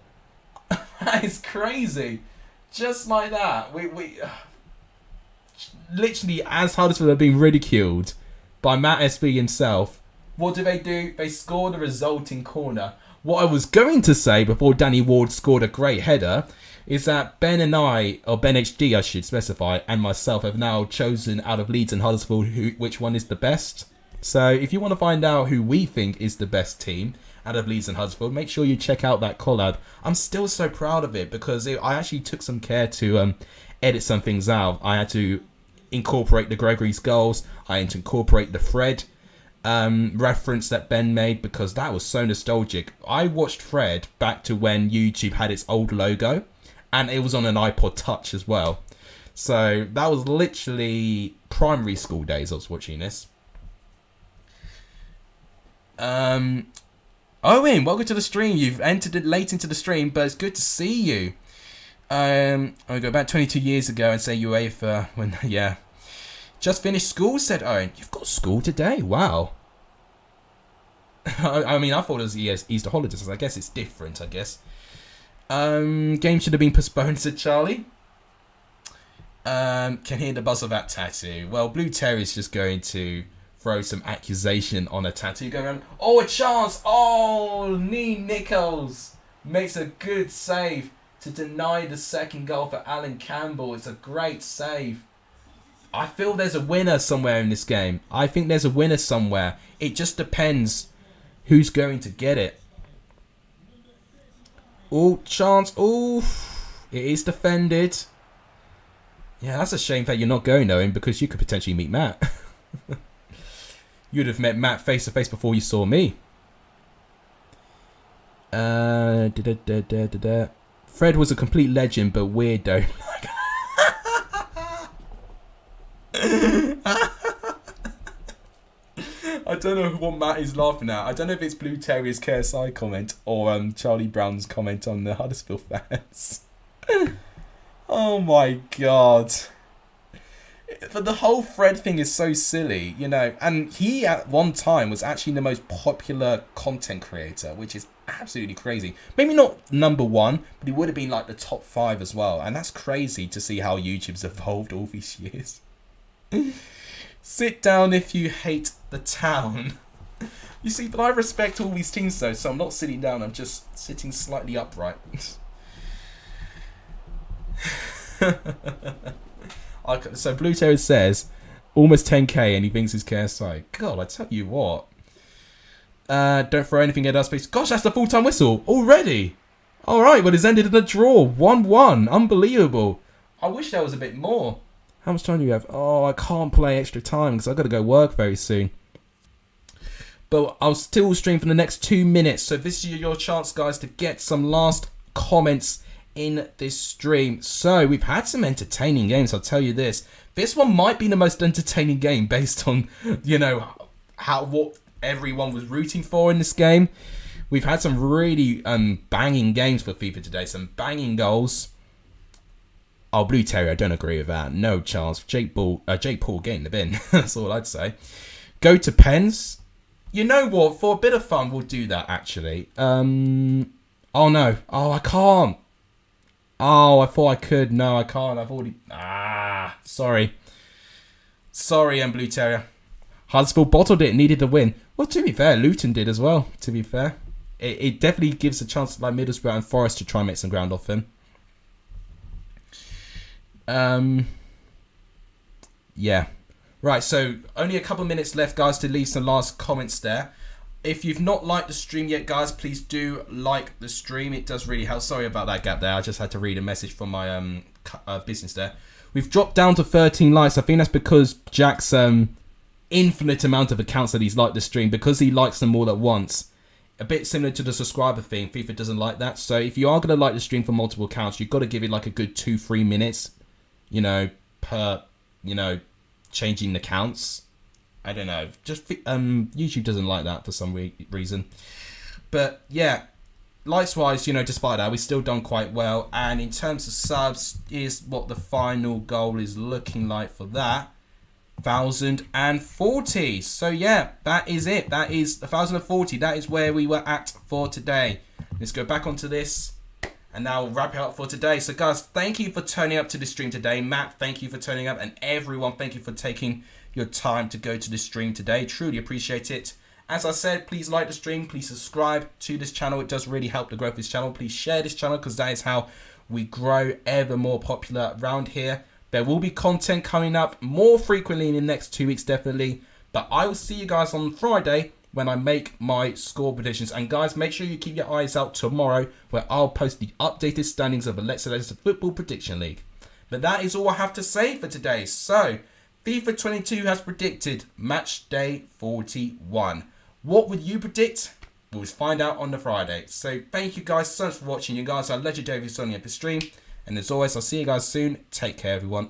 That is crazy. Just like that. We literally, as Huddersfield have been ridiculed by Matt SB himself, what do? They score the resulting corner. What I was going to say before Danny Ward scored a great header is that Ben HD I should specify, and myself have now chosen out of Leeds and Huddersfield which one is the best. So if you want to find out who we think is the best team out of Leeds and Huddersfield, make sure you check out that collab. I'm still so proud of it because I actually took some care to edit some things out. I had to incorporate the Gregory's goals. I had to incorporate the Fred reference that Ben made because that was so nostalgic. I watched Fred back to when YouTube had its old logo and it was on an iPod Touch as well. So that was literally primary school days I was watching this. Owen, welcome to the stream. You've entered it late into the stream, but it's good to see you. I go back 22 years ago and say UEFA when, yeah. Just finished school, said Owen. You've got school today? Wow. I mean, I thought it was Easter holidays. I guess it's different, I guess. Game should have been postponed, said Charlie. Can hear the buzz of that tattoo. Well, Blue Terry is just going to throw some accusation on a tattoo going on. Oh, a chance. Oh, Nichols makes a good save to deny the second goal for Alan Campbell. It's a great save. I feel there's a winner somewhere in this game. I think there's a winner somewhere. It just depends who's going to get it. Oh, chance. Oh, it is defended. Yeah, that's a shame that you're not going, Owen, because you could potentially meet Matt. You'd have met Matt face to face before you saw me. Fred was a complete legend, but weird though. I don't know what Matt is laughing at. I don't know if it's Blue Terrier's KSI comment or Charlie Brown's comment on the Huddersfield fans. Oh my god. But the whole Fred thing is so silly, you know. And he at one time was actually the most popular content creator, which is absolutely crazy. Maybe not number one, but he would have been like the top 5 as well. And that's crazy to see how YouTube's evolved all these years. Sit down if you hate the town. You see, but I respect all these teams though, so I'm not sitting down, I'm just sitting slightly upright. So Blue Terror says almost 10k and he thinks he's KSI. God, I tell you what. Don't throw anything at us, please. Gosh, that's the full-time whistle already. All right, but it's ended in a draw. 1-1. Unbelievable. I wish there was a bit more. How much time do you have? Oh, I can't play extra time because I've got to go work very soon. But I'll still stream for the next 2 minutes. So this is your chance, guys, to get some last comments in this stream. So we've had some entertaining games, I'll tell you this. This one might be the most entertaining game based on, you know, what everyone was rooting for in this game. We've had some really banging games for FIFA today. Some banging goals. Oh, Blue Terrier, I don't agree with that. No chance. Jake Paul getting the bin. That's all I'd say. Go to pens. You know what? For a bit of fun, we'll do that, actually. Oh, no. Oh, I can't. Oh, I thought I could. No, I can't. I've already... sorry. Sorry, Blue Terrier. Huddersfield bottled it. Needed the win. Well, to be fair, Luton did as well, to be fair. It definitely gives a chance to like Middlesbrough and Forest to try and make some ground off him. Yeah. Right, so only a couple minutes left, guys, to leave some last comments there. If you've not liked the stream yet, guys, please do like the stream. It does really help. Sorry about that gap there. I just had to read a message from my business there. We've dropped down to 13 likes. I think that's because Jack's infinite amount of accounts that he's liked the stream, because he likes them all at once. A bit similar to the subscriber thing. FIFA doesn't like that. So if you are going to like the stream for multiple accounts, you've got to give it like a good 2-3 minutes, you know, per, you know, changing the counts. I don't know. Just YouTube doesn't like that for some reason. But yeah, likewise, you know, despite that, we've still done quite well. And in terms of subs, is what the final goal is looking like for that. 1,040. So yeah, that is it. That is 1,040. That is where we were at for today. Let's go back onto this. And now we'll wrap it up for today. So guys, thank you for turning up to the stream today. Matt, thank you for turning up. And everyone, thank you for taking your time to go to the stream today. Truly appreciate it. As I said, please like the stream. Please subscribe to this channel. It does really help the growth of this channel. Please share this channel, because that is how we grow ever more popular around here. There will be content coming up more frequently in the next 2 weeks, definitely. But I will see you guys on Friday when I make my score predictions. And guys, make sure you keep your eyes out tomorrow, where I'll post the updated standings of the Let's Select Football Prediction League. But that is all I have to say for today. So, FIFA 22 has predicted match day 41. What would you predict? We'll find out on the Friday. So, thank you guys so much for watching. You guys are legendary for signing up the stream. And as always, I'll see you guys soon. Take care, everyone.